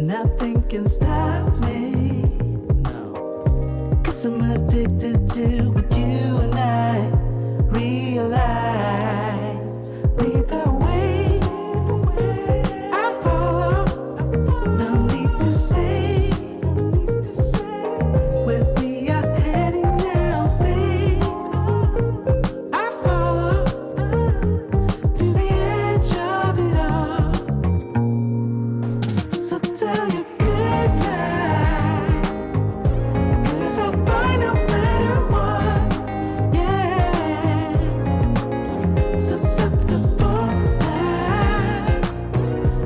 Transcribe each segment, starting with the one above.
nothing can stop me. No. 'Cause I'm addicted to what you and I realize. Lead the way, I follow. No need to say where we are heading now, babe. I follow to the edge of it all. So tell your good nights, 'cause I'll find no better one. Yeah, susceptible now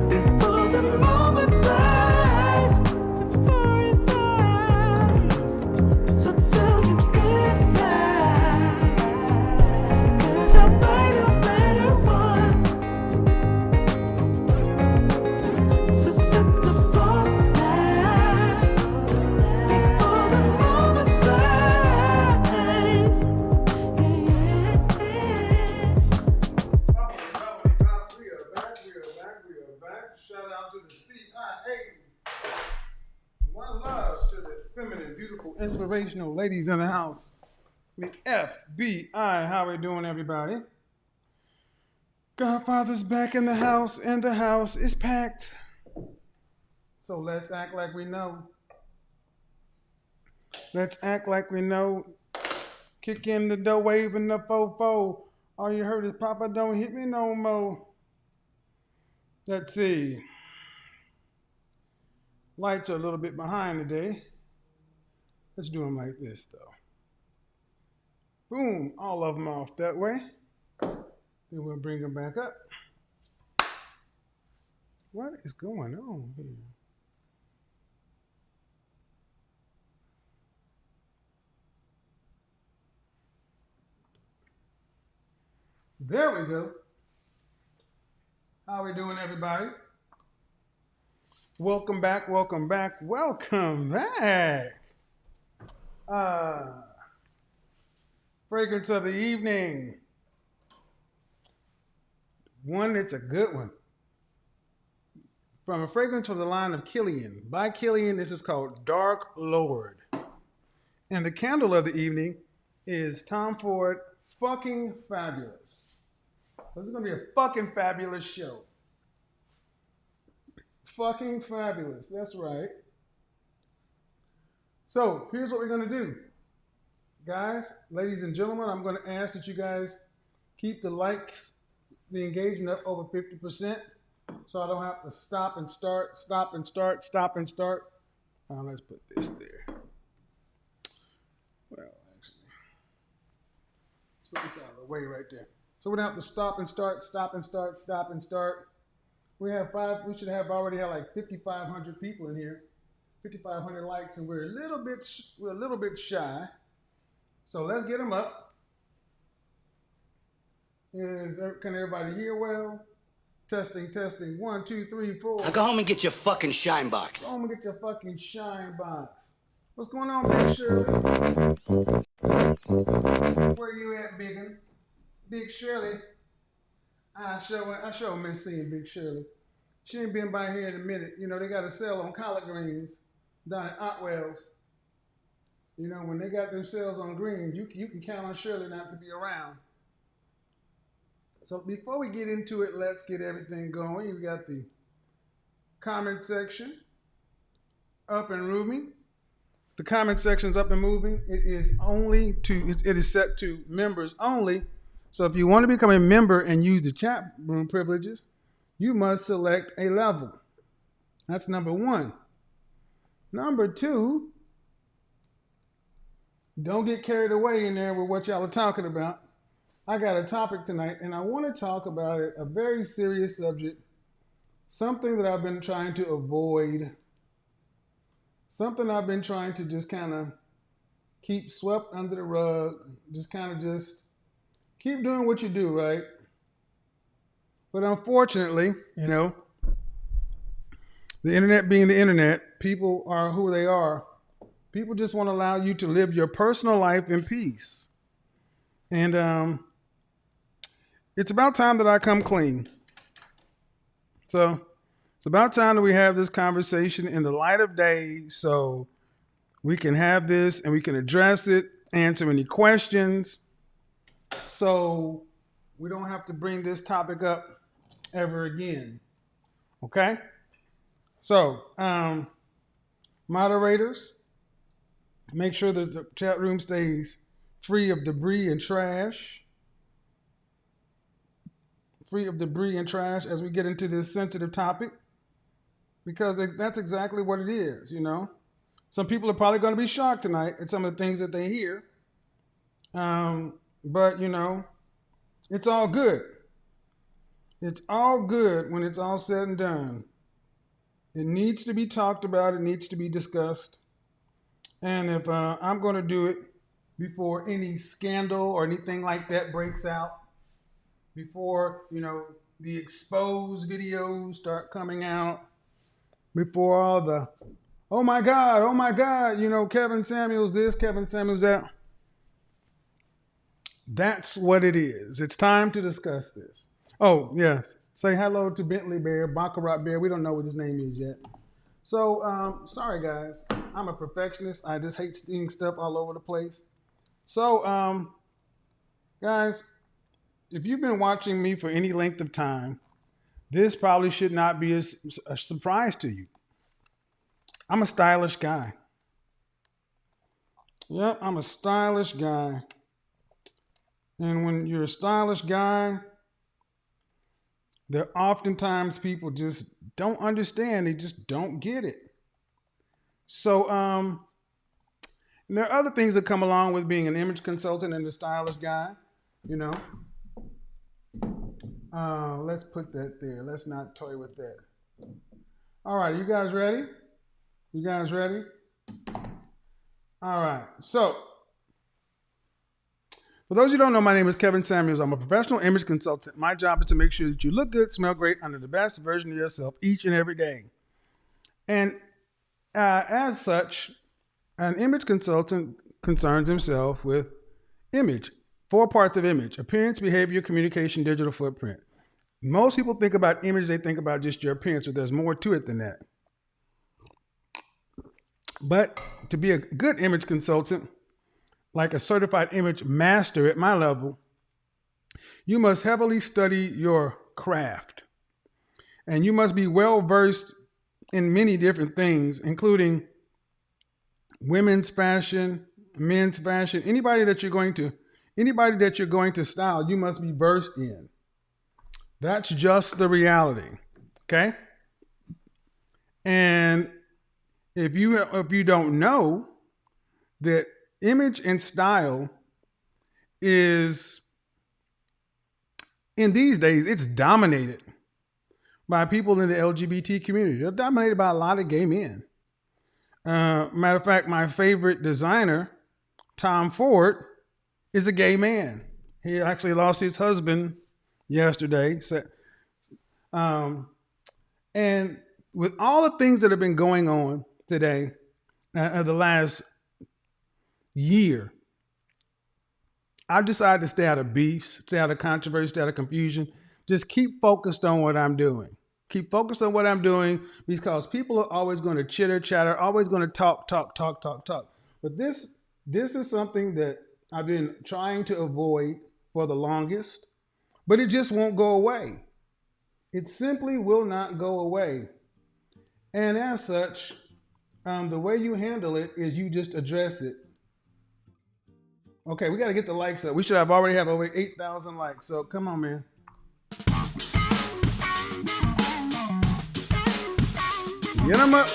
before the moment flies, before it flies. So tell your good nights, 'cause I'll find no better one. Susceptible now before the moment flies. We are back. Shout out to the CIA. One love to the feminine, beautiful, inspirational ladies in the house. The FBI. How we doing, everybody? Godfather's back in the house, and the house is packed. So let's act like we know. Let's act like we know. Kick in the door, waving the fofo. All you heard is Papa don't hit me no more. Let's see. Lights are a little bit behind today. Let's do them like this, though. Boom, all of them off that way. Then we'll bring them back up. What is going on here? There we go. How we doing, everybody? Welcome back. Fragrance of the evening. One, it's a good one. From a fragrance from the line of Kilian. By Kilian, this is called Dark Lord. And the candle of the evening is Tom Ford Fucking Fabulous. This is going to be a fucking fabulous show. Fucking fabulous. That's right. So, here's what we're going to do. Guys, ladies and gentlemen, I'm going to ask that you guys keep the likes, the engagement up over 50%, so I don't have to stop and start. Let's put this there. Well, actually, let's put this out of the way right there. So we don't have to stop and start. We should have already had like 5,500 people in here, 5,500 likes, and we're a little bit shy. So let's get them up. Can everybody hear well? Testing. 1, 2, 3, 4. Now go home and get your fucking shine box. Go home and get your fucking shine box. What's going on, Big Shirley? Where you at, Biggin? Big Shirley. I sure miss seeing Big Shirley. She ain't been by here in a minute. You know, they got a sale on collard greens down at Otwell's. You know, when they got them sales on greens, you can count on Shirley not to be around. So before we get into it, let's get everything going. You got the comment section up and moving. The comment section's up and moving. It is set to members only. So if you want to become a member and use the chat room privileges, you must select a level. That's number 1. Number 2, don't get carried away in there with what y'all are talking about. I got a topic tonight, and I want to talk about it, a very serious subject, something that I've been trying to avoid, something I've been trying to just kind of keep swept under the rug, just keep doing what you do, right? But unfortunately, you know, the internet being the internet, people are who they are. People just want to allow you to live your personal life in peace. And it's about time that I come clean. So about time that we have this conversation in the light of day so we can have this and we can address it, answer any questions, so we don't have to bring this topic up ever again. Okay? So, moderators, make sure that the chat room stays free of debris and trash. Free of debris and trash as we get into this sensitive topic, because that's exactly what it is, you know. Some people are probably going to be shocked tonight at some of the things that they hear. But, you know, it's all good. It's all good when it's all said and done. It needs to be talked about. It needs to be discussed. And if I'm going to do it before any scandal or anything like that breaks out, before, you know, the exposed videos start coming out, before all the, oh my God, you know, Kevin Samuels this, Kevin Samuels that. That's what it is. It's time to discuss this. Oh, yes. Say hello to Bentley Bear, Baccarat Bear. We don't know what his name is yet. So, sorry, guys. I'm a perfectionist. I just hate seeing stuff all over the place. So, guys, if you've been watching me for any length of time, this probably should not be a surprise to you. I'm a stylish guy. Yep, I'm a stylish guy. And when you're a stylish guy, there are oftentimes people just don't understand. They just don't get it. So, and there are other things that come along with being an image consultant and a stylish guy, you know. Let's put that there. Let's not toy with that. All right, you guys ready? You guys ready? All right, so for those who don't know, my name is Kevin Samuels. I'm a professional image consultant. My job is to make sure that you look good, smell great, under the best version of yourself each and every day. And as such, an image consultant concerns himself with image. 4 parts of image: appearance, behavior, communication, digital footprint. Most people think about image, they think about just your appearance, but there's more to it than that. But to be a good image consultant, like a certified image master at my level, you must heavily study your craft. And you must be well versed in many different things, including women's fashion, men's fashion, anybody that you're going to style, you must be versed in. That's just the reality, okay? And if you don't know that image and style is, in these days, it's dominated by people in the LGBT community. They're dominated by a lot of gay men. Matter of fact, my favorite designer, Tom Ford, is a gay man. He actually lost his husband yesterday. And with all the things that have been going on today, the last year, I've decided to stay out of beefs, stay out of controversy, stay out of confusion. Just keep focused on what I'm doing. Keep focused on what I'm doing, because people are always going to chitter chatter, always going to talk. But this is something that I've been trying to avoid for the longest, but it just won't go away. It simply will not go away. And as such, the way you handle it is you just address it. Okay, we got to get the likes up. We should already have over 8,000 likes. So come on, man. Get them up.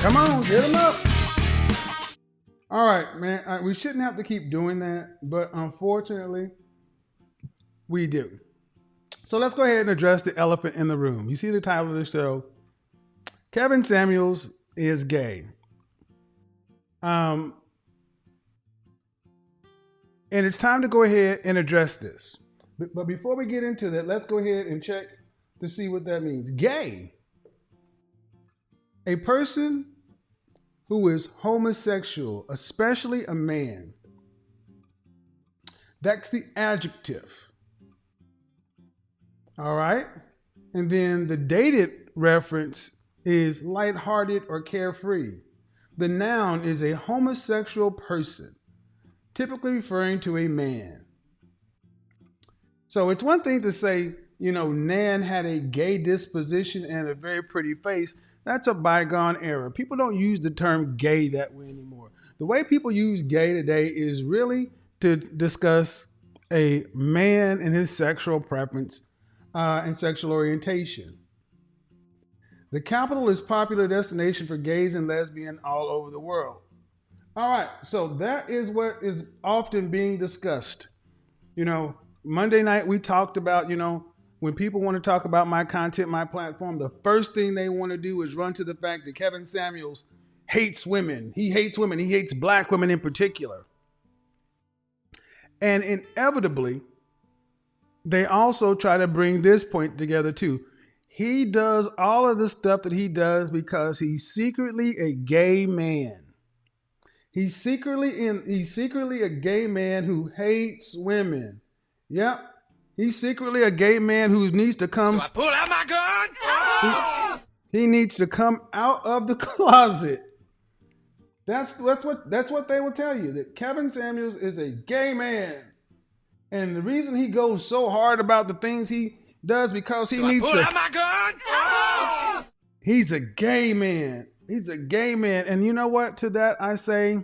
Come on, get them up. All right, man. We shouldn't have to keep doing that, but unfortunately, we do. So let's go ahead and address the elephant in the room. You see the title of the show. Kevin Samuels is gay. And it's time to go ahead and address this. But before we get into that, let's go ahead and check to see what that means. Gay. A person who is homosexual, especially a man. That's the adjective. All right? And then the dated reference is lighthearted or carefree. The noun is a homosexual person, typically referring to a man. So it's one thing to say, Nan had a gay disposition and a very pretty face. That's a bygone era. People don't use the term gay that way anymore. The way people use gay today is really to discuss a man and his sexual preference and sexual orientation. The capital is popular destination for gays and lesbians all over the world. All right, so that is what is often being discussed. Monday night we talked about, when people want to talk about my content, my platform, the first thing they want to do is run to the fact that Kevin Samuels hates women. He hates women. He hates black women in particular. And inevitably, they also try to bring this point together too. He does all of the stuff that he does because he's secretly a gay man. He's secretly a gay man who hates women. Yep. He's secretly a gay man who needs to come. So I pull out my gun. He needs to come out of the closet. That's what they will tell you, that Kevin Samuels is a gay man. And the reason he goes so hard about the things he does because he needs to pull out my gun. He's a gay man. He's a gay man. And you know what? To that I say,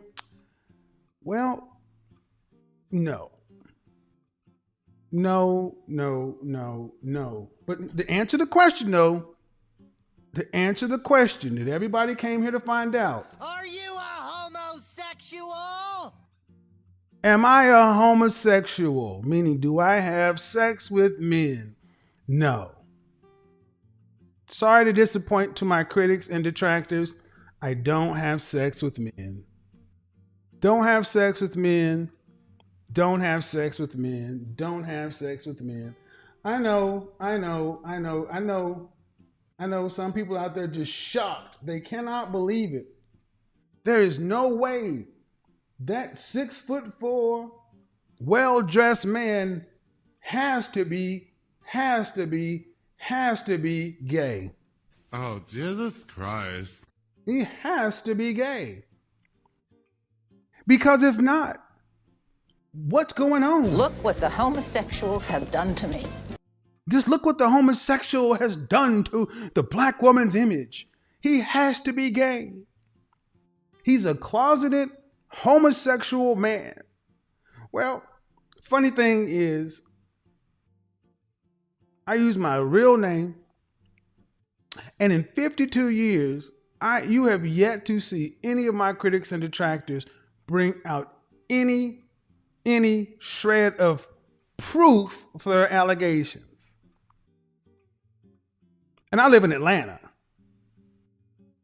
well, no. No. But to answer the question, though, that everybody came here to find out. Are you a homosexual? Am I a homosexual? Meaning, do I have sex with men? No. Sorry to disappoint to my critics and detractors. I don't have sex with men. Don't have sex with men. Don't have sex with men. Don't have sex with men. I know some people out there just shocked. They cannot believe it. There is no way that 6'4", well-dressed man has to be gay. Oh, Jesus Christ. He has to be gay. Because if not, what's going on? Look what the homosexuals have done to me. Just look what the homosexual has done to the black woman's image. He has to be gay. He's a closeted homosexual man. Well, funny thing is, I use my real name, and in 52 years, you have yet to see any of my critics and detractors bring out any shred of proof for their allegations. And I live in Atlanta.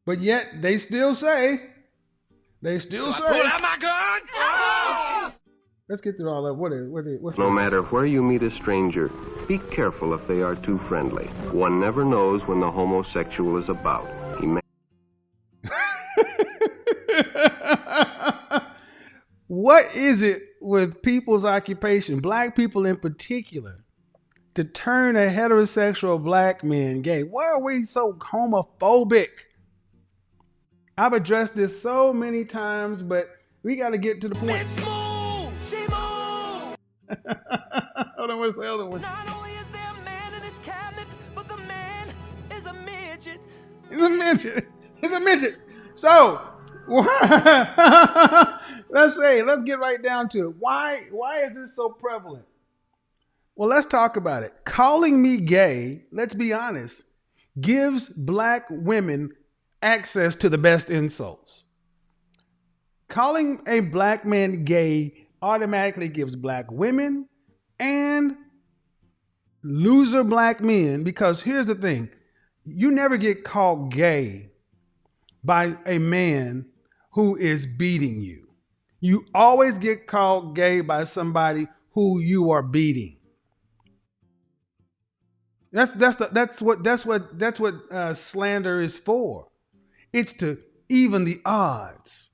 But yet they still say, pull out my gun. Let's get through all that. What's No that? matter where you meet a stranger, be careful if they are too friendly. One never knows when the homosexual is about. He may... What is it with people's occupation, black people in particular, to turn a heterosexual black man gay? Why are we so homophobic? I've addressed this so many times, but we got to get to the point. Bitch, move! She move! Hold on, what's the other one? Not only is there a man in his cabinet, but the man is a midget. He's a midget. He's a midget. So, let's get right down to it. Why is this so prevalent? Well, let's talk about it. Calling me gay, let's be honest, gives black women access to the best insults. Calling a black man gay automatically gives black women and loser black men, because here's the thing, you never get called gay by a man who is beating you. You always get called gay by somebody who you are beating. That's what slander is for. It's to even the odds.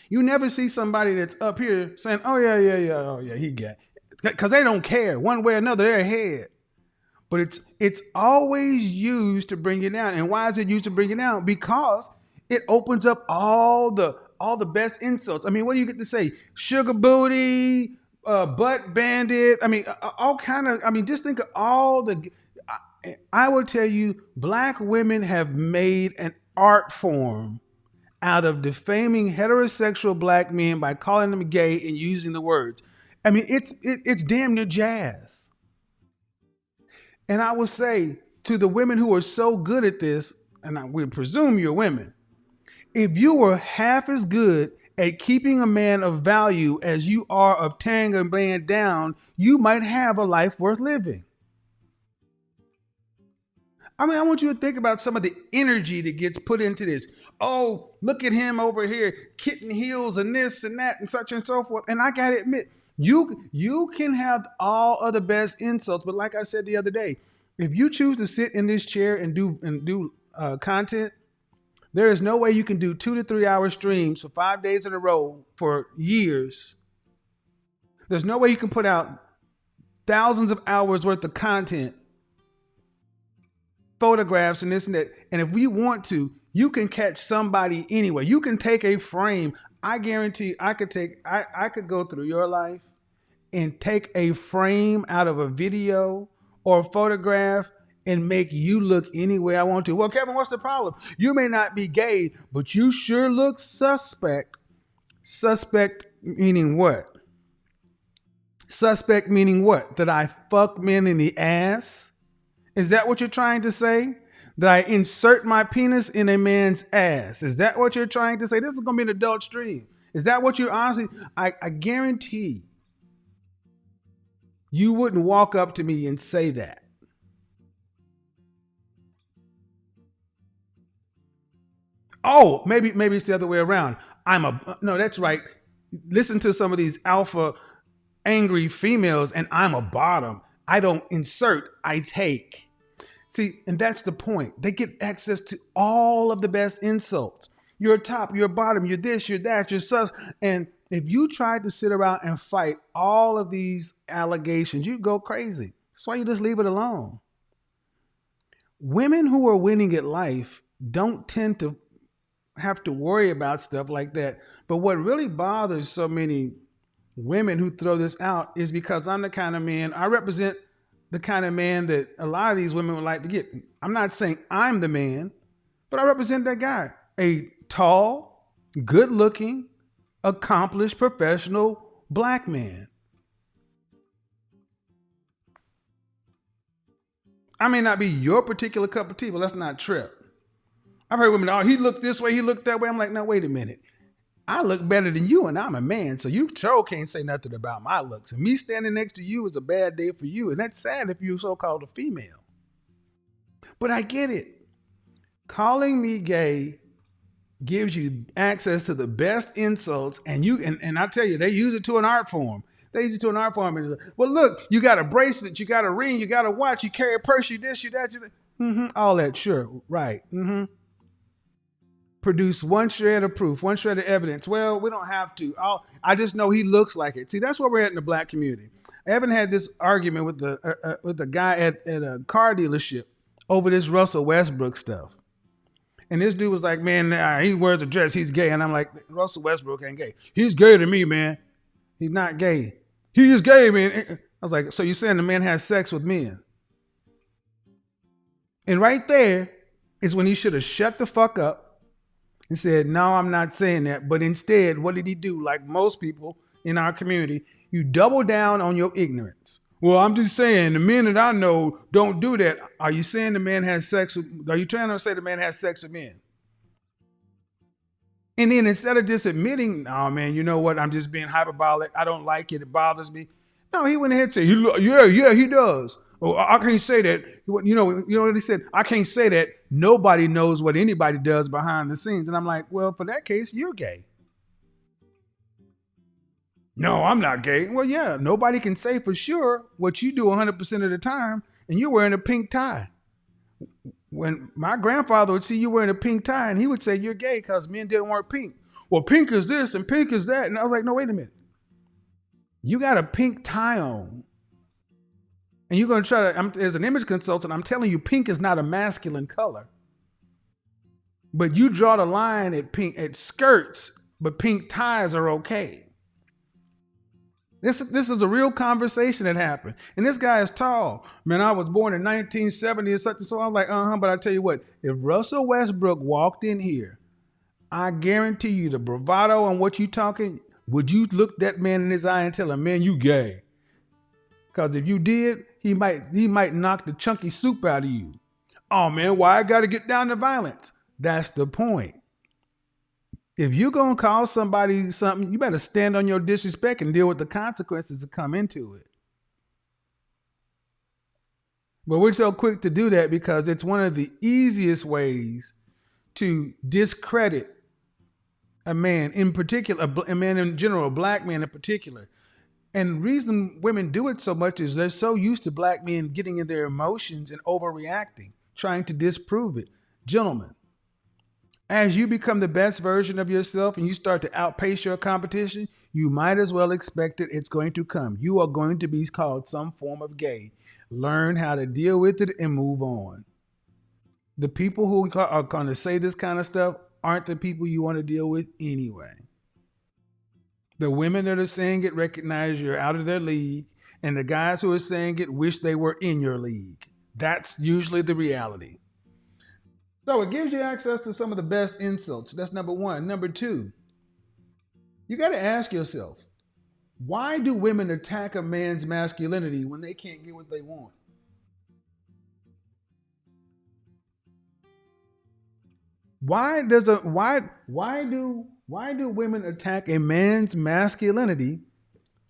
You never see somebody that's up here saying, "Oh yeah, he gay," because they don't care one way or another. They're ahead. But it's always used to bring you down. And why is it used to bring you down? Because it opens up all the best insults. I mean, what do you get to say? Sugar booty, butt bandit. I mean, all kind of. I mean, just think of all the. I will tell you, black women have made an art form out of defaming heterosexual black men by calling them gay and using the words. I mean, it's damn near jazz. And I will say to the women who are so good at this, and I would presume you're women, if you were half as good at keeping a man of value as you are of tearing a man down, you might have a life worth living. I mean, I want you to think about some of the energy that gets put into this. Oh, look at him over here, kitten heels and this and that and such and so forth. And I got to admit, you can have all of the best insults, but like I said the other day, if you choose to sit in this chair and do content, there is no way you can do 2 to 3 hour streams for 5 days in a row for years. There's no way you can put out thousands of hours worth of content, photographs and this and that. And if we want to, you can catch somebody anywhere. You can take a frame. I guarantee I could go through your life and take a frame out of a video or a photograph and make you look any way I want to. Well, Kevin, what's the problem? You may not be gay, but you sure look suspect. Suspect meaning what? Suspect meaning what? That I fuck men in the ass? Is that what you're trying to say? That I insert my penis in a man's ass? Is that what you're trying to say? This is going to be an adult stream. Is that what you're honestly? I guarantee you wouldn't walk up to me and say that. Oh, maybe it's the other way around. No, that's right. Listen to some of these alpha angry females and I'm a bottom. I don't insert, I take. See, and that's the point. They get access to all of the best insults. You're top, you're bottom, you're this, you're that, you're sus. And if you tried to sit around and fight all of these allegations, you'd go crazy. That's why you just leave it alone. Women who are winning at life don't tend to have to worry about stuff like that. But what really bothers so many women who throw this out is because I'm the kind of man, I represent the kind of man that a lot of these women would like to get. I'm not saying I'm the man, but I represent that guy. A tall, good-looking, accomplished, professional black man. I may not be your particular cup of tea, but let's not trip. I've heard women, oh, he looked this way, he looked that way. I'm like, no, wait a minute. I look better than you and I'm a man, so you sure can't say nothing about my looks. And me standing next to you is a bad day for you. And that's sad if you're so-called a female. But I get it. Calling me gay gives you access to the best insults, and I tell you, they use it to an art form. They use it to an art form. And well, look, you got a bracelet, you got a ring, you got a watch, you carry a purse, you this, you that, you that. Mm-hmm. All that, sure, right. Mm-hmm. Produce one shred of proof, one shred of evidence. Well, we don't have to. I just know he looks like it. See, that's where we're at in the black community. I haven't had this argument with the guy at a car dealership over this Russell Westbrook stuff. And this dude was like, man, he wears a dress, he's gay. And I'm like, Russell Westbrook ain't gay. He's gay to me, man. He's not gay. He is gay, man. I was like, so you're saying the man has sex with men? And right there is when he should have shut the fuck up and said, no, I'm not saying that. But instead, what did he do? Like most people in our community, you double down on your ignorance. Well, I'm just saying the men that I know don't do that. Are you saying the man has sex with, are you trying to say the man has sex with men? And then instead of just admitting, oh man, you know what? I'm just being hyperbolic. I don't like it. It bothers me. No, he went ahead and said, yeah, he does. Oh, I can't say that. You know what he said? I can't say that. Nobody knows what anybody does behind the scenes. And I'm like, well, for that case, you're gay. No, I'm not gay. Well, yeah, nobody can say for sure what you do 100% of the time, and you're wearing a pink tie. When my grandfather would see you wearing a pink tie, and he would say you're gay because men didn't wear pink. Well, pink is this and pink is that. And I was like, no, wait a minute. You got a pink tie on. And you're going to try to, as an image consultant, I'm telling you, pink is not a masculine color. But you draw the line at pink, at skirts, but pink ties are okay. This is a real conversation that happened. And this guy is tall. Man, I was born in 1970 and such and so. I'm like, but I tell you what, if Russell Westbrook walked in here, I guarantee you the bravado on what you talking, would you look that man in his eye and tell him, man, you gay? Because if you did, he might knock the chunky soup out of you. Oh man, why I got to get down to violence? That's the point. If you're going to call somebody something, you better stand on your disrespect and deal with the consequences that come into it. But we're so quick to do that because it's one of the easiest ways to discredit a man in particular, a man in general, a black man in particular. And the reason women do it so much is they're so used to black men getting in their emotions and overreacting, trying to disprove it. Gentlemen, as you become the best version of yourself and you start to outpace your competition, you might as well expect it. It's going to come. You are going to be called some form of gay. Learn how to deal with it and move on. The people who are going to say this kind of stuff aren't the people you want to deal with anyway. The women that are saying it recognize you're out of their league, and the guys who are saying it wish they were in your league. That's usually the reality. So it gives you access to some of the best insults. That's number one. Number two, you got to ask yourself, why do women attack a man's masculinity when they can't get what they want? Why do women attack a man's masculinity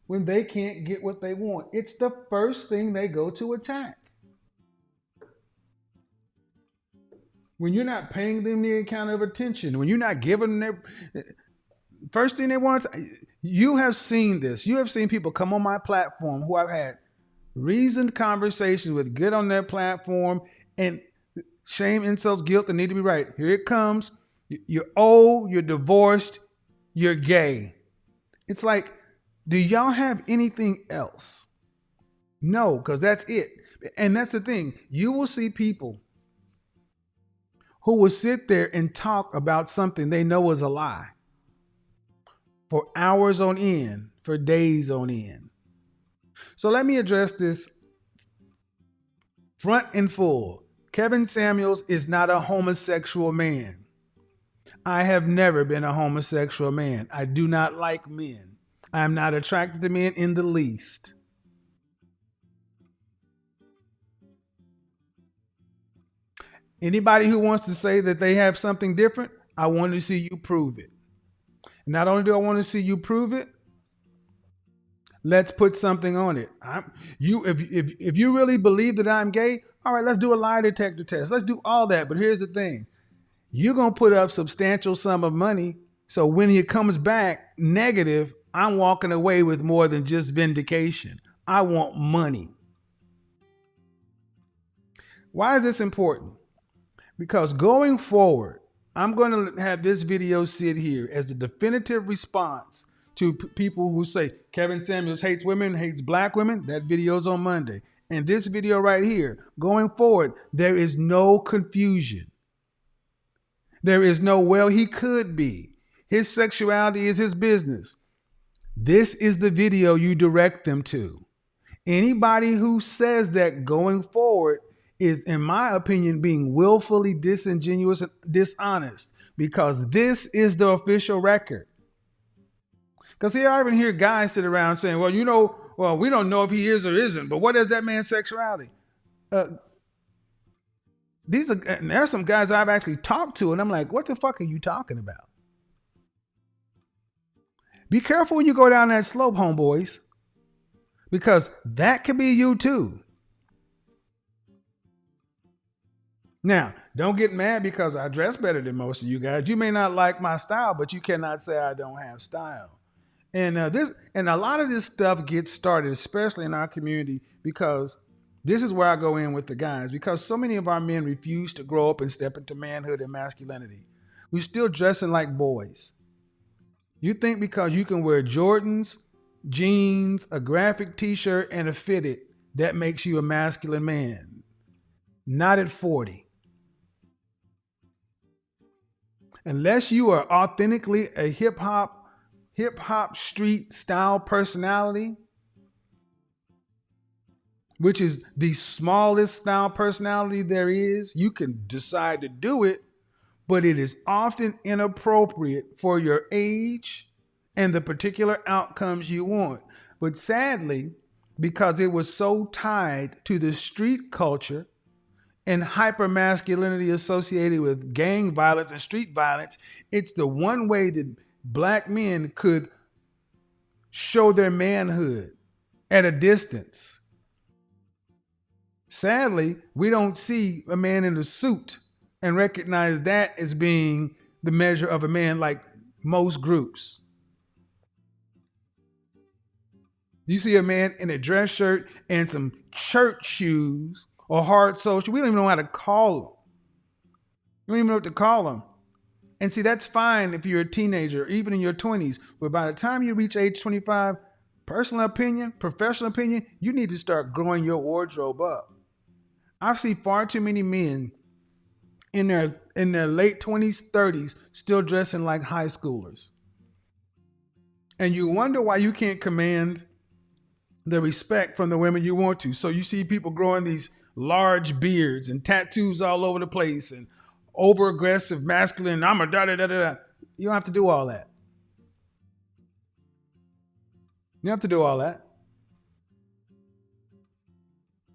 when they can't get what they want? It's the first thing they go to attack. When you're not paying them the kind of attention, when you're not giving them their first thing they want, you have seen this. You have seen people come on my platform who I've had reasoned conversations with, get on their platform, and shame, insults, guilt, and need to be right. Here it comes. You're old, you're divorced, you're gay. It's like, do y'all have anything else? No, because that's it. And that's the thing. You will see people who will sit there and talk about something they know is a lie for hours on end, for days on end. So let me address this front and full. Kevin Samuels is not a homosexual man. I have never been a homosexual man. I do not like men. I am not attracted to men in the least. Anybody who wants to say that they have something different, I want to see you prove it. And not only do I want to see you prove it, let's put something on it. If you really believe that I'm gay, all right, let's do a lie detector test. Let's do all that. But here's the thing. You're going to put up substantial sum of money. So when it comes back negative, I'm walking away with more than just vindication. I want money. Why is this important? Because going forward, I'm going to have this video sit here as the definitive response to people who say Kevin Samuels hates women, hates black women. That video's on Monday. And this video right here, going forward, there is no confusion. There is no, well, he could be. His sexuality is his business. This is the video you direct them to. Anybody who says that going forward is, in my opinion, being willfully disingenuous and dishonest, because this is the official record. Because here I even hear guys sit around saying, well, you know, well, we don't know if he is or isn't, but what is that man's sexuality? There are some guys I've actually talked to, and I'm like, what the fuck are you talking about? Be careful when you go down that slope, homeboys, because that could be you too. Now, don't get mad because I dress better than most of you guys. You may not like my style, but you cannot say I don't have style. And a lot of this stuff gets started, especially in our community, because this is where I go in with the guys, because so many of our men refuse to grow up and step into manhood and masculinity. We're still dressing like boys. You think because you can wear Jordans, jeans, a graphic t-shirt, and a fitted, that makes you a masculine man. Not at 40. Unless you are authentically a hip hop street style personality, which is the smallest style personality there is, you can decide to do it, but it is often inappropriate for your age and the particular outcomes you want. But sadly, because it was so tied to the street culture and hypermasculinity associated with gang violence and street violence, it's the one way that black men could show their manhood at a distance. Sadly, we don't see a man in a suit and recognize that as being the measure of a man like most groups. You see a man in a dress shirt and some church shoes or hard social. We don't even know how to call them. We don't even know what to call them. And see, that's fine if you're a teenager, even in your 20s. But by the time you reach age 25, personal opinion, professional opinion, you need to start growing your wardrobe up. I've seen far too many men in their late 20s, 30s, still dressing like high schoolers. And you wonder why you can't command the respect from the women you want to. So you see people growing these large beards and tattoos all over the place and over aggressive, masculine, I'm a da da da da. You don't have to do all that. You don't have to do all that.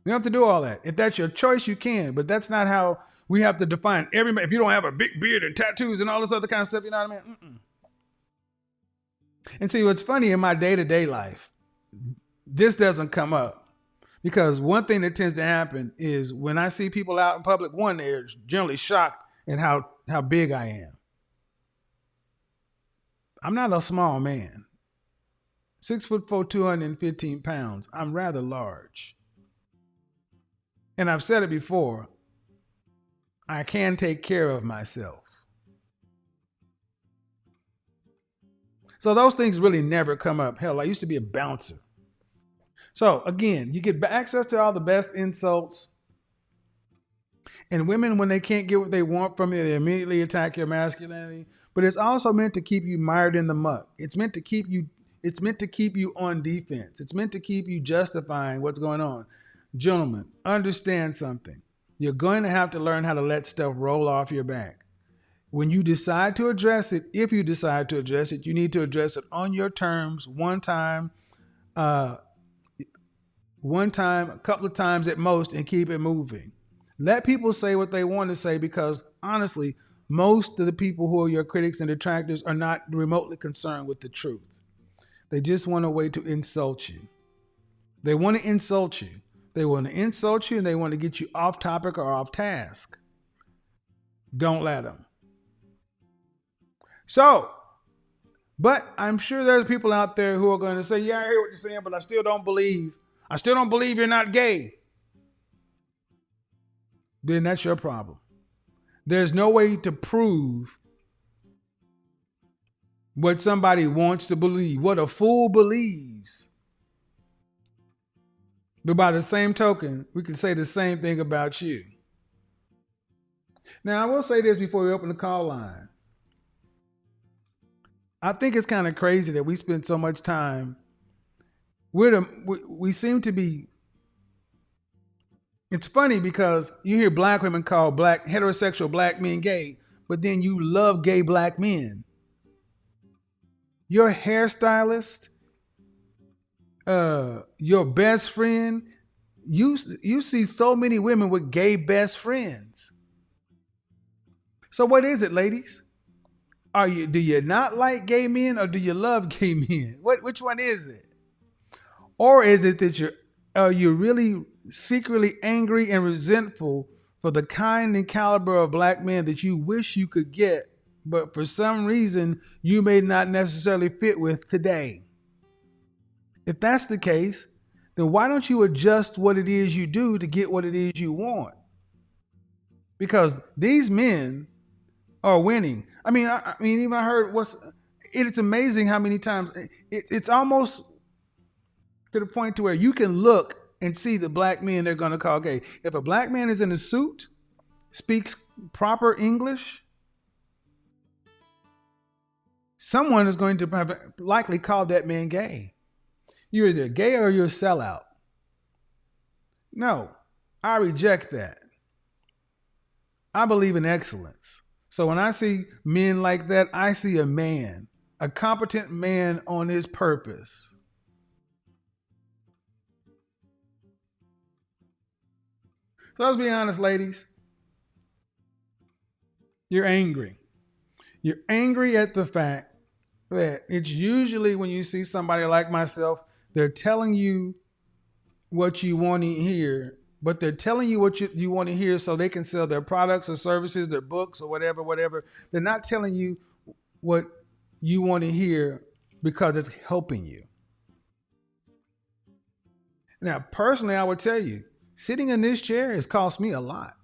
You don't have to do all that. If that's your choice, you can, but that's not how we have to define everybody. If you don't have a big beard and tattoos and all this other kind of stuff, you know what I mean? Mm-mm. And see, what's funny in my day-to-day life, this doesn't come up because one thing that tends to happen is when I see people out in public, one, they're generally shocked at how big I am. I'm not a small man. 6'4", 215 pounds. I'm rather large. And I've said it before, I can take care of myself. So those things really never come up. Hell, I used to be a bouncer. So again, you get access to all the best insults. And women, when they can't get what they want from you, they immediately attack your masculinity. But it's also meant to keep you mired in the muck. It's meant to keep you on defense. It's meant to keep you justifying what's going on. Gentlemen, understand something. You're going to have to learn how to let stuff roll off your back. When you decide to address it, if you decide to address it, you need to address it on your terms, one time, a couple of times at most, and keep it moving. Let people say what they want to say because, honestly, most of the people who are your critics and detractors are not remotely concerned with the truth. They just want a way to insult you. They want to insult you. They want to insult you and they want to get you off topic or off task. Don't let them. So, but I'm sure there's people out there who are going to say, yeah, I hear what you're saying, but I still don't believe you're not gay. Then that's your problem. There's no way to prove what somebody wants to believe, what a fool believes. But by the same token, we can say the same thing about you. Now, I will say this before we open the call line. I think it's kind of crazy that we spend so much time. We seem to be. It's funny because you hear black women call heterosexual black men gay, but then you love gay black men. Your hairstylist your best friend, you see so many women with gay best friends. So what is it, ladies? Do you not like gay men or do you love gay men? Which one is it? Or is it that are you really secretly angry and resentful for the kind and caliber of black men that you wish you could get, but for some reason you may not necessarily fit with today? If that's the case, then why don't you adjust what it is you do to get what it is you want? Because these men are winning. I mean, even I heard it's amazing how many times it's almost to the point to where you can look and see the black men they're going to call gay. If a black man is in a suit, speaks proper English, someone is going to have likely call that man gay. You're either gay or you're a sellout. No, I reject that. I believe in excellence. So when I see men like that, I see a man, a competent man on his purpose. So let's be honest, ladies. You're angry. You're angry at the fact that it's usually when you see somebody like myself, they're telling you what you want to hear, but they're telling you what you want to hear so they can sell their products or services, their books or whatever. They're not telling you what you want to hear because it's helping you. Now, personally, I would tell you, sitting in this chair has cost me a lot.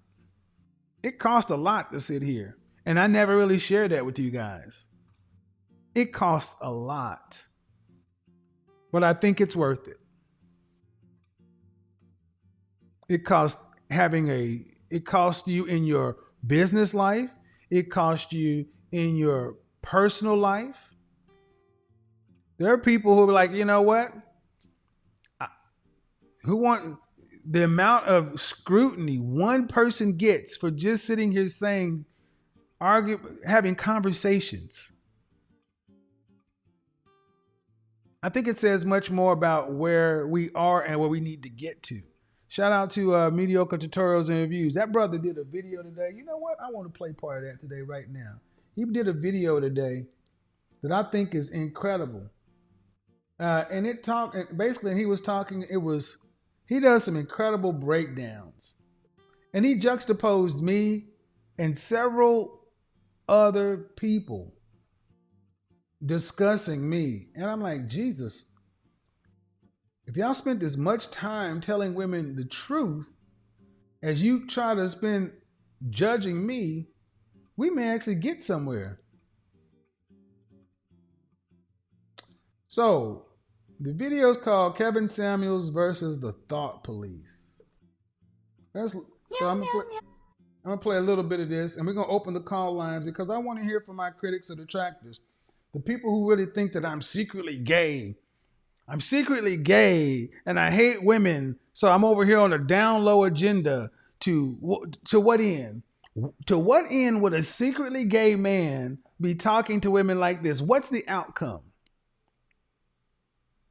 It cost a lot to sit here, and I never really shared that with you guys. It costs a lot, but I think it's worth it. It costs you in your business life. It costs you in your personal life. There are people who are like, you know what? Who want the amount of scrutiny one person gets for just sitting here having conversations. I think it says much more about where we are and where we need to get to. Shout out to Mediocre Tutorials and Reviews. That brother did a video today. You know what? I want to play part of that today right now. He did a video today that I think is incredible. And he does some incredible breakdowns. And he juxtaposed me and several other people discussing me. And I'm like, Jesus, if y'all spent as much time telling women the truth as you try to spend judging me, we may actually get somewhere. So the video is called Kevin Samuels versus the Thought Police. So I'm gonna play a little bit of this, and we're gonna open the call lines because I want to hear from my critics or detractors, the people who really think that I'm secretly gay. I'm secretly gay and I hate women, so I'm over here on a down low agenda. To what end? To what end would a secretly gay man be talking to women like this? What's the outcome?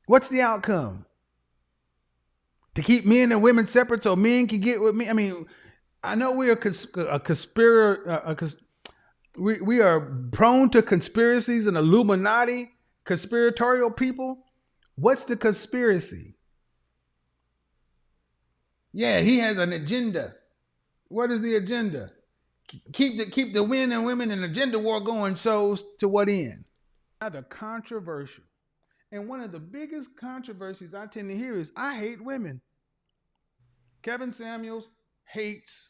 What's the outcome? To keep men and women separate so men can get with me? I mean, I know we are we are prone to conspiracies and Illuminati, conspiratorial people. What's the conspiracy? Yeah, he has an agenda. What is the agenda? Keep the men and women and agenda war going. So to what end? Rather controversial. And one of the biggest controversies I tend to hear is I hate women. Kevin Samuels hates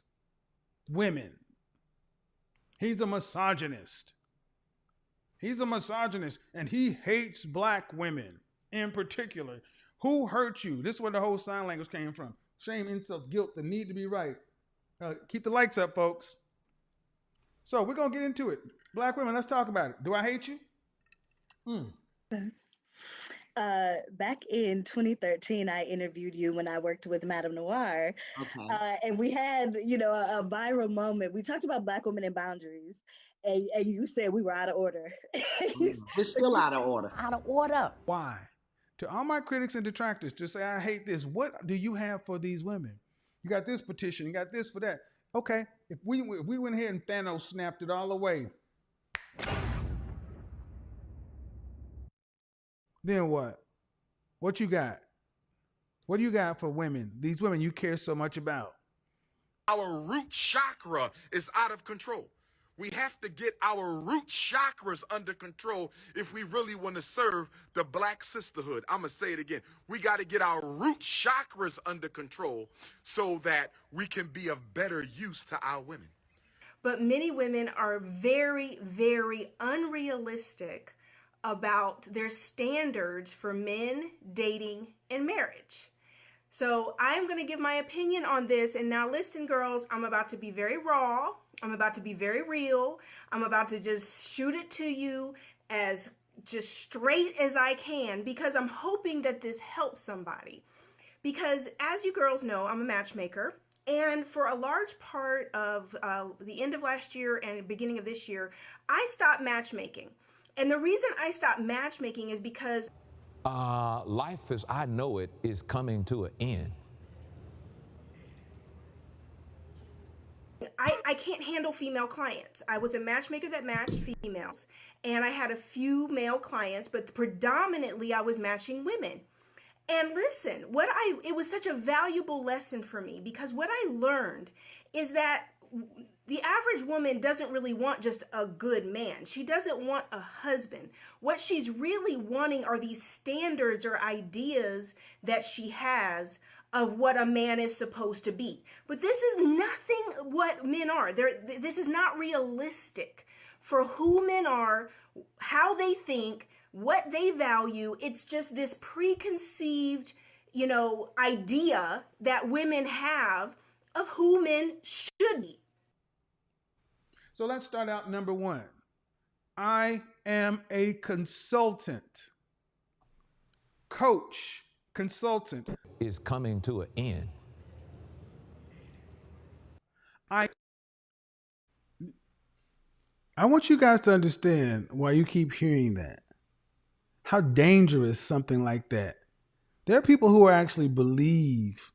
women. He's a misogynist. He's a misogynist and he hates black women in particular. Who hurt you? This is where the whole sign language came from. Shame, insults, guilt, the need to be right. Keep the lights up, folks. So we're going to get into it. Black women, let's talk about it. Do I hate you? Back in 2013, I interviewed you when I worked with Madame Noir. Okay. And we had, a viral moment. We talked about Black women and boundaries. And you said we were out of order. We're still out of order. Out of order. Why To all my critics and detractors to say, I hate this, what do you have for these women? You got this petition, you got this for that. Okay, if we went ahead and Thanos snapped it all away, then what? What you got? What do you got for women? These women you care so much about. Our root chakra is out of control. We have to get our root chakras under control if we really want to serve the black sisterhood. I'm going to say it again. We got to get our root chakras under control so that we can be of better use to our women. But many women are very, very unrealistic about their standards for men, dating, and marriage. So I'm going to give my opinion on this. And now listen, girls, I'm about to be very raw. I'm about to be very real. I'm about to just shoot it to you as just straight as I can because I'm hoping that this helps somebody. Because as you girls know, I'm a matchmaker. And for a large part of the end of last year and beginning of this year, I stopped matchmaking. And the reason I stopped matchmaking is because life as I know it is coming to an end. I can't handle female clients. I was a matchmaker that matched females, and I had a few male clients, but predominantly I was matching women. And listen, it was such a valuable lesson for me because what I learned is that the average woman doesn't really want just a good man. She doesn't want a husband. What she's really wanting are these standards or ideas that she has of what a man is supposed to be. But this is nothing what men are. This is not realistic for who men are, how they think, what they value. It's just this preconceived, idea that women have of who men should be. So let's start out number one. I am a consultant, coach, consultant. Is coming to an end. I want you guys to understand why you keep hearing that. How dangerous something like that. There are people who actually believe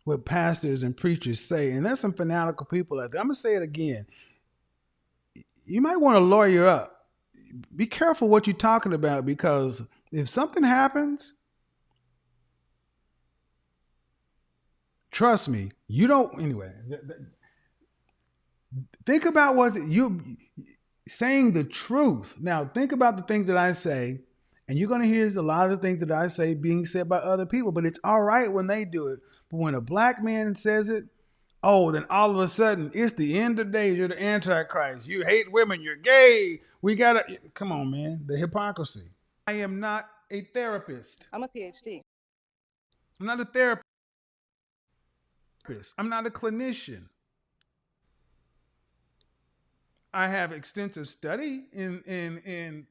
what pastors and preachers say, and there's some fanatical people out there. I'm going to say it again. You might want to lawyer up. Be careful what you're talking about, because if something happens, trust me, you don't. Anyway, think about what you saying the truth. Now, think about the things that I say, and you're going to hear a lot of the things that I say being said by other people, but it's all right when they do it. But when a black man says it, then all of a sudden, it's the end of days. You're the Antichrist. You hate women. You're gay. We got to, come on, man. The hypocrisy. I am not a therapist. I'm a PhD. I'm not a therapist. I'm not a clinician. I have extensive study in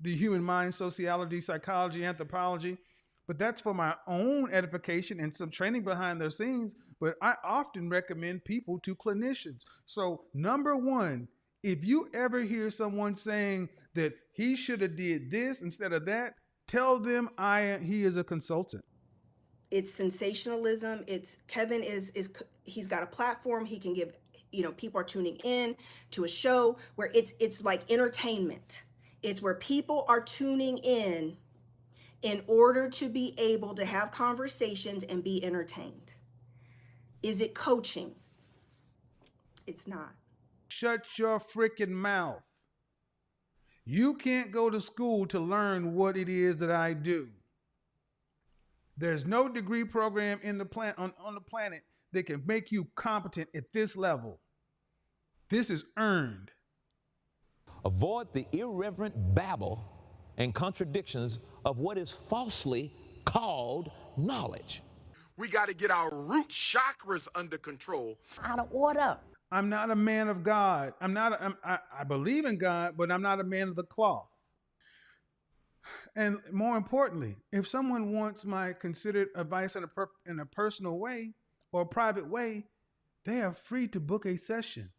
the human mind, sociology, psychology, anthropology, but that's for my own edification and some training behind the scenes. But I often recommend people to clinicians. So number one, if you ever hear someone saying that he should have did this instead of that, tell them he is a consultant. It's sensationalism. Kevin he's got a platform. He can give, people are tuning in to a show where it's like entertainment. It's where people are tuning in order to be able to have conversations and be entertained. Is it coaching? It's not. Shut your freaking mouth. You can't go to school to learn what it is that I do. There's no degree program on the planet that can make you competent at this level. This is earned. Avoid the irreverent babble and contradictions of what is falsely called knowledge. We got to get our root chakras under control. Out of order. I'm not a man of God. I believe in God, but I'm not a man of the cloth. And more importantly, if someone wants my considered advice in a personal way or a private way, they are free to book a session.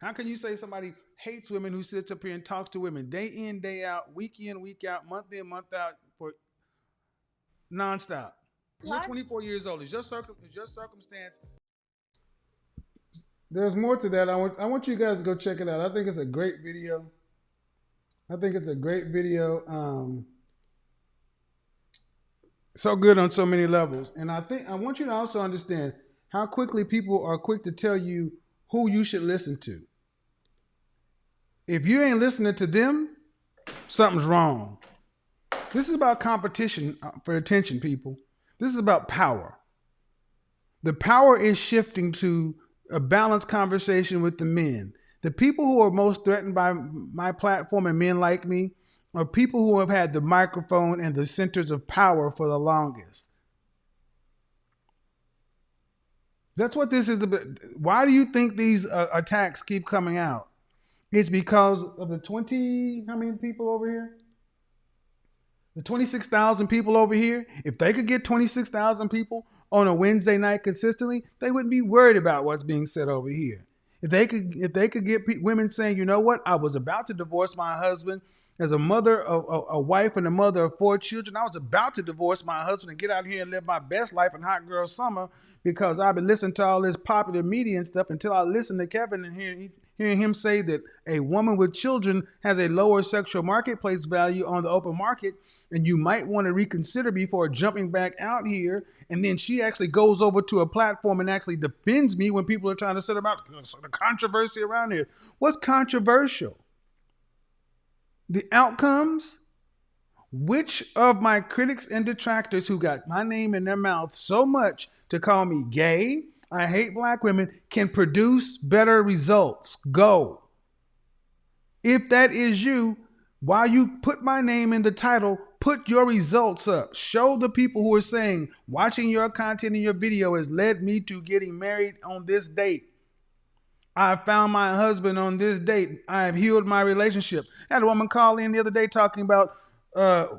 How can you say somebody hates women who sits up here and talks to women day in, day out, week in, week out, month in, month out for nonstop? You're 24 years old. Is your circumstance? There's more to that. I want you guys to go check it out. I think it's a great video. So good on so many levels. And I want you to also understand how quickly people are quick to tell you who you should listen to. If you ain't listening to them, something's wrong. This is about competition for attention, people. This is about power. The power is shifting to a balanced conversation with the men. The people who are most threatened by my platform and men like me are people who have had the microphone and the centers of power for the longest. That's what this is about. Why do you think these attacks keep coming out? It's because of how many people over here? The 26,000 people over here. If they could get 26,000 people on a Wednesday night consistently, they wouldn't be worried about what's being said over here. If they could get women saying, you know what, I was about to divorce my husband as a mother, a wife and a mother of 4 children. I was about to divorce my husband and get out here and live my best life in hot girl summer because I've been listening to all this popular media and stuff until I listened to Kevin and hearing him say that a woman with children has a lower sexual marketplace value on the open market, and you might want to reconsider before jumping back out here. And then she actually goes over to a platform and actually defends me when people are trying to set about the controversy around here. What's controversial? The outcomes? Which of my critics and detractors who got my name in their mouth so much to call me gay, I hate black women, can produce better results? Go. If that is you, while you put my name in the title, put your results up. Show the people who are saying, watching your content in your video has led me to getting married on this date. I found my husband on this date. I have healed my relationship. I had a woman call in the other day talking about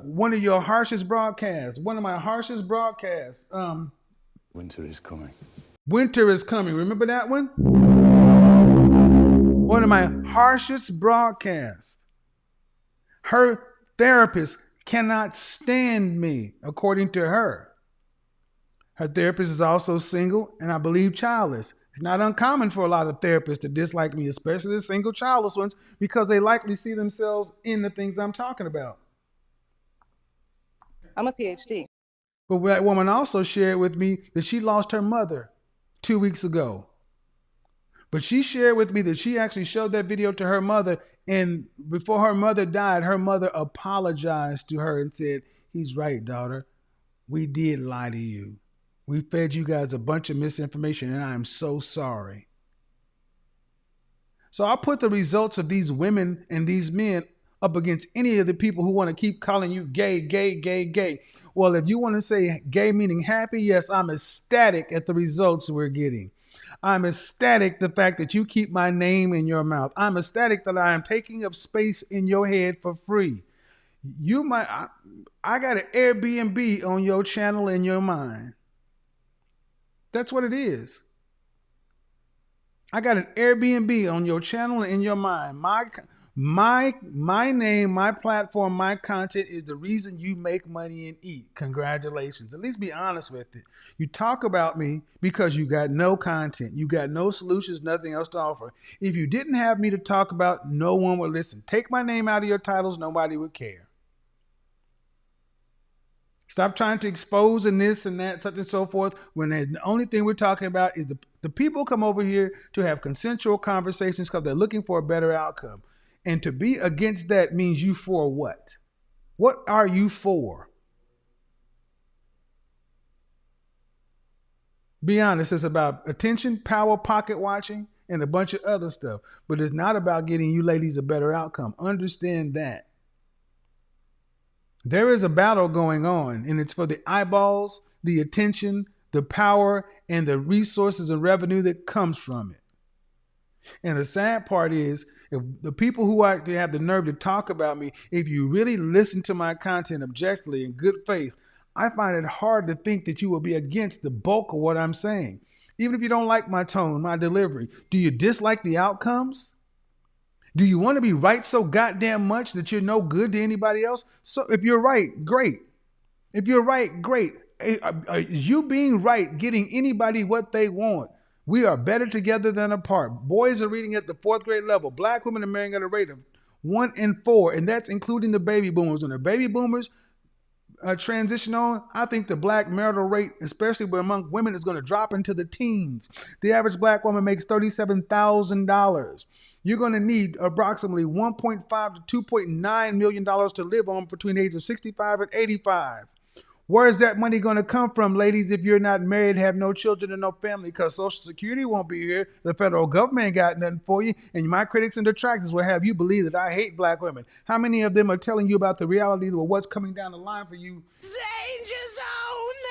one of your harshest broadcasts. One of my harshest broadcasts. Winter is coming. Winter is coming. Remember that one? One of my harshest broadcasts. Her therapist cannot stand me, according to her. Her therapist is also single and I believe childless. It's not uncommon for a lot of therapists to dislike me, especially the single childless ones, because they likely see themselves in the things I'm talking about. I'm a PhD. But that woman also shared with me that she lost her mother 2 weeks ago. But she shared with me that she actually showed that video to her mother, and before her mother died, her mother apologized to her and said, "He's right, daughter. We did lie to you. We fed you guys a bunch of misinformation, and I am so sorry." So I put the results of these women and these men up against any of the people who want to keep calling you gay, gay, gay, gay. Well, if you want to say gay meaning happy, yes, I'm ecstatic at the results we're getting. I'm ecstatic the fact that you keep my name in your mouth. I'm ecstatic that I am taking up space in your head for free. I got an Airbnb on your channel in your mind. That's what it is. I got an Airbnb on your channel and in your mind. My name, my platform, my content is the reason you make money and eat. Congratulations. At least be honest with it. You talk about me because you got no content. You got no solutions, nothing else to offer. If you didn't have me to talk about, no one would listen. Take my name out of your titles, nobody would care. Stop trying to expose and this and that, such and so forth, when the only thing we're talking about is the people come over here to have consensual conversations because they're looking for a better outcome. And to be against that means you for what? What are you for? Be honest, it's about attention, power, pocket watching, and a bunch of other stuff. But it's not about getting you ladies a better outcome. Understand that. There is a battle going on, and it's for the eyeballs, the attention, the power, and the resources and revenue that comes from it. And the sad part is, if the people who actually have the nerve to talk about me, if you really listen to my content objectively in good faith, I find it hard to think that you will be against the bulk of what I'm saying. Even if you don't like my tone, my delivery, do you dislike the outcomes? Do you want to be right so goddamn much that you're no good to anybody else? So if you're right, great. If you're right, great. Is you being right getting anybody what they want? We are better together than apart. Boys are reading at the 4th grade level. Black women are marrying at a rate of 1 in 4, and that's including the baby boomers. When the baby boomers transition on, I think the black marital rate, especially among women, is going to drop into the teens. The average black woman makes $37,000. You're going to need approximately $1.5 to $2.9 million to live on between the ages of 65 and 85. Where is that money going to come from, ladies, if you're not married, have no children and no family? Because Social Security won't be here. The federal government ain't got nothing for you. And my critics and detractors will have you believe that I hate black women. How many of them are telling you about the reality of what's coming down the line for you? Danger zone!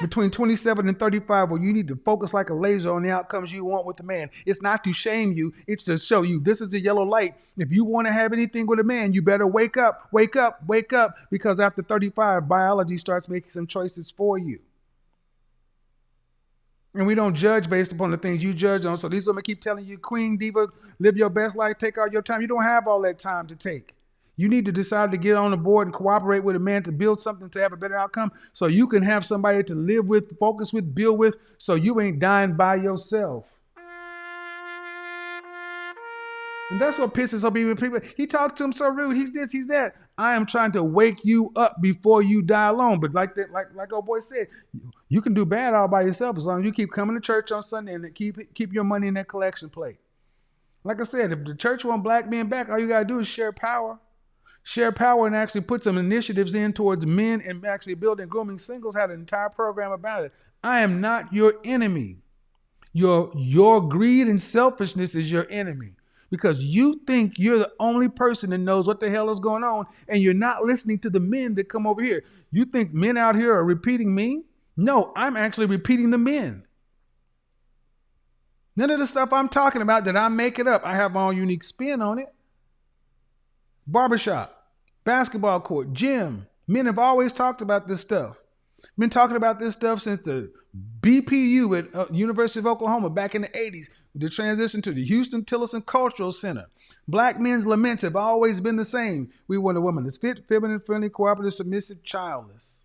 Between 27 and 35, where you need to focus like a laser on the outcomes you want with a man. It's not to shame you. It's to show you this is the yellow light. If you want to have anything with a man, you better wake up, wake up, wake up. Because after 35, biology starts making some choices for you. And we don't judge based upon the things you judge on. So these women keep telling you, Queen Diva, live your best life, take all your time. You don't have all that time to take. You need to decide to get on the board and cooperate with a man to build something to have a better outcome so you can have somebody to live with, focus with, build with, so you ain't dying by yourself. And that's what pisses off people. He talked to him so rude. He's this, he's that. I am trying to wake you up before you die alone. But like old boy said, you can do bad all by yourself as long as you keep coming to church on Sunday and keep your money in that collection plate. Like I said, if the church want black men back, all you got to do is share power. Share power and actually put some initiatives in towards men and actually building grooming singles. Had an entire program about it. I am not your enemy. Your greed and selfishness is your enemy. Because you think you're the only person that knows what the hell is going on, and you're not listening to the men that come over here. You think men out here are repeating me? No, I'm actually repeating the men. None of the stuff I'm talking about that I make it up. I have my own unique spin on it. Barbershop, basketball court, gym. Men have always talked about this stuff. Been talking about this stuff since the BPU at University of Oklahoma back in the 80s, the transition to the Houston Tillerson Cultural Center. Black men's laments have always been the same. We want a woman that's fit, feminine, friendly, cooperative, submissive, childless.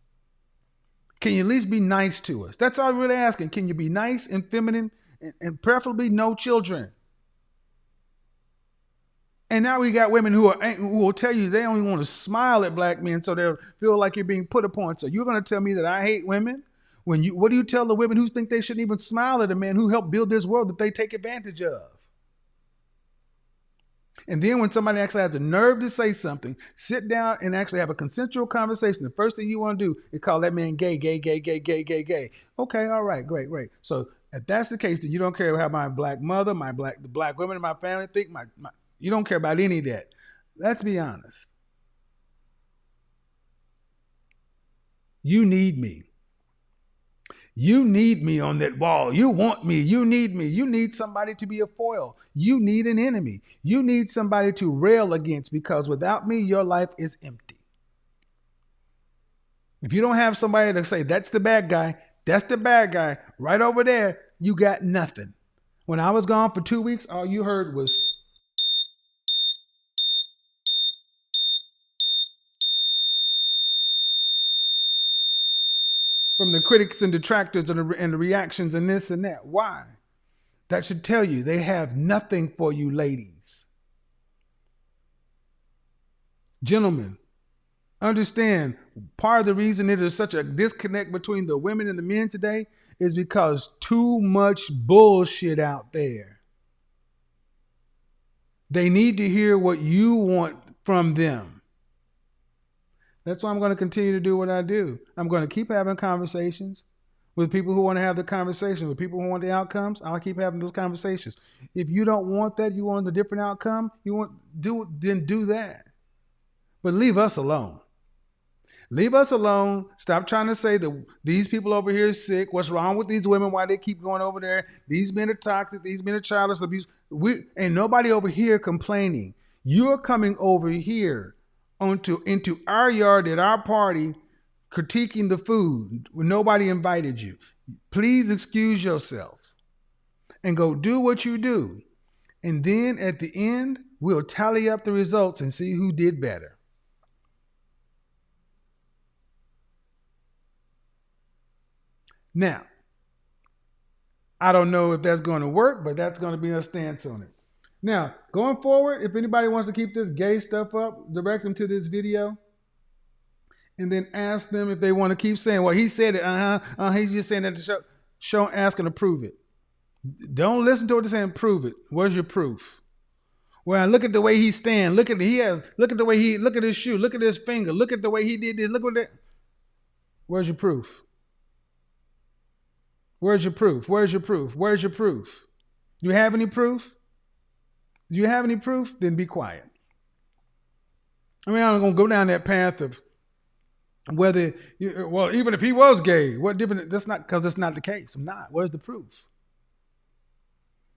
Can you at least be nice to us? That's all we're really asking. Can you be nice and feminine and preferably no children? And now we got women who will tell you they only want to smile at black men so they'll feel like you're being put upon. So you're going to tell me that I hate women? What do you tell the women who think they shouldn't even smile at a man who helped build this world that they take advantage of? And then when somebody actually has the nerve to say something, sit down and actually have a consensual conversation. The first thing you want to do is call that man gay, gay, gay, gay, gay, gay, gay. Okay, all right, great. So if that's the case, then you don't care how my black mother, the black women in my family think, you don't care about any of that. Let's be honest. You need me. You need me on that wall. You want me. You need me. You need somebody to be a foil. You need an enemy. You need somebody to rail against, because without me, your life is empty. If you don't have somebody to say, that's the bad guy right over there, you got nothing. When I was gone for 2 weeks, all you heard was from the critics and detractors and the reactions and this and that. Why? That should tell you they have nothing for you, ladies. Gentlemen, understand part of the reason there is such a disconnect between the women and the men today is because too much bullshit out there. They need to hear what you want from them. That's why I'm going to continue to do what I do. I'm going to keep having conversations with people who want to have the conversation. With people who want the outcomes, I'll keep having those conversations. If you don't want that, you want a different outcome, then do that. But leave us alone. Leave us alone. Stop trying to say that these people over here are sick. What's wrong with these women? Why they keep going over there? These men are toxic. These men are childless abuse. Ain't nobody over here complaining. You're coming over here into our yard at our party, critiquing the food when nobody invited you. Please excuse yourself and go do what you do. And then at the end, we'll tally up the results and see who did better. Now, I don't know if that's going to work, but that's going to be a stance on it. Now, going forward, if anybody wants to keep this gay stuff up, direct them to this video and then ask them if they want to keep saying, well, he said it, he's just saying that to show asking to prove it. Don't listen to what they're saying, prove it. Where's your proof? Well, look at the way he stands. Look at his shoe. Look at his finger. Look at the way he did this. Look at that. Where's your proof? Where's your proof? Where's your proof? Where's your proof? Do you have any proof? Do you have any proof? Then be quiet. I mean, I'm going to go down that path of whether, well, even if he was gay, what different? That's not, because that's not the case. I'm not. Where's the proof?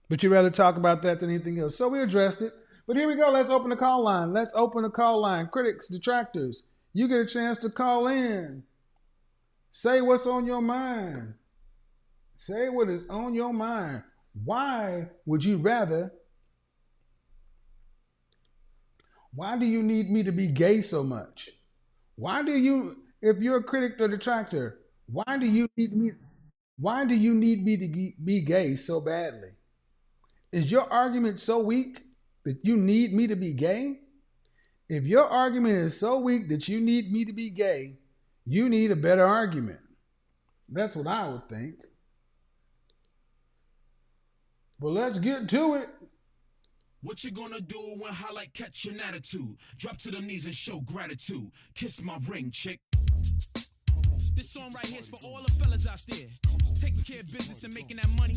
But you'd rather talk about that than anything else. So we addressed it. But here we go. Let's open the call line. Let's open the call line. Critics, detractors, you get a chance to call in. Say what's on your mind. Say what is on your mind. Why would you rather? Why do you need me to be gay so much? Why do you, if you're a critic or detractor, why do you need me to be gay so badly? Is your argument so weak that you need me to be gay? If your argument is so weak that you need me to be gay, you need a better argument. That's what I would think. But let's get to it. What you gonna do when highlight catch an attitude? Drop to the knees and show gratitude. Kiss my ring, chick. This song right here is for all the fellas out there taking care of business and making that money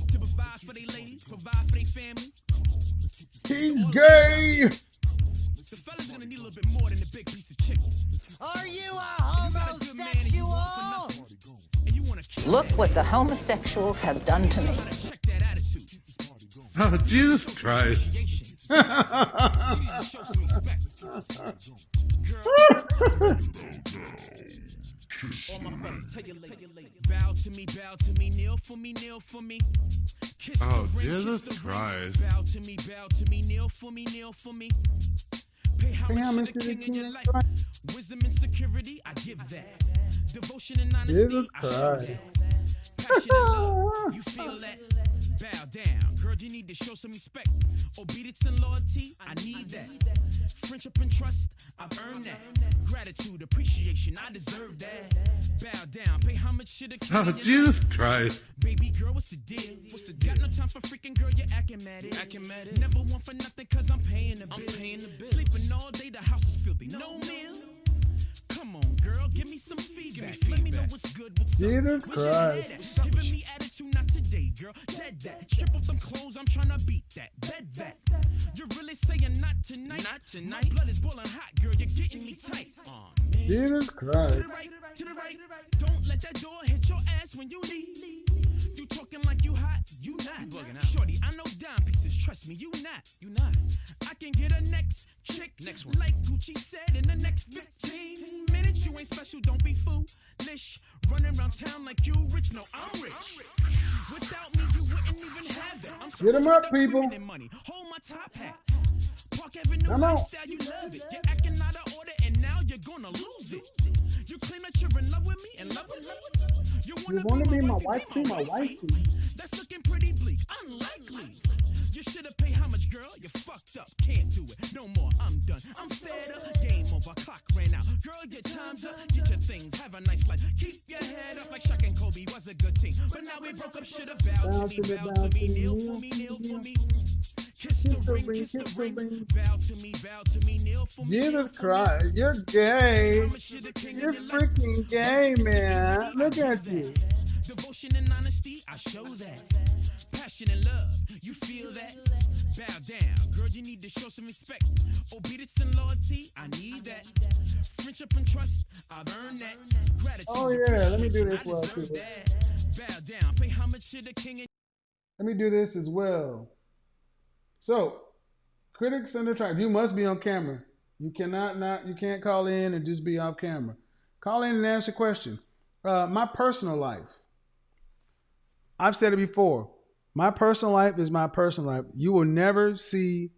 to provide for their ladies, provide for their family. He's gay. The fellas gonna need a little bit more than a big piece of chicken. Are you a homosexual? Look what the homosexuals have done to me. Oh, Jesus Christ. Bow to me, kneel for me, kneel for me. Kiss Oh, the ring, Jesus kiss the Christ. ring. Bow to me, kneel for me, kneel for me. Pay homage to the king in your life. Wisdom and security, I give that. Devotion and honesty, I show that. Passion and love, you feel that? Bow down, girl, you need to show some respect. Obedience and loyalty, I need that. Friendship and trust, I've earned that. Gratitude, appreciation, I deserve that. Bow down, pay homage to the king. Oh, Jesus Christ. Baby girl, what's the deal? Got no time for freaking girl, you're acting mad. Never want for nothing, cause I'm paying the bill. Sleeping all day, the house is filthy. No meal. Come on, girl, give me some feedback. Let me know what's good, what's up. Jesus Christ. Giving me attitude, not today, girl. Dead that. Strip off them clothes, I'm trying to beat that. Bed that. You're really saying not tonight? Not tonight. My blood is boiling hot, girl. You're getting me tight. Man. Jesus Christ. To the right. Don't let that door hit your ass when you leave. You talking like you hot, you not. Shorty, I know dime pieces. Trust me, you not. I can get a next chick. Next one. Like Gucci said, in the next 15 minutes. You ain't special, don't be foolish. Running around town like you rich. No, I'm rich. Without me, you wouldn't even have that. I'm Get 'em up, people. Money. Hold my top hat. Park Avenue lifestyle, you love it. You're acting out of order, and now you're gonna lose it. You claim that you're in love with me, in love with me. You want to be my wife too, my wife too. That's looking pretty bleak, unlikely. You should have paid homage, girl. You fucked up, can't do it no more. I'm done. I'm fed up. Game over. Clock ran out. Girl, your time's up. Get your things. Have a nice life. Keep your head up like Shaq and Kobe was a good team. But now we broke up. Should have bowed to me. Bow to me. Kneel for me. Kneel for me. Kiss the ring. Kiss the ring. Bow to me. Bow to me. Kneel for me. Jesus Christ, you're gay. You're freaking gay, man. Look at you. Devotion and honesty, I show that. Passion and love, you feel that? Bow down, girl, you need to show some respect. Obedience and loyalty, I need that. Friendship and trust, I've earned that. Gratitude. Oh yeah, let me do this well too. Bow down, pay homage to the king. Let me do this as well. So, critics and detractors, you must be on camera. You can't call in and just be off camera. Call in and ask a question. My personal life. I've said it before. My personal life is my personal life. You will never see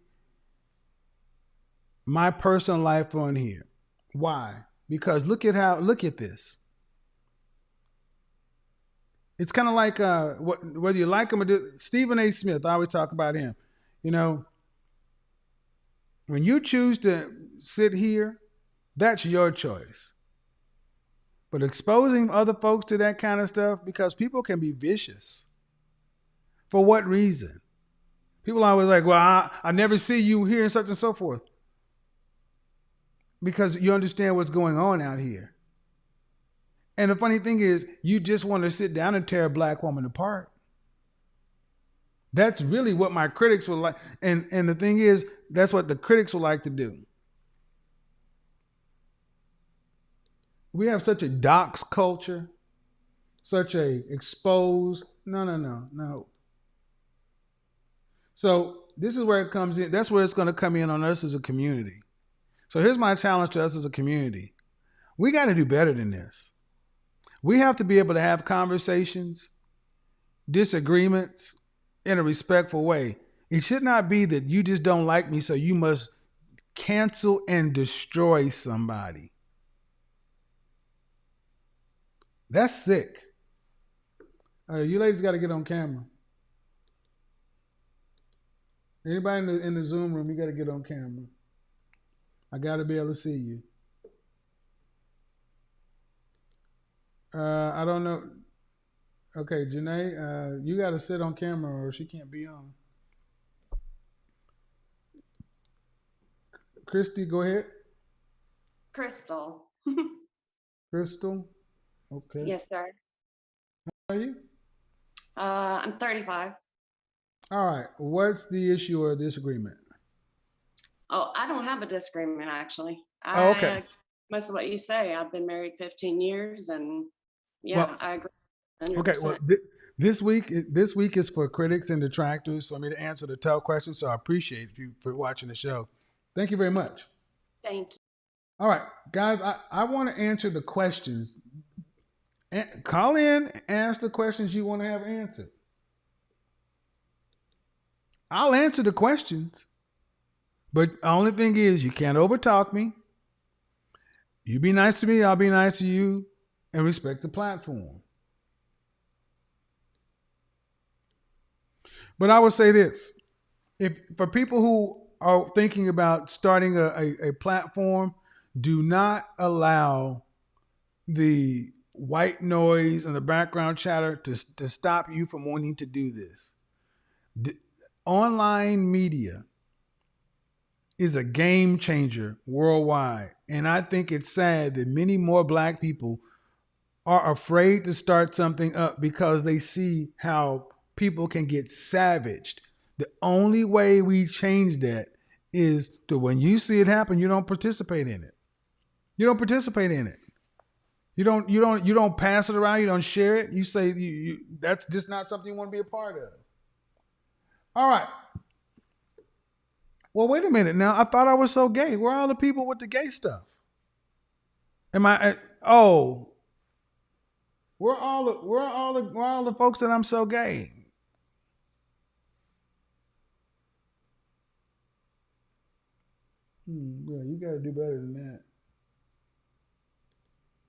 my personal life on here. Why? Because look at this. It's kind of like whether you like him or do. Stephen A. Smith, I always talk about him. You know, when you choose to sit here, that's your choice. But exposing other folks to that kind of stuff, because people can be vicious. For what reason? People are always like, well, I never see you here and such and so forth. Because you understand what's going on out here. And the funny thing is, you just want to sit down and tear a black woman apart. That's really what my critics would like. And the thing is, that's what the critics would like to do. We have such a dox culture, such a exposed. No. So this is where it comes in. That's where it's going to come in on us as a community. So here's my challenge to us as a community. We got to do better than this. We have to be able to have conversations, disagreements in a respectful way. It should not be that you just don't like me, so you must cancel and destroy somebody. That's sick. You ladies got to get on camera. Anybody in the Zoom room, you got to get on camera. I got to be able to see you. I don't know. Okay, Janae, you got to sit on camera or she can't be on. Christy, go ahead. Crystal. Crystal? Okay. Yes, sir. How are you? I'm 35. All right. What's the issue or disagreement? Oh, I don't have a disagreement, actually. Okay. Most of what you say, I've been married 15 years, and I agree. 100%. Okay. Well, this week is for critics and detractors. So I mean to answer the tough questions. So I appreciate you for watching the show. Thank you very much. Thank you. All right, guys. I want to answer the questions. Call in, ask the questions you want to have answered. I'll answer the questions. But the only thing is, you can't overtalk me. You be nice to me, I'll be nice to you, and respect the platform. But I would say this. If for people who are thinking about starting a platform, do not allow the white noise and the background chatter to stop you from wanting to do this. The online media is a game changer worldwide. And I think it's sad that many more black people are afraid to start something up because they see how people can get savaged. The only way we change that is to, when you see it happen, you don't participate in it. You don't participate in it. You don't pass it around. You don't share it. You say that's just not something you want to be a part of. All right. Well, wait a minute now. I thought I was so gay. Where are all the people with the gay stuff? Where are all the folks that I'm so gay? Yeah, you gotta do better than that.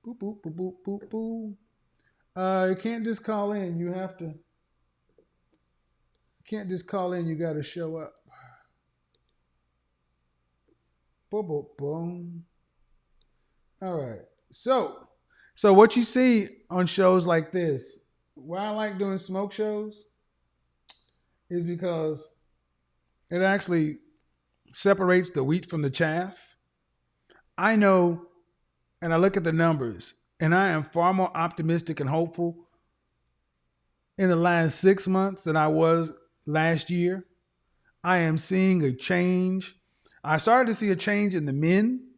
Boop, boop, boop, boop, boop, boop. You can't just call in. You have to. You can't just call in. You gotta show up. Boom, boom, boom. All right. So what you see on shows like this, why I like doing smoke shows is because it actually separates the wheat from the chaff. I know, and I look at the numbers, and I am far more optimistic and hopeful in the last 6 months than I was last year. I am seeing a change. I started to see a change in the men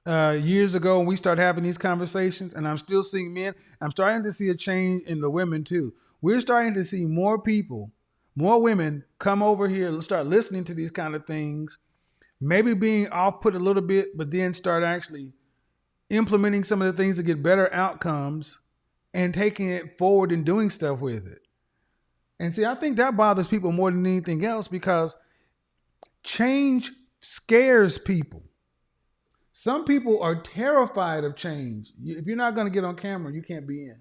years ago when we started having these conversations, and I'm still seeing men. I'm starting to see a change in the women too. We're starting to see more people, more women come over here and start listening to these kind of things, maybe being off-put a little bit, but then start actually implementing some of the things to get better outcomes and taking it forward and doing stuff with it. And see, I think that bothers people more than anything else because change scares people. Some people are terrified of change. If you're not going to get on camera, you can't be in.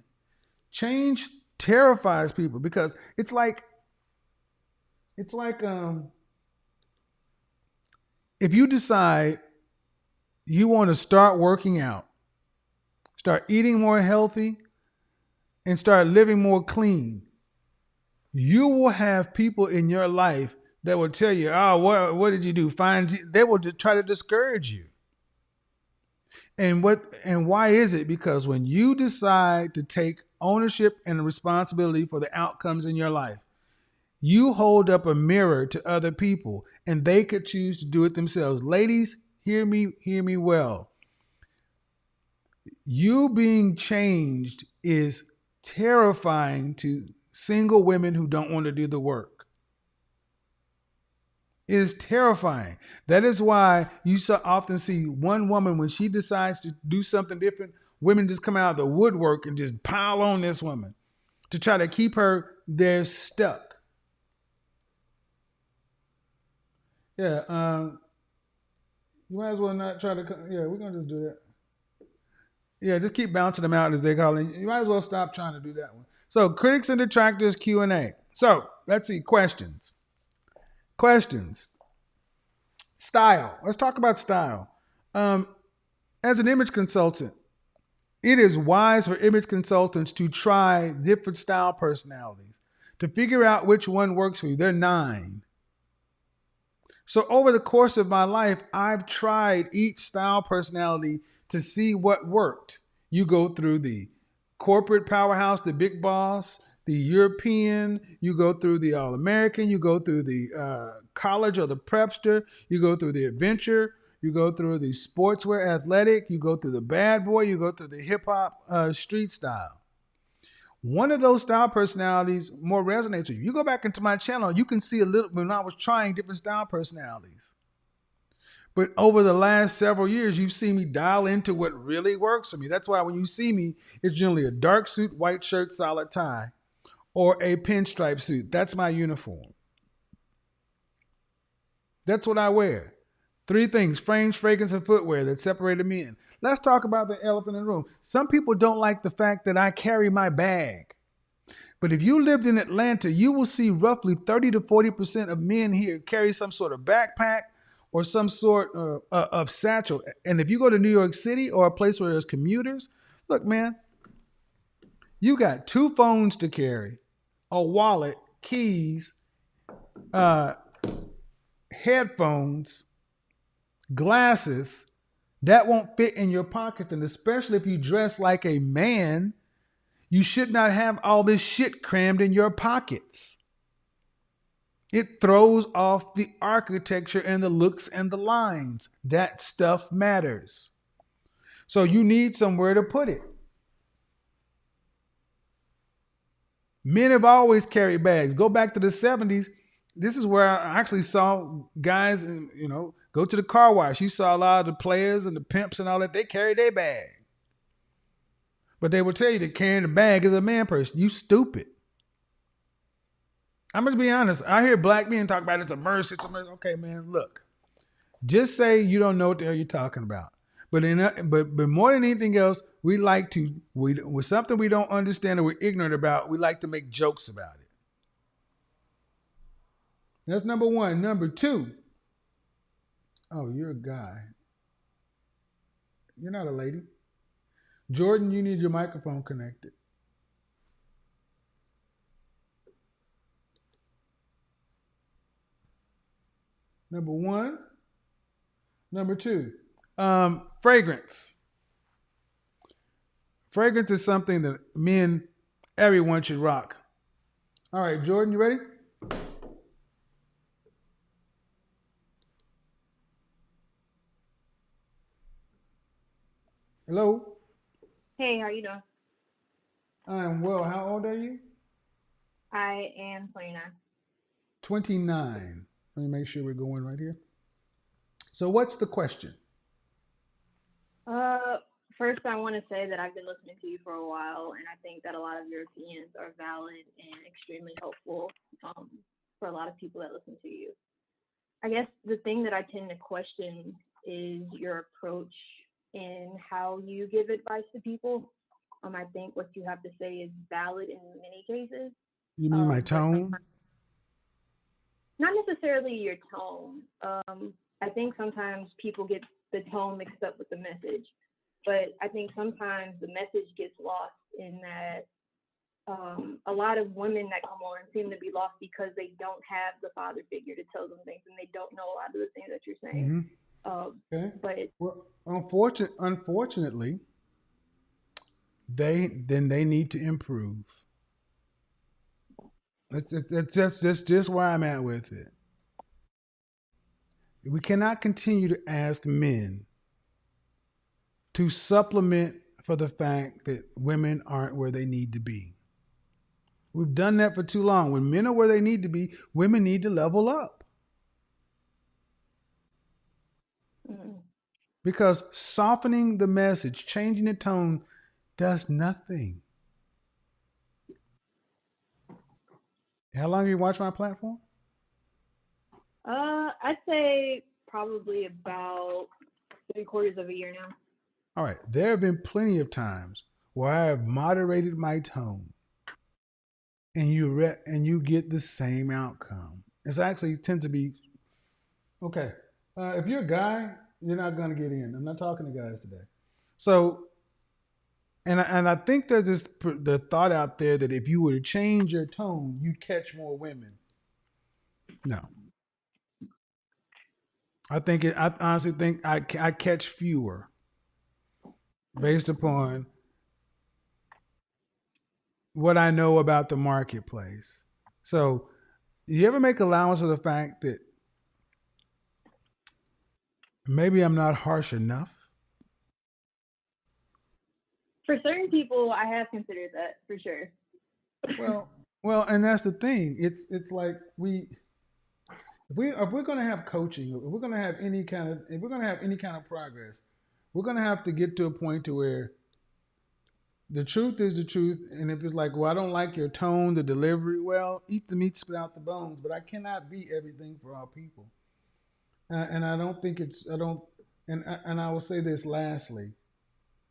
Change terrifies people because it's like if you decide you want to start working out, start eating more healthy, and start living more clean, you will have people in your life that will tell you, "Oh, what did you do? They will try to discourage you. And why is it? Because when you decide to take ownership and responsibility for the outcomes in your life, you hold up a mirror to other people, and they could choose to do it themselves. Ladies, hear me well. You being changed is terrifying to single women who don't want to do the work. It is terrifying. That is why you so often see one woman, when she decides to do something different, women just come out of the woodwork and just pile on this woman to try to keep her there stuck. Yeah, you might as well not try to. Yeah, we're gonna just do that. Yeah, just keep bouncing them out as they call it. You might as well stop trying to do that one. So, critics and detractors Q&A. So, let's see, questions. Style. Let's talk about style. As an image consultant, it is wise for image consultants to try different style personalities to figure out which one works for you. There are 9. So over the course of my life, I've tried each style personality to see what worked. You go through the corporate powerhouse, the big boss, the European, you go through the All-American, you go through the college or the prepster, you go through the adventure, you go through the sportswear athletic, you go through the bad boy, you go through the hip-hop street style. One of those style personalities more resonates with you. You go back into my channel, you can see a little when I was trying different style personalities. But over the last several years, you've seen me dial into what really works for me. That's why when you see me, it's generally a dark suit, white shirt, solid tie, or a pinstripe suit. That's my uniform. That's what I wear. 3 things: frames, fragrance, and footwear that separated me in. Let's talk about the elephant in the room. Some people don't like the fact that I carry my bag. But if you lived in Atlanta, you will see roughly 30 to 40% of men here carry some sort of backpack or some sort of satchel. And if you go to New York City or a place where there's commuters, look, man, you got 2 phones to carry, a wallet, keys, headphones, glasses that won't fit in your pockets. And especially if you dress like a man, you should not have all this shit crammed in your pockets. It throws off the architecture and the looks and the lines. That stuff matters. So you need somewhere to put it. Men have always carried bags. Go back to the 70s. This is where I actually saw guys, go to the car wash. You saw a lot of the players and the pimps and all that. They carry their bag. But they will tell you that carrying a bag is a man person. You stupid. I'm going to be honest. I hear black men talk about it's a mercy. It's a mercy. Okay, man, look. Just say you don't know what the hell you're talking about. But more than anything else, with something we don't understand or we're ignorant about, we like to make jokes about it. That's number 1. Number 2. Oh, you're a guy. You're not a lady. Jordan, you need your microphone connected. Number 1. Number 2. Fragrance. Fragrance is something that everyone should rock. All right, Jordan, you ready? Hello? Hey, how you doing? I'm well. How old are you? I am 29. 29. Let me make sure we're going right here. So what's the question? First, I want to say that I've been listening to you for a while, and I think that a lot of your opinions are valid and extremely helpful for a lot of people that listen to you. I guess the thing that I tend to question is your approach in how you give advice to people. I think what you have to say is valid in many cases. You mean my tone? Not necessarily your tone. I think sometimes people get the tone mixed up with the message. But I think sometimes the message gets lost in that a lot of women that come on seem to be lost because they don't have the father figure to tell them things, and they don't know a lot of the things that you're saying. Okay. But well, unfortunately, they need to improve. That's just where I'm at with it. We cannot continue to ask men to supplement for the fact that women aren't where they need to be. We've done that for too long. When men are where they need to be, women need to level up. Because softening the message, changing the tone, does nothing. How long have you watched my platform? I'd say probably about 3/4 of a year now. All right. There have been plenty of times where I have moderated my tone, and you get the same outcome. It's actually tends to be okay. If you're a guy, you're not going to get in. I'm not talking to guys today. So, and I think there's the thought out there that if you were to change your tone, you'd catch more women. No. I honestly think I catch fewer based upon what I know about the marketplace. So, you ever make allowance for the fact that maybe I'm not harsh enough? For certain people, I have considered that for sure. Well, and that's the thing. It's like if we're going to have coaching, if we're going to have any kind of progress, we're going to have to get to a point to where the truth is the truth. And if it's like, well, I don't like your tone, the delivery, well, eat the meat, spit out the bones. But I cannot be everything for all people. And I don't think and I will say this lastly.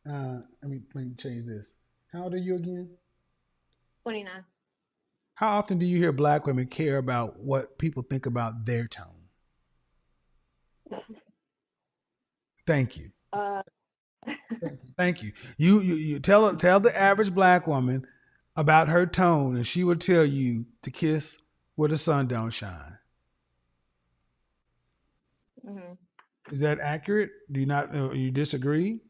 Let me change this. How old are you again? 29. How often do you hear Black women care about what people think about their tone? Thank you. Thank you. You tell the average Black woman about her tone, and she will tell you to kiss where the sun don't shine. Mm-hmm. Is that accurate? Do you disagree?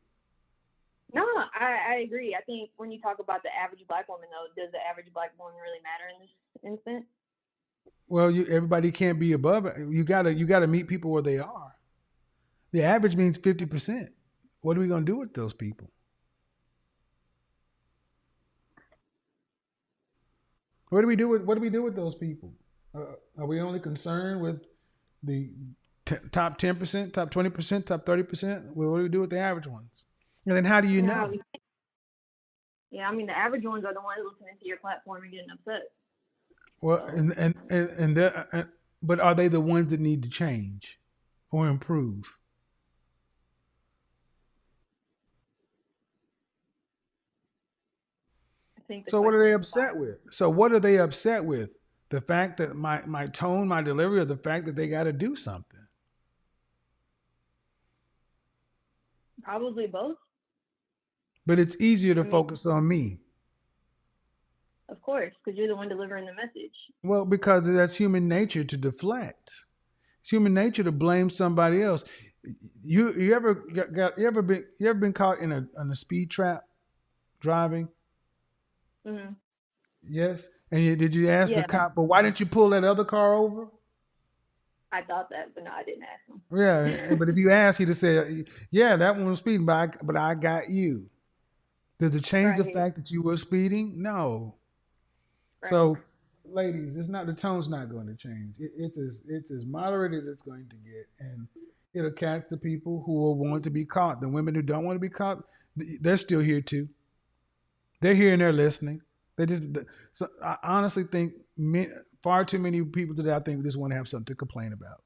No, I agree. I think when you talk about the average Black woman, though, does the average Black woman really matter in this instance? Well, everybody can't be above it. You gotta meet people where they are. The average means 50%. What are we gonna do with those people? What do we do with those people? Are we only concerned with the top 10%, top 20%, top 30%? Well, what do we do with the average ones? And then how do you know? Yeah, I mean, the average ones are the ones listening to your platform and getting upset. Well, but are they the ones that need to change or improve? So what are they upset with? So what are they upset with? The fact that my tone, my delivery, or the fact that they got to do something? Probably both. But it's easier to focus on me. Of course, because you're the one delivering the message. Well, because that's human nature to deflect. It's human nature to blame somebody else. You ever been caught in a speed trap driving? Mm-hmm. Yes. And did you ask the cop, but why didn't you pull that other car over? I thought that, but no, I didn't ask him. Yeah, but if you ask, he'd have said, yeah, that one was speeding, but I got you. Does it change the fact that you were speeding? No. Right. So, ladies, the tone's not going to change. It's as moderate as it's going to get, and it'll catch the people who will want to be caught. The women who don't want to be caught, they're still here too. They're here and they're listening. So I honestly think far too many people today, I think, just want to have something to complain about.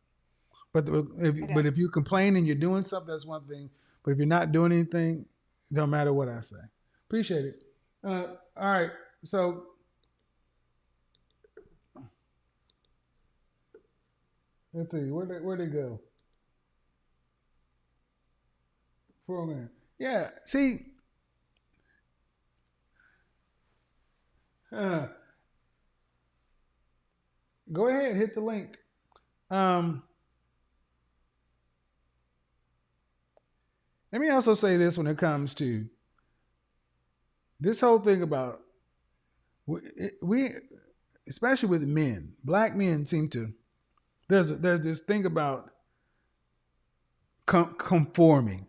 But if you complain and you're doing something, that's one thing. But if you're not doing anything, it don't matter what I say. Appreciate it. All right. So let's see. Where'd they go? Poor man. Yeah. See. Go ahead. Hit the link. Let me also say this when it comes to this whole thing about we especially with men, black men seem to, there's this thing about conforming.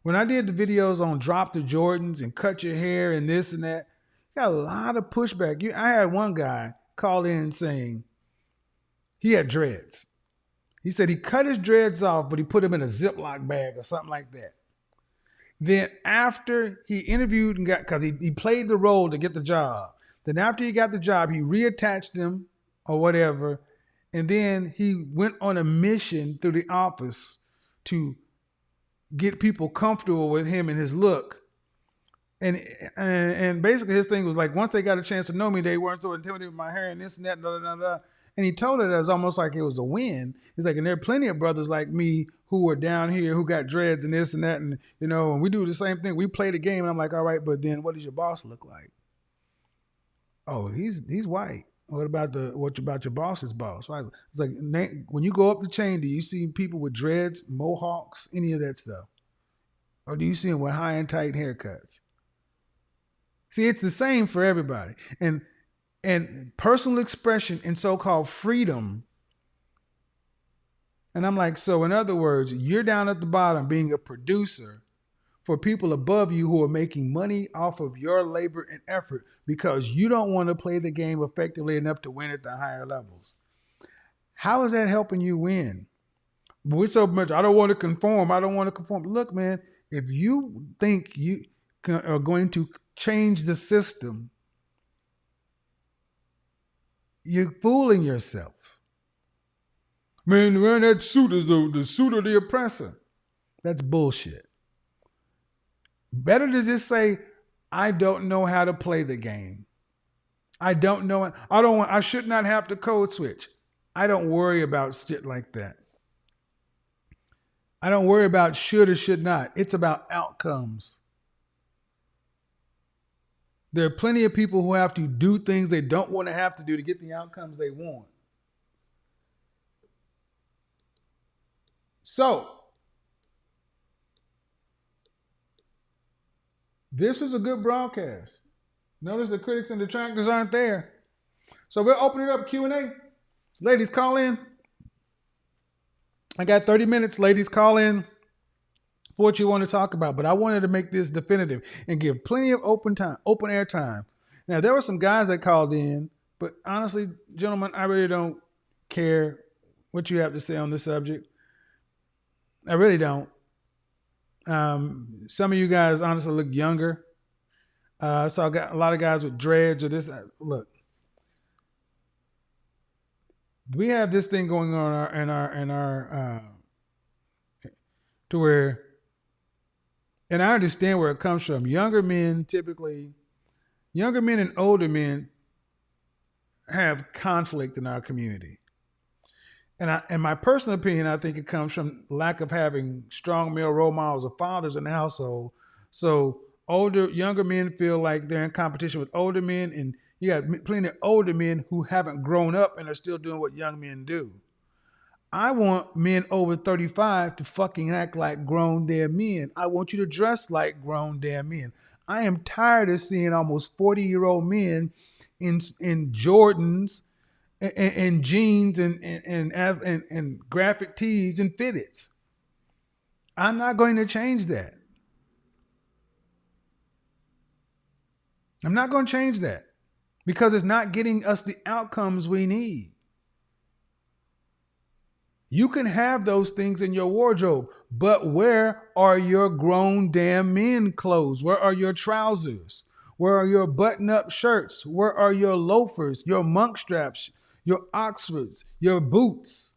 When I did the videos on drop the Jordans and cut your hair and this and that, got a lot of pushback. I had one guy call in saying he had dreads. He said he cut his dreads off, but he put them in a Ziploc bag or something like that. Then after he interviewed and got, because he played the role to get the job. Then after he got the job, he reattached them or whatever. And then he went on a mission through the office to get people comfortable with him and his look. And basically his thing was like, once they got a chance to know me, they weren't so intimidated with my hair and this and that, blah, blah, blah. And he told her that it was almost like it was a win. He's like, and there are plenty of brothers like me who are down here who got dreads and this and that. And, and we do the same thing. We play the game. And I'm like, all right, but then what does your boss look like? Oh, he's white. What about your boss's boss? Right? It's like, when you go up the chain, do you see people with dreads, mohawks, any of that stuff? Or do you see them with high and tight haircuts? See, it's the same for everybody. And personal expression and so-called freedom. And I'm like, so in other words, you're down at the bottom being a producer for people above you who are making money off of your labor and effort because you don't want to play the game effectively enough to win at the higher levels. How is that helping you win? We're so much, I don't want to conform. Look, man, if you think you are going to change the system, you're fooling yourself. Man, that suit is the suit of the oppressor. That's bullshit. Better to just say, I don't know how to play the game. I don't know. I should not have to code switch. I don't worry about shit like that. I don't worry about should or should not. It's about outcomes. There are plenty of people who have to do things they don't want to have to do to get the outcomes they want. So, this was a good broadcast. Notice the critics and detractors aren't there. So we'll open it up Q&A. Ladies, call in. I got 30 minutes. Ladies, call in for what you want to talk about. But I wanted to make this definitive and give plenty of open air time. Now, there were some guys that called in, but honestly, gentlemen, I really don't care what you have to say on this subject. I really don't. Some of you guys honestly look younger. So I got a lot of guys with dreads or this. Look, we have this thing going on in our to where, and I understand where it comes from. Younger men and older men have conflict in our community. And in my personal opinion, I think it comes from lack of having strong male role models or fathers in the household. So younger men feel like they're in competition with older men, and you got plenty of older men who haven't grown up and are still doing what young men do. I want men over 35 to fucking act like grown damn men. I want you to dress like grown damn men. I am tired of seeing almost 40-year-old men in Jordans and jeans and graphic tees and fitteds. I'm not going to change that. I'm not going to change that because it's not getting us the outcomes we need. You can have those things in your wardrobe, but where are your grown damn men clothes? Where are your trousers? Where are your button-up shirts? Where are your loafers, your monk straps, your Oxfords, your boots?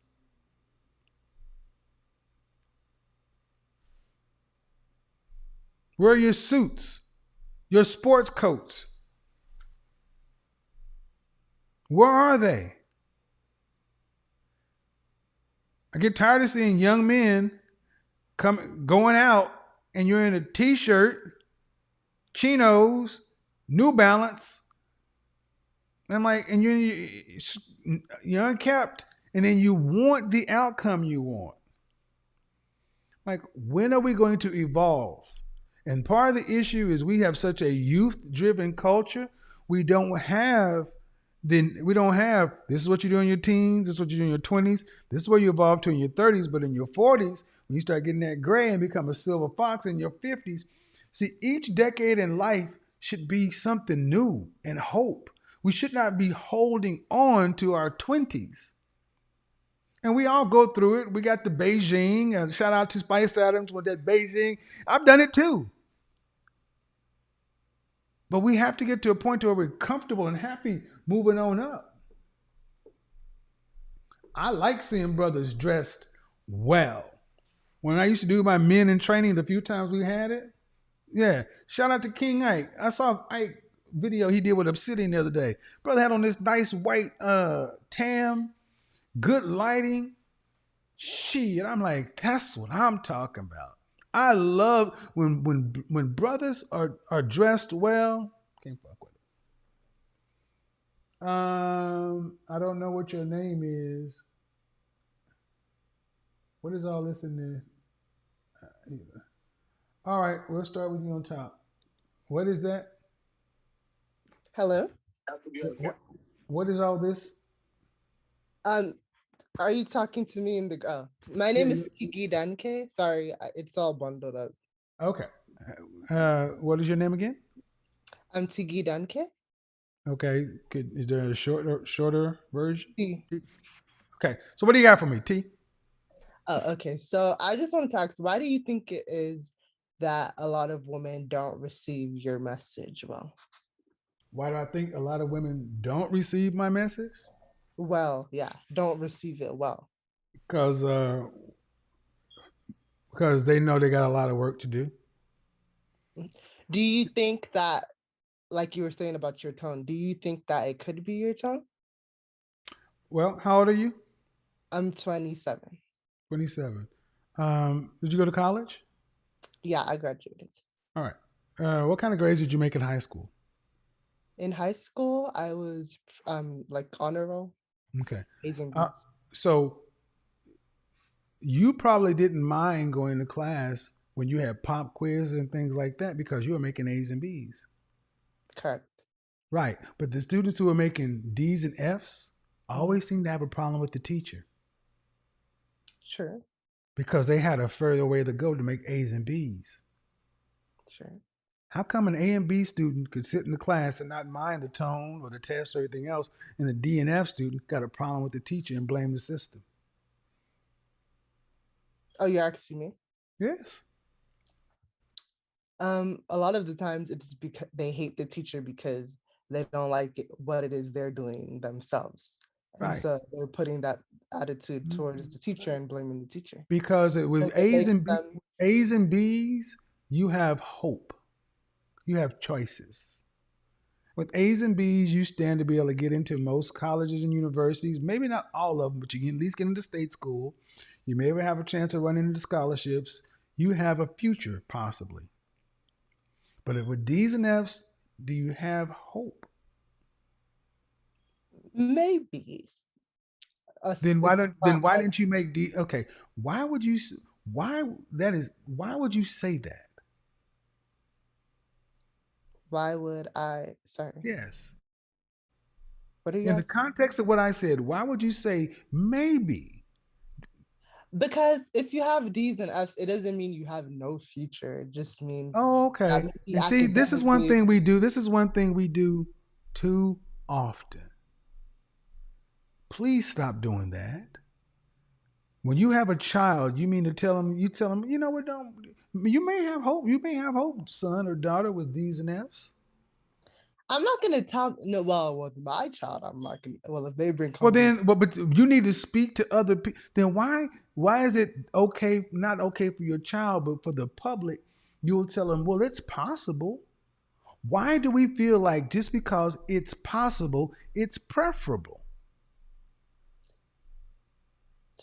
Where are your suits, your sports coats? Where are they? I get tired of seeing young men going out and you're in a t-shirt, chinos, New Balance. I'm like, and you're unkept, and then you want the outcome you want. Like, when are we going to evolve? And part of the issue is we have such a youth-driven culture. We don't have this is what you do in your teens, this is what you do in your 20s, this is where you evolve to in your 30s, but in your 40s, when you start getting that gray and become a silver fox in your 50s, see, each decade in life should be something new and hope. We should not be holding on to our 20s. And we all go through it. We got the Beijing, and shout out to Spice Adams with that Beijing. I've done it too. But we have to get to a point where we're comfortable and happy moving on up. I like seeing brothers dressed well. When I used to do my men in training, the few times we had it, yeah. Shout out to King Ike. I saw Ike video he did with Obsidian the other day. Brother had on this nice white tam, good lighting. Shit, I'm like, that's what I'm talking about. I love when brothers are dressed well. Can't fuck with it. I don't know what your name is. What is all this in there? All right, we'll start with you on top. What is that? Hello. What is all this? Are you talking to me in the? My name is Kiki Danke. Sorry, it's all bundled up. Okay. What is your name again? I'm Tigi Danke. Okay. Is there a shorter version? T. Okay. So what do you got for me, T? Oh, okay. So I just wanted to ask, why do you think it is that a lot of women don't receive your message well? Why do I think a lot of women don't receive my message? Well, yeah, don't receive it well. Because they know they got a lot of work to do. Do you think that, like you were saying about your tone, do you think that it could be your tone? Well, how old are you? I'm 27. 27. Did you go to college? Yeah, I graduated. All right. What kind of grades did you make in high school? In high school, I was like honor roll. Okay. A's and B's. So you probably didn't mind going to class when you had pop quiz and things like that because you were making A's and B's. Correct. Right. But the students who were making D's and F's always seem to have a problem with the teacher. Sure. Because they had a further way to go to make A's and B's. Sure. How come an A and B student could sit in the class and not mind the tone or the test or everything else, and the D and F student got a problem with the teacher and blame the system? Oh, you're asking me? Yes. A lot of the times it's because they hate the teacher because they don't like what it is they're doing themselves. And Right. so they're putting that attitude towards the teacher and blaming the teacher. Because with A's and B's, you have hope. You have choices. With A's and B's, you stand to be able to get into most colleges and universities. Maybe not all of them, but you can at least get into state school. You may have a chance of running into scholarships. You have a future, possibly. But with D's and F's, do you have hope? Maybe. Then why didn't you make D? Okay, why would you say that? Why would I? Sorry. Yes. What are you in asking? the context of what I said? Why would you say maybe? Because if you have D's and F's, it doesn't mean you have no future. It just means. Oh, okay. And see, this is one thing we do. This is one thing we do too often. Please stop doing that. When you have a child, you mean to tell them, you know what, don't, you may have hope. You may have hope, son or daughter, with D's and F's. I'm not gonna talk. No, well, with my child, I'm not gonna. Well, if they bring, Well, then, but you need to speak to other people. Then why is it okay, not okay for your child, but for the public, you'll tell them, well, it's possible. Why do we feel like just because it's possible, it's preferable?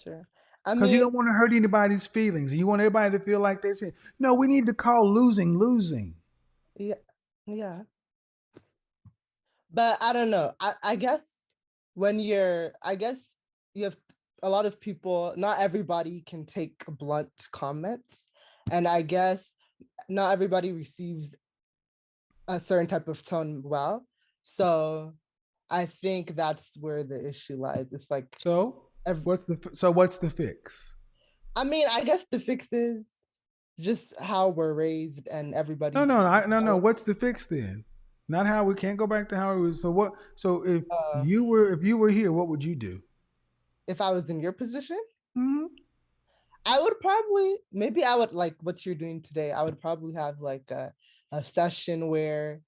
Sure. Because you don't want to hurt anybody's feelings. You want everybody to feel like they're saying, no, we need to call losing. Yeah. Yeah. But I don't know. I guess I guess you have a lot of people, not everybody can take blunt comments. And I guess not everybody receives a certain type of tone well. So I think that's where the issue lies. It's like, what's the fix? I mean, I guess the fix is just how we're raised and everybody. No. What's the fix then? Not how we can't go back to how it was. So what? So if you were here, what would you do? If I was in your position, mm-hmm. I would probably, maybe I would like what you're doing today. I would probably have like a session where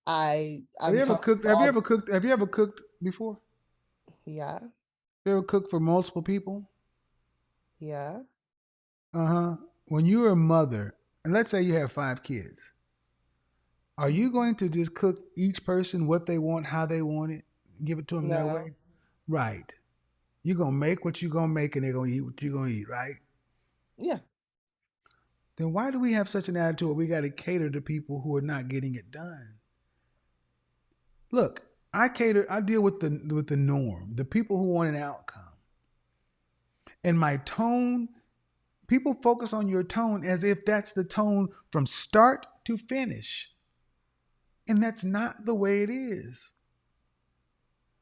Have you ever cooked before? Yeah. You ever cooked for multiple people? Yeah. When you're a mother, and let's say you have 5 kids, are you going to just cook each person what they want, how they want it, give it to them that way? Right. You're going to make what you're going to make, and they're going to eat what you're going to eat, right? Yeah. Then why do we have such an attitude where we got to cater to people who are not getting it done? Look, I deal with the norm, the people who want an outcome. And my tone, people focus on your tone as if that's the tone from start to finish. And that's not the way it is.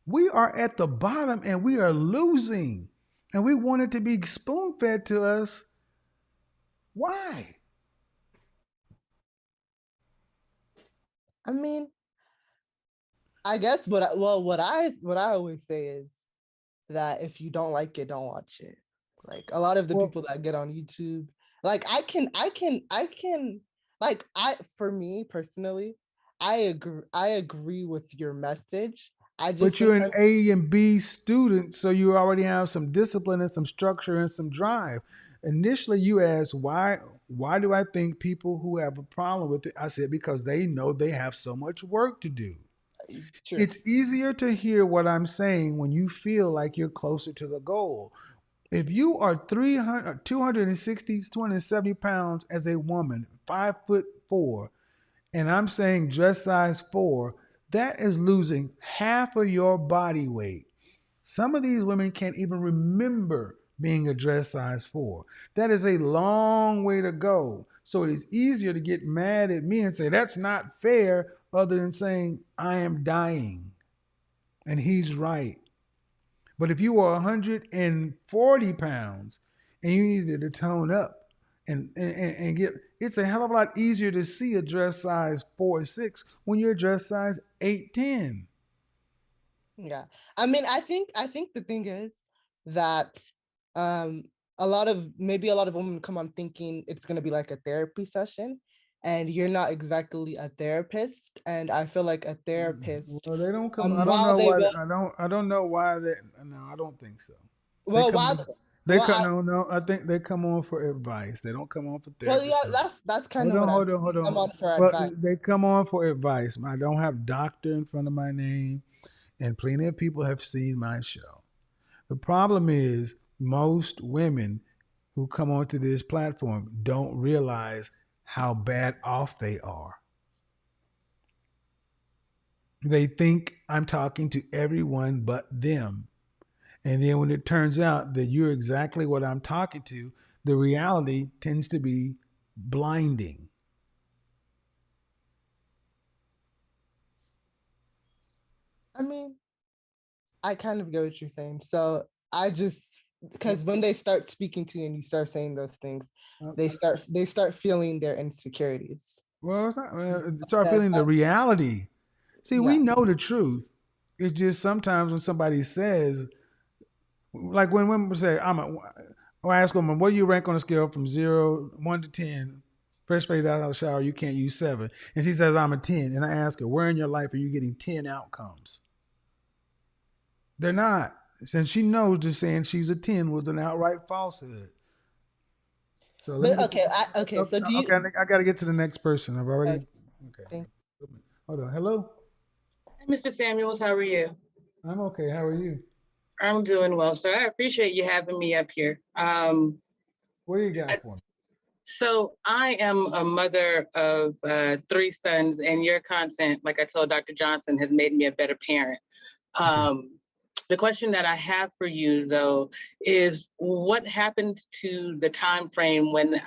We are at the bottom and we are losing. And we want it to be spoon-fed to us. Why? I mean, I guess what I always say is that if you don't like it, don't watch it. Like a lot of the people that get on YouTube, like for me personally, I agree with your message. But you're an A and B student, so you already have some discipline and some structure and some drive. Initially, you asked, why do I think people who have a problem with it? I said, because they know they have so much work to do. Sure. It's easier to hear what I'm saying when you feel like you're closer to the goal. If you are 260, 270 pounds as a woman, 5'4", and I'm saying dress size 4, that is losing half of your body weight. Some of these women can't even remember being a dress size 4. That is a long way to go. So it is easier to get mad at me and say, that's not fair, other than saying, I am dying. And he's right. But if you are 140 pounds and you needed to tone up and get, it's a hell of a lot easier to see a dress size 4'6" when you're a dress size 8'10". Yeah. I mean, I think the thing is that a lot of women come on thinking it's going to be like a therapy session, and you're not exactly a therapist. And I feel like a therapist. Well, they don't come. I don't know why. I don't know why they. No, I don't think so. Well, I think they come on for advice. They don't come on for therapy. Well, yeah, that's kind of hold on. Come on for advice. They come on for advice. I don't have doctor in front of my name, and plenty of people have seen my show. The problem is most women who come onto this platform don't realize how bad off they are. They think I'm talking to everyone but them. And then when it turns out that you're exactly what I'm talking to, the reality tends to be blinding. I mean, I kind of get what you're saying. So because when they start speaking to you and you start saying those things, they start feeling their insecurities. Well, start feeling the reality. See, we know the truth. It's just sometimes when somebody says, like when women say, I ask them, what do you rank on a scale from 1 to 10? Fresh face out of the shower, you can't use 7. And she says, I'm a 10. And I ask her, where in your life are you getting 10 outcomes? They're not. Since she knows just saying she's a 10 was an outright falsehood. So So do you? Okay, I got to get to the next person. I've already. Okay. Hold on. Hello. Hi, Mr. Samuels. How are you? I'm okay. How are you? I'm doing well, sir. I appreciate you having me up here. What do you got for me? So I am a mother of 3 sons, and your content, like I told Dr. Johnson, has made me a better parent. The question that I have for you, though, is what happened to the time frame when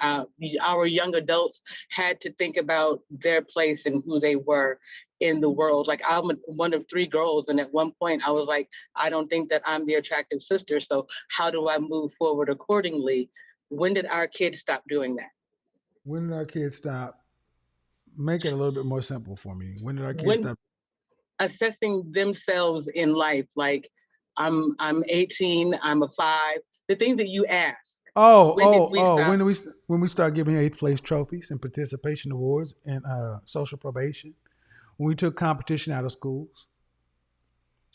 our young adults had to think about their place and who they were in the world? Like, I'm one of 3 girls, and at one point I was like, I don't think that I'm the attractive sister, so how do I move forward accordingly? When did our kids stop doing that? When did our kids stop? Make it a little bit more simple for me. When did our kids stop? Assessing themselves in life, like I'm 18, I'm a 5, the things that you ask. When we start giving 8th place trophies and participation awards and social probation, when we took competition out of schools.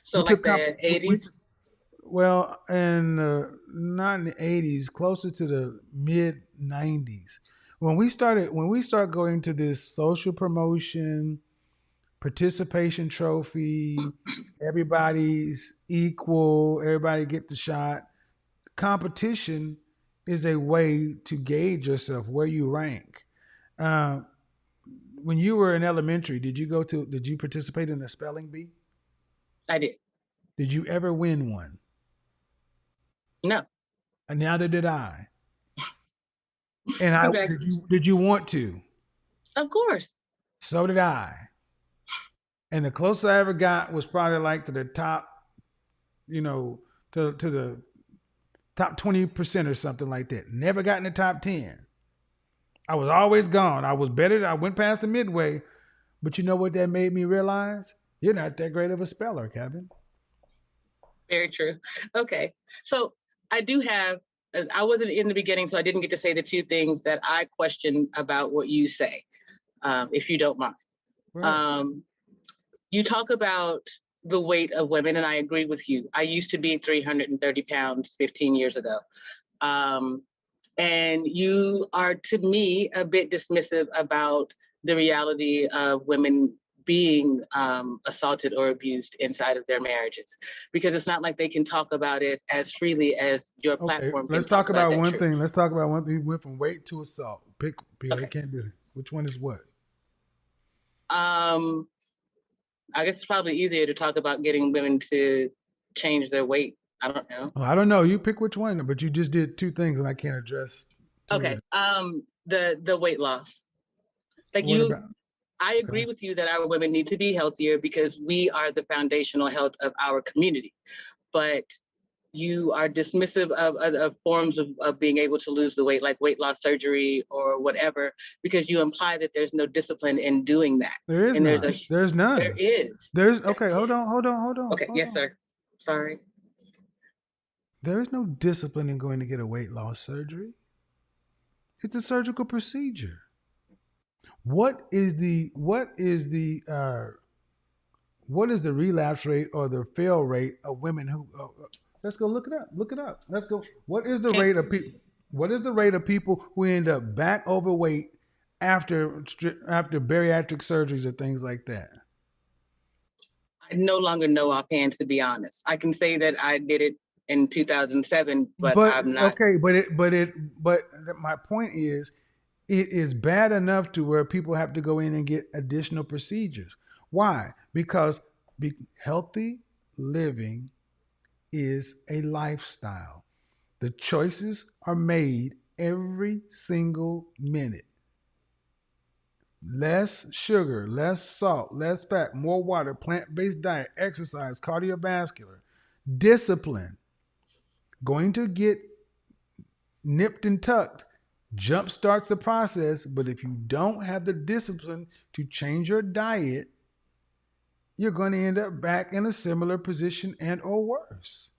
So like the 80s? Well, and not in the 80s, closer to the mid 90s. When we start going to this social promotion, participation trophy, everybody's equal, everybody get the shot. Competition is a way to gauge yourself, where you rank. When you were in elementary, did you participate in the spelling bee? I did. Did you ever win one? No. And neither did I. And did you want to? Of course. So did I. And the closest I ever got was probably like to the top, to the top 20% or something like that. Never got in the top 10. I was always gone. I was better. I went past the midway. But you know what that made me realize? You're not that great of a speller, Kevin. Very true. Okay. So I wasn't in the beginning, so I didn't get to say the 2 things that I question about what you say, if you don't mind. Right. You talk about the weight of women, and I agree with you. I used to be 330 pounds 15 years ago. And you are, to me, a bit dismissive about the reality of women being assaulted or abused inside of their marriages, because it's not like they can talk about it as freely as your platform. Let's talk about one thing. Let's talk about one thing. We went from weight to assault. Pick. Okay. I can't do it. Which one is what? I guess it's probably easier to talk about getting women to change their weight. I don't know. Well, I don't know. You pick which one, but you just did 2 things, and I can't address. Okay. The weight loss. Like I agree with you that our women need to be healthier because we are the foundational health of our community. But you are dismissive of other forms of being able to lose the weight, like weight loss surgery or whatever, because you imply that there's no discipline in doing that. There is none. There's none. There is. Okay, hold on. Okay, yes, sir. Sorry. There is no discipline in going to get a weight loss surgery. It's a surgical procedure. What is the relapse rate or the fail rate of women who? Let's go look it up. Let's go. What is the rate of people? What is the rate of people who end up back overweight after bariatric surgeries or things like that? I no longer know offhand, to be honest. I can say that I did it in 2007, but I'm not. Okay, but my point is, it is bad enough to where people have to go in and get additional procedures. Why? Because healthy living is a lifestyle. The choices are made every single minute. Less sugar, less salt, less fat, more water, plant-based diet, exercise, cardiovascular, discipline. Going to get nipped and tucked jump starts the process, but if you don't have the discipline to change your diet, you're going to end up back in a similar position and or worse.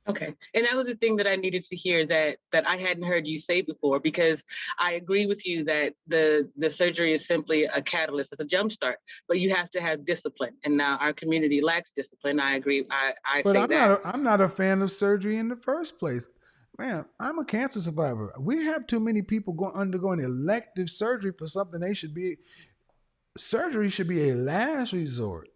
Okay. And that was the thing that I needed to hear that I hadn't heard you say before, because I agree with you that the surgery is simply a catalyst, it's a jumpstart, but you have to have discipline. And now our community lacks discipline. I agree. I But say that. I'm not a fan of surgery in the first place. Man, I'm a cancer survivor. We have too many people undergoing elective surgery for something they should be. Surgery should be a last resort.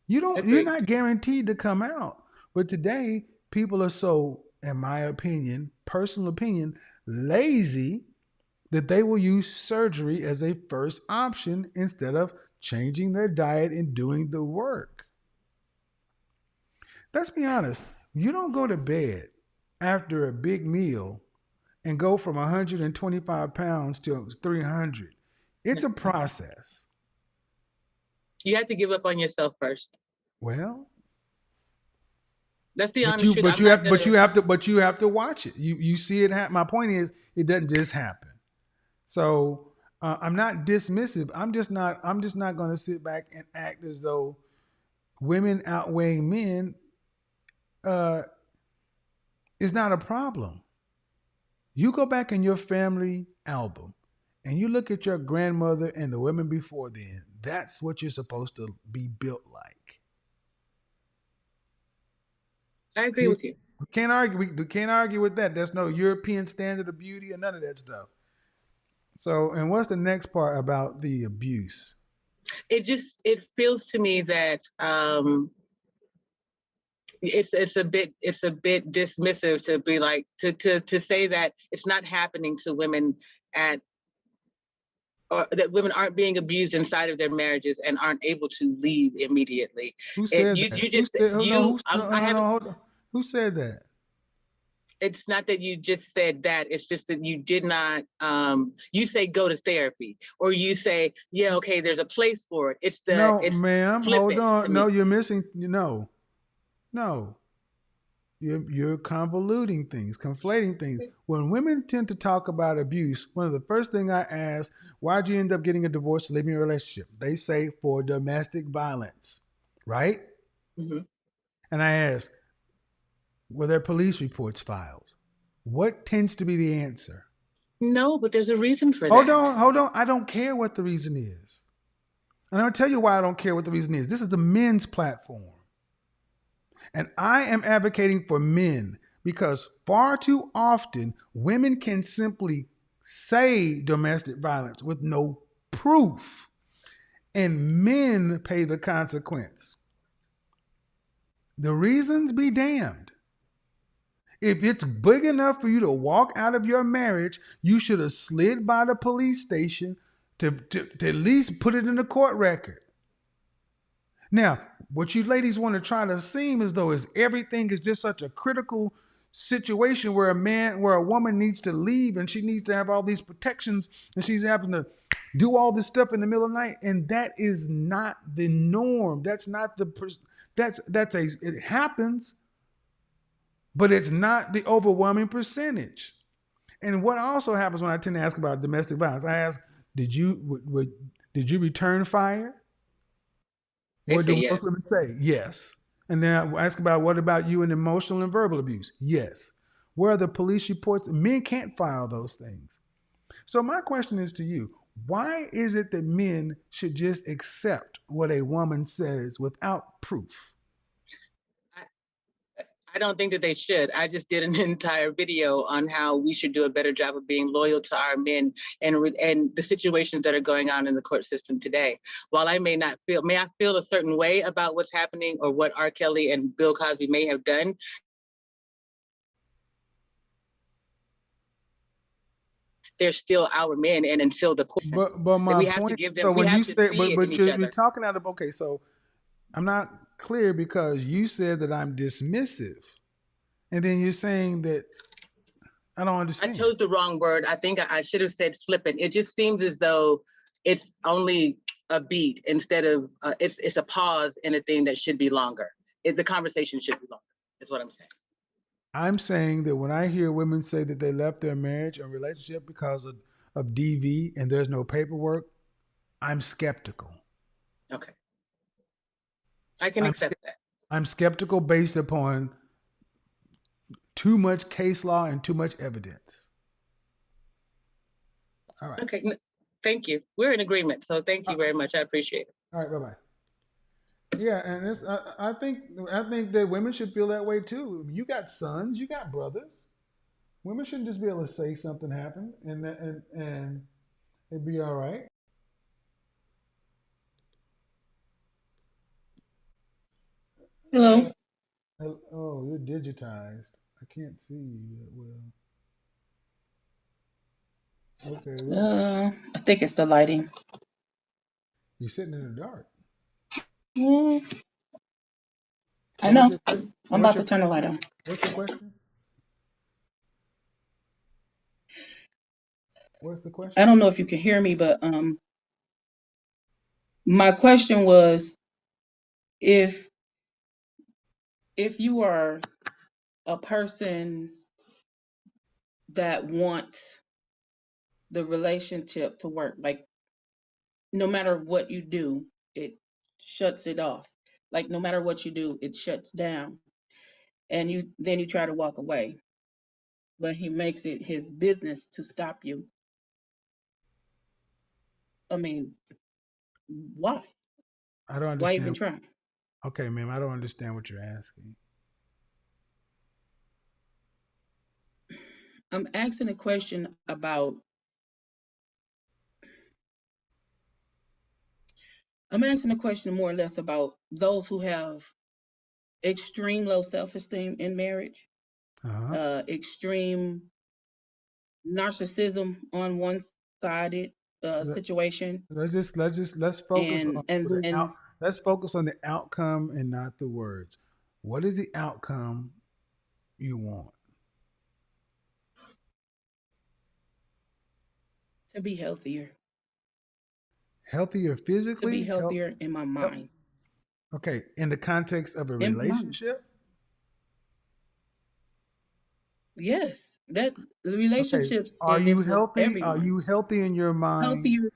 You're not guaranteed to come out. But today, people are so, in my opinion, personal opinion, lazy that they will use surgery as a first option instead of changing their diet and doing the work. Let's be honest. You don't go to bed after a big meal and go from 125 pounds to 300. It's a process. You have to give up on yourself first. Well, that's the honest truth. But you have to watch it. You see it happen. My point is, it doesn't just happen. So I'm not dismissive. I'm just not going to sit back and act as though women outweighing men is not a problem. You go back in your family album and you look at your grandmother and the women before then. That's what you're supposed to be built like. I agree with you. We can't argue. We can't argue with that. There's no European standard of beauty or none of that stuff. So, and what's the next part about the abuse? It feels to me that it's a bit dismissive to be like to say that it's not happening to women or that women aren't being abused inside of their marriages and aren't able to leave immediately. Who said that? Who said that? It's not that you just said that. It's just that you did not. You say go to therapy, or you say, yeah, okay, there's a place for it. It's the no, ma'am. Hold on. No, you're missing. No. You're convoluting things, conflating things. When women tend to talk about abuse, one of the first things I ask, why'd you end up getting a divorce, leaving your relationship? They say for domestic violence, right? Mm-hmm. And I ask, were there police reports filed? What tends to be the answer? No, but there's a reason for that. Hold on. I don't care what the reason is. And I'll tell you why I don't care what the reason is. This is the men's platform. And I am advocating for men because far too often women can simply say domestic violence with no proof. And men pay the consequence. The reasons be damned. If it's big enough for you to walk out of your marriage, you should have slid by the police station to at least put it in the court record. Now, what you ladies want to try to seem as though everything is just such a critical situation where a woman needs to leave and she needs to have all these protections and she's having to do all this stuff in the middle of the night, and that is not the norm. That's not it happens, but it's not the overwhelming percentage. And what also happens when I tend to ask about domestic violence, I ask, did you return fire? What do most women say? Yes. And then I ask about, what about you in emotional and verbal abuse? Yes. Where are the police reports? Men can't file those things. So my question is to you, why is it that men should just accept what a woman says without proof? I don't think that they should. I just did an entire video on how we should do a better job of being loyal to our men and the situations that are going on in the court system today. While I may I feel a certain way about what's happening or what R. Kelly and Bill Cosby may have done. They're still our men, and until the court, but my we point, have to give them. So when you say, but you're talking out of, okay, so I'm not clear because you said that I'm dismissive, and then you're saying that I don't understand. I chose the wrong word. I think I should have said flippant. It just seems as though it's only a beat instead of it's a pause in a thing that should be longer. The conversation should be longer. Is what I'm saying. I'm saying that when I hear women say that they left their marriage or relationship because of DV and there's no paperwork, I'm skeptical. Okay. I can accept that. I'm skeptical based upon too much case law and too much evidence. All right. Okay. Thank you. We're in agreement. So thank you very much. I appreciate it. All right. Bye-bye. Yeah, and I think that women should feel that way too. You got sons, you got brothers. Women shouldn't just be able to say something happened and it'd be all right. Hello. Oh, you're digitized. I can't see you that well. Okay. I think it's the lighting. You're sitting in the dark. I know. I'm about to turn the light on. What's your question? What's the question? I don't know if you can hear me, but my question was, if you are a person that wants the relationship to work, like no matter what you do, it shuts it off. Like no matter what you do, it shuts down. And you try to walk away. But he makes it his business to stop you. I mean, why? I don't understand. Why even try? Okay, ma'am, I don't understand what you're asking. I'm asking a question about more or less about those who have extreme low self-esteem in marriage, extreme narcissism on one-sided situation. Let's focus let's focus on the outcome and not the words. What is the outcome you want? To be healthier. Healthier physically? To be healthier in my mind. Okay, in the context of a relationship? Yes, that relationships. Okay. Are you healthy? Everyone. Are you healthy in your mind? Healthier.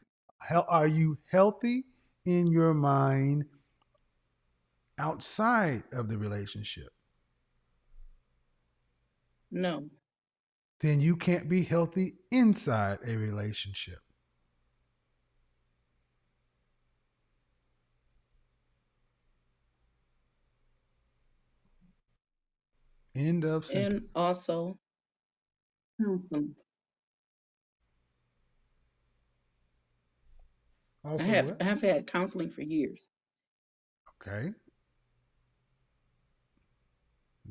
Are you healthy in your mind outside of the relationship? No. Then you can't be healthy inside a relationship. End of sentence. And also, I have had counseling for years. Okay.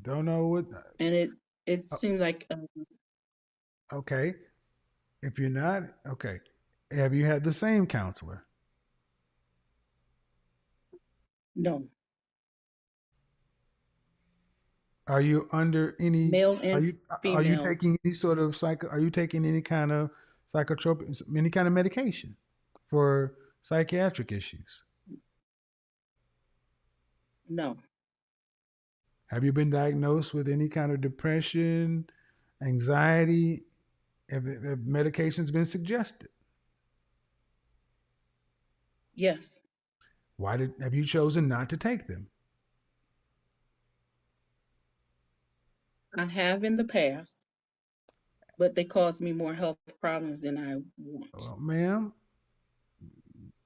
Don't know what. And it seems like. Okay. If you're not, okay. Have you had the same counselor? No. Are you under any male and female? Are you taking any sort of are you taking any kind of psychotropic, any kind of medication for psychiatric issues? No. Have you been diagnosed with any kind of depression, anxiety? Have medications been suggested? Yes. Have you chosen not to take them? I have in the past, but they caused me more health problems than I want. Well, ma'am,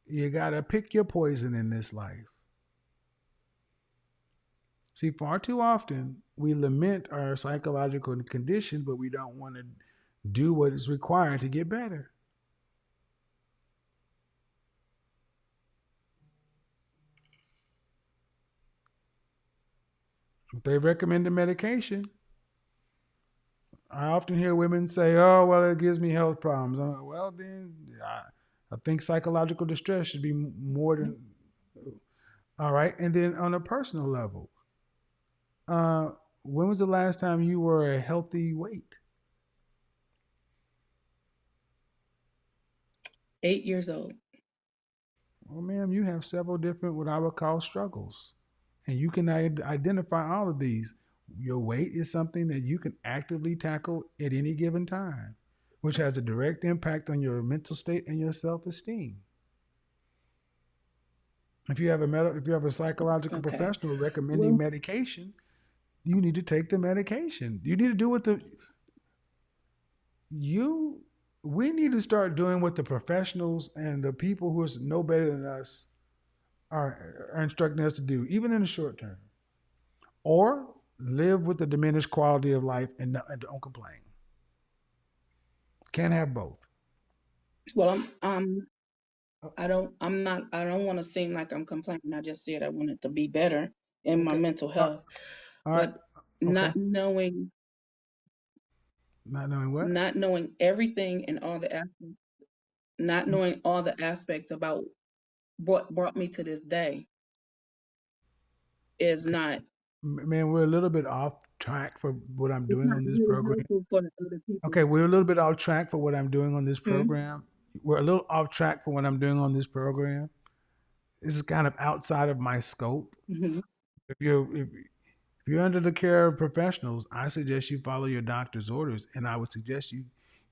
you gotta pick your poison in this life. See, far too often we lament our psychological condition, but we don't want to do what is required to get better. If they recommend a medication, I often hear women say, "Oh, well, it gives me health problems." I'm like, well, then I think psychological distress should be more than all right. And then on a personal level, when was the last time you were a healthy weight? 8 years old. Well, ma'am, you have several different what I would call struggles, and you can identify all of these. Your weight is something that you can actively tackle at any given time, which has a direct impact on your mental state and your self-esteem. If you have a psychological professional recommending medication, you need to take the medication. You need to do what we need to start doing what the professionals and the people who are no better than us are instructing us to do, even in the short term. Or live with the diminished quality of life and don't complain. Can't have both. Well, I don't want to seem like I'm complaining. I just said I wanted to be better in my mental health. But not knowing what? Not knowing everything and all the aspects, not knowing all the aspects about what brought me to this day is not. Man, we're a little bit off track for what I'm doing on this program. For the other people. Okay, we're a little bit off track for what I'm doing on this program. We're a little off track for what I'm doing on this program. This is kind of outside of my scope. If you're under the care of professionals, I suggest you follow your doctor's orders, and I would suggest you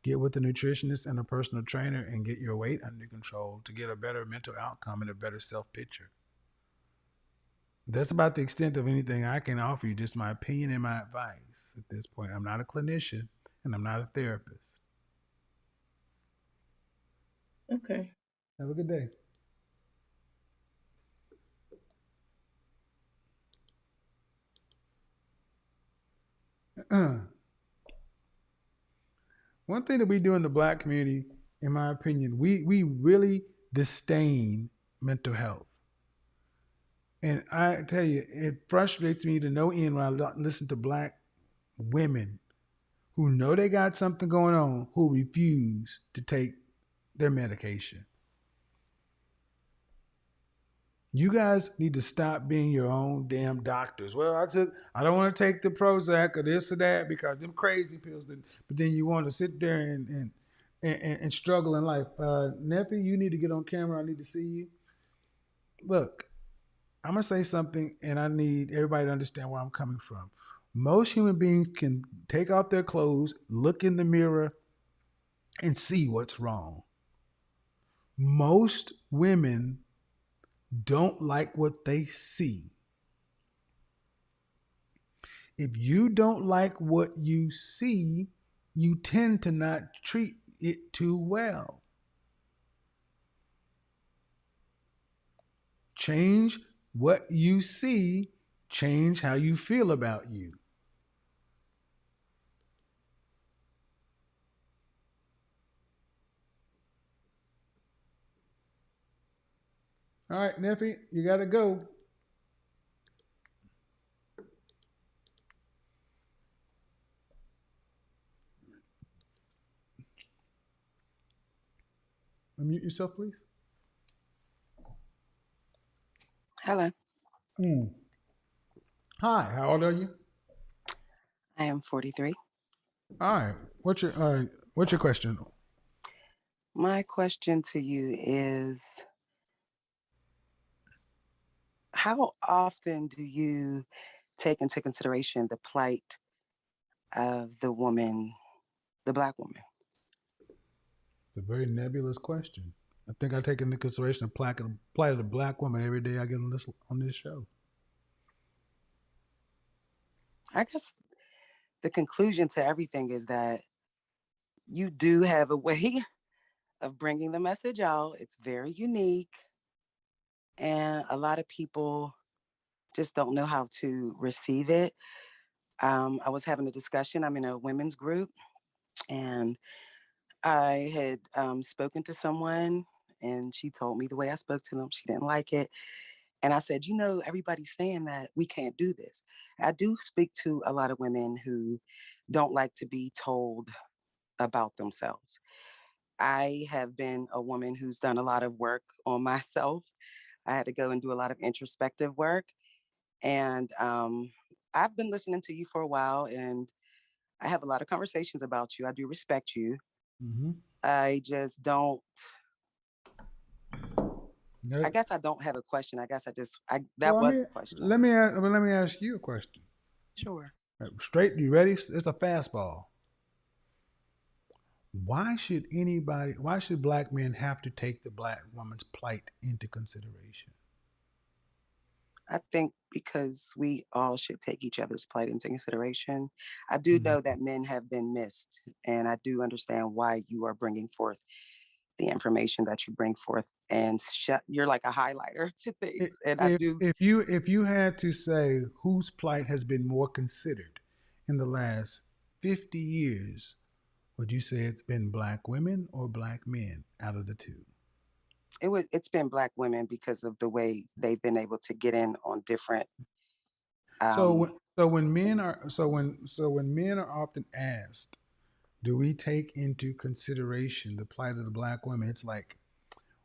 get with a nutritionist and a personal trainer and get your weight under control to get a better mental outcome and a better self picture. That's about the extent of anything I can offer you, just my opinion and my advice at this point. I'm not a clinician and I'm not a therapist. Okay. Have a good day. One thing that we do in the Black community, in my opinion, we really disdain mental health. And I tell you, it frustrates me to no end when I listen to Black women who know they got something going on who refuse to take their medication. You guys need to stop being your own damn doctors. Well, I don't want to take the Prozac or this or that because them crazy pills. But then you want to sit there and struggle in life. Neffi, you need to get on camera. I need to see you. Look, I'm going to say something, and I need everybody to understand where I'm coming from. Most human beings can take off their clothes, look in the mirror, and see what's wrong. Most women don't like what they see. If you don't like what you see, you tend to not treat it too well. Change what you see, change how you feel about you. All right, Neffi, you got to go. Unmute yourself, please. Hello. Hi, how old are you? I am 43. All right. What's your question? My question to you is, how often do you take into consideration the plight of the woman, the Black woman? It's a very nebulous question. I think I take into consideration the plight of the Black woman every day I get on this show. I guess the conclusion to everything is that you do have a way of bringing the message out. It's very unique. And a lot of people just don't know how to receive it. I was having a discussion. I'm in a women's group, and I had spoken to someone, and she told me the way I spoke to them, she didn't like it. And I said, everybody's saying that we can't do this. I do speak to a lot of women who don't like to be told about themselves. I have been a woman who's done a lot of work on myself. I had to go and do a lot of introspective work. And I've been listening to you for a while, and I have a lot of conversations about you. I do respect you. Mm-hmm. I just don't. I guess I don't have a question. I guess that was the question. Let me ask you a question. Sure. Straight, you ready? It's a fastball. Why should Black men have to take the Black woman's plight into consideration? I think because we all should take each other's plight into consideration. I do know that men have been missed, and I do understand why you are bringing forth the information that you bring forth, and you're like a highlighter to things. And I do. If you had to say whose plight has been more considered in the last 50 years, would you say it's been Black women or Black men out of the two? It's been Black women because of the way they've been able to get in on different. When men are often asked, do we take into consideration the plight of the Black women? It's like,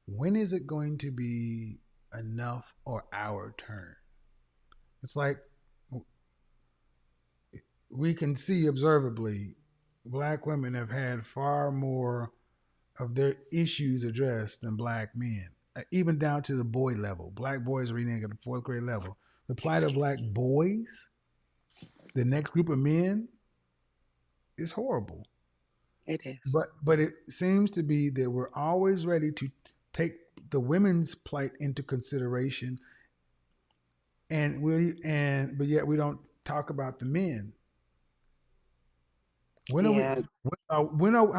when is it going to be enough or our turn? It's like we can see observably, Black women have had far more of their issues addressed than Black men, even down to the boy level. Black boys are reading at the 4th grade level. The plight of Black boys, the next group of men, is horrible. It is. But it seems to be that we're always ready to take the women's plight into consideration, but yet we don't talk about the men. How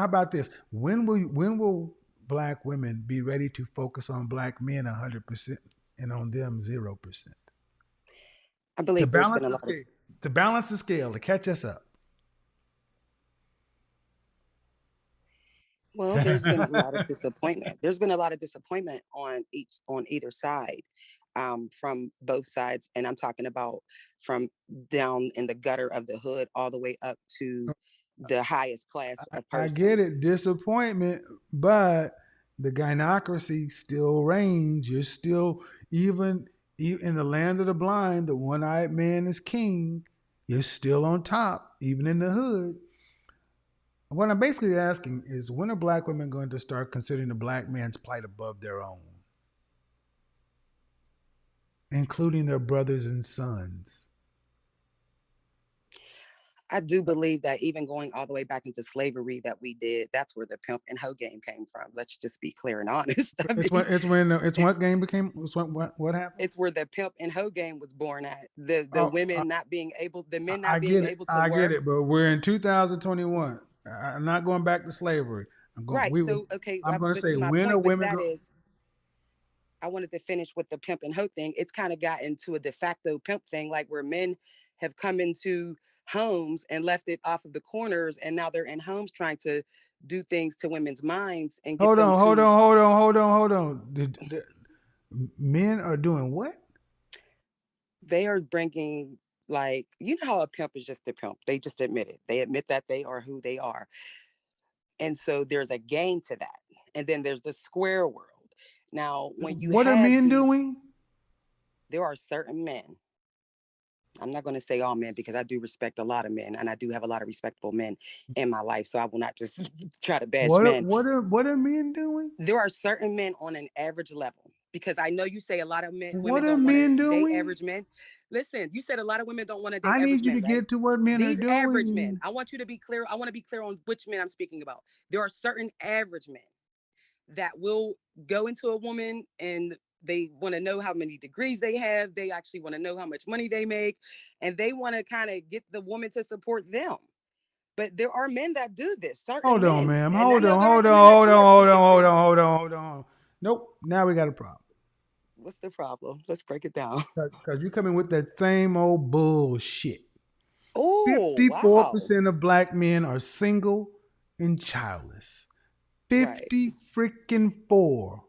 about this? When will Black women be ready to focus on Black men 100% and on them 0%? I believe to balance the scale, to catch us up. Well, there's been a lot of disappointment. There's been a lot of disappointment on either side, from both sides, and I'm talking about from down in the gutter of the hood all the way up to the highest class of persons. I get it, disappointment, but the gynocracy still reigns. You're still, even in the land of the blind, the one-eyed man is king. You're still on top, even in the hood. What I'm basically asking is, when are Black women going to start considering the Black man's plight above their own, including their brothers and sons? I do believe that even going all the way back into slavery that we did, that's where the pimp and hoe game came from. Let's just be clear and honest. What happened? It's where the pimp and hoe game was born at. The women not being able, the men not being able to work. I get it, but we're in 2021. I'm not going back to slavery. I'm going to say, when are women? I wanted to finish with the pimp and hoe thing. It's kind of got into a de facto pimp thing, like where men have come into homes and left it off of the corners, and now they're in homes trying to do things to women's minds and get hold on. Men are doing what? They are bringing, like, you know how a pimp is just a pimp. They just admit it. They admit that they are who they are. And so there's a game to that. And then there's the square world. Now, what are men doing? There are certain men. I'm not going to say all men, because I do respect a lot of men, and I do have a lot of respectable men in my life. So I will not just try to bash men. What are men doing? There are certain men on an average level, because I know you say a lot of men. What are men doing? Date average men. Listen, you said a lot of women don't want to date average men. I need you to get to what men are doing. These average men. I want you to be clear. I want to be clear on which men I'm speaking about. There are certain average men that will go into a woman and they want to know how many degrees they have. They actually want to know how much money they make. And they want to kind of get the woman to support them. But there are men that do this. Hold on, ma'am. Hold on. Nope. Now we got a problem. What's the problem? Let's break it down. Because you're coming with that same old bullshit. Oh, 54% of Black men are single and childless. 50 freaking 4.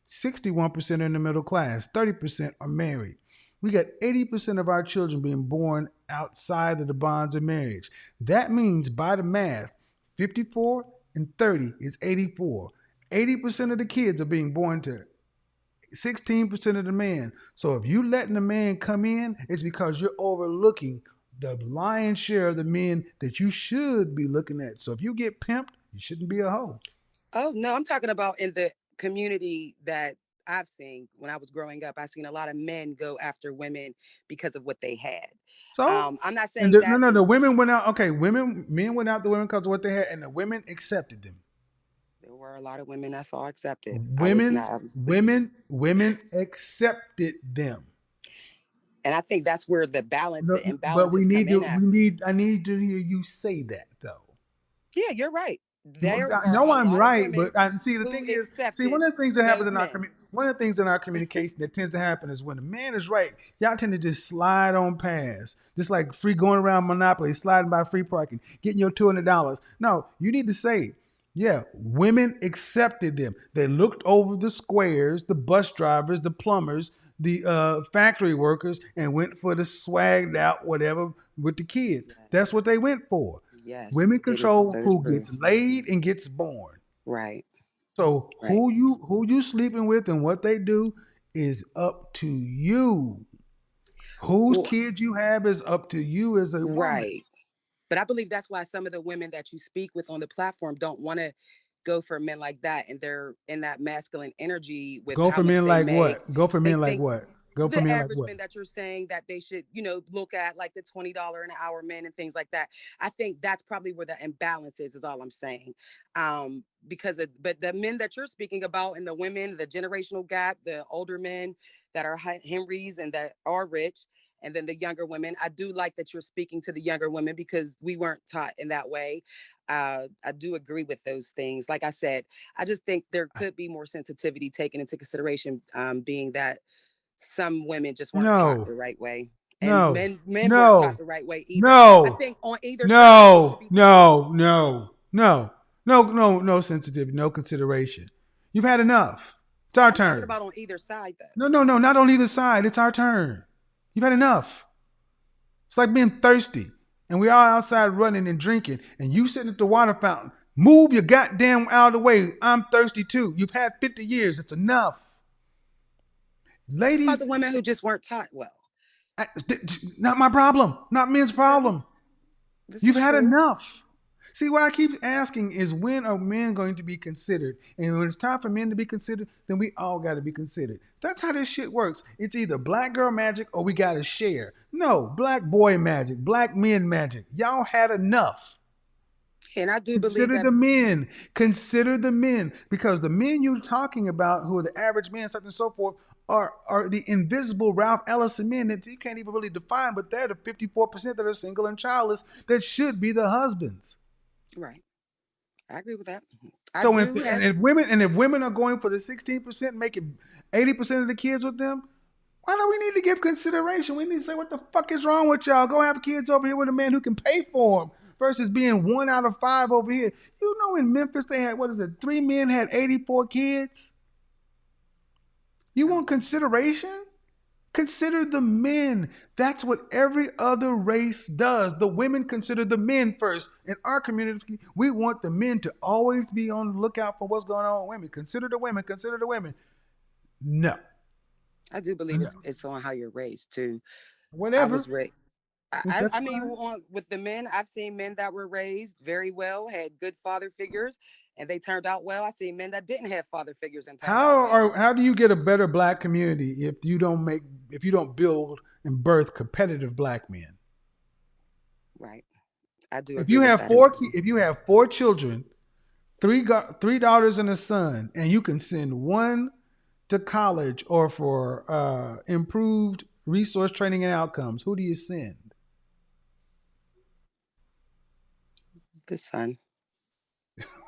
61% are in the middle class. 30% are married. We got 80% of our children being born outside of the bonds of marriage. That means, by the math, 54 and 30 is 84. 80% of the kids are being born to 16% of the man. So if you letting the man come in, it's because you're overlooking the lion's share of the men that you should be looking at. So if you get pimped, you shouldn't be a hoe. Oh, no, I'm talking about in the community that I've seen when I was growing up. I've seen a lot of men go after women because of what they had. So I'm not saying that. The women went out. Okay, men went out the women because of what they had, and the women accepted them. There were a lot of women I saw accepted. Women accepted them. And I think that's where the balance, the But imbalances come in at. I need to hear you say that though. Yeah, you're right. There are No, a I'm lot of right, women but the who thing is, accepted one of the things that happens those in our men. one of the things in our communication that tends to happen is when the man is right, y'all tend to just slide on past, just like free going around Monopoly, sliding by free parking, getting your $200. No, you need to say, yeah, women accepted them. They looked over the squares, the bus drivers, the plumbers, the factory workers, and went for the swagged out whatever with the kids. Yes. That's what they went for. Yes. Women it is control so who true. gets laid and gets born. Right. So Right. who you sleeping with and what they do is up to you. Whose kid you have is up to you as a woman. Right. But I believe that's why some of the women that you speak with on the platform don't want to go for men like that, and they're in that masculine energy with Go how for much men they like make. what? Go for They men like think what? Go for the men like average what? men that you're saying that they should, look at, like the $20 an hour men and things like that. I think that's probably where the imbalance is all I'm saying. But the men that you're speaking about and the women, the generational gap, the older men that are Henrys and that are rich, and then the younger women, I do like that you're speaking to the younger women because we weren't taught in that way. I do agree with those things. Like I said, I just think there could be more sensitivity taken into consideration, being that some women just weren't taught the right way, and men weren't taught the right way either. I think on either side they should be no sensitivity, no consideration. You've had enough. It's our I'm turn. talking about on either side though. No, not on either side. It's our turn. You've had enough. It's like being thirsty, and we all outside running and drinking, and you sitting at the water fountain. Move your goddamn out of the way. I'm thirsty too. You've had 50 years. It's enough. Ladies, about the women who just weren't taught well. Not my problem. Not men's problem. You've had enough. See, what I keep asking is, when are men going to be considered? And when it's time for men to be considered, then we all got to be considered. That's how this shit works. It's either black girl magic or we got to share. No, black boy magic, black men magic. Y'all had enough. And I do Consider believe that the men. Consider the men. Because the men you're talking about, who are the average men, such and so forth, are the invisible Ralph Ellison men that you can't even really define, but they're the 54% that are single and childless that should be the husbands. Right. I agree with that. If women are going for the 16%, making 80% of the kids with them, why do we need to give consideration? We need to say, what the fuck is wrong with y'all? Go have kids over here with a man who can pay for them versus being 1 out of 5 over here. You know, in Memphis, they had, 3 men had 84 kids? You want consideration? Consider the men. That's what every other race does. The women consider the men first. In our community, we want the men to always be on the lookout for what's going on with women. Consider the women. Consider the women. No. I do believe it's on how you're raised too. Whatever. I was raised. I mean, with the men, I've seen men that were raised very well, had good father figures, and they turned out well. I see men that didn't have father figures and turned out well. How do you get a better black community if you don't build and birth competitive black men? Right. I do. If you have four children, three daughters and a son, and you can send one to college or for improved resource training and outcomes, who do you send? The son.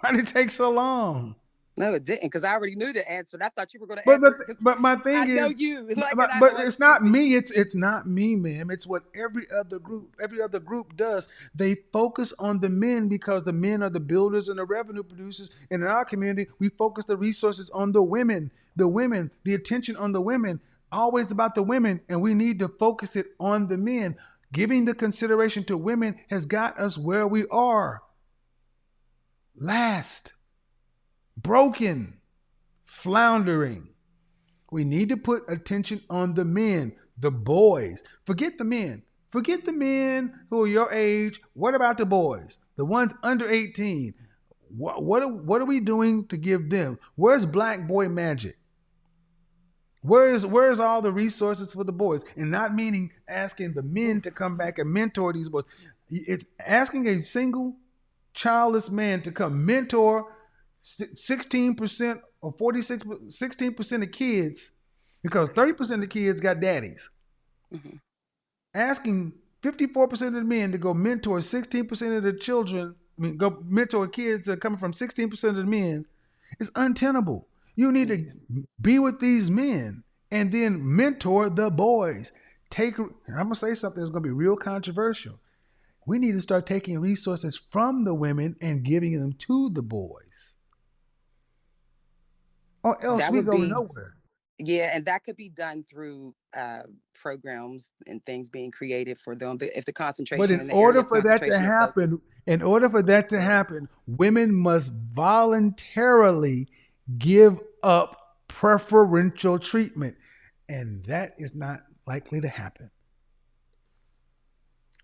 Why did it take so long? No, it didn't, because I already knew the answer. And I thought you were going to answer. But my thing is, I know you. But it's not me. It's not me, ma'am. It's what every other group does. They focus on the men because the men are the builders and the revenue producers. And in our community, we focus the resources on the women. The attention on the women, always about the women, and we need to focus it on the men. Giving the consideration to women has got us where we are. Last. Broken, floundering. We need to put attention on the men, the boys. Forget the men. Forget the men who are your age. What about the boys? The ones under 18. What are we doing to give them? Where's black boy magic? Where's all the resources for the boys? And not meaning asking the men to come back and mentor these boys. It's asking a single childless man to come mentor 16% or 16% of kids, because 30% of the kids got daddies. Mm-hmm. asking 54% of the men to go mentor 16% of the children, go mentor kids that are coming from 16% of the men is untenable. You need to be with these men and then mentor the boys. I'm going to say something that's going to be real controversial. We need to start taking resources from the women and giving them to the boys. Or else That we would go be, nowhere. yeah, and that could be done through programs and things being created for them. If the But concentration in in the area order of for that to concentration of focus. happen, women must voluntarily give up preferential treatment. And that is not likely to happen.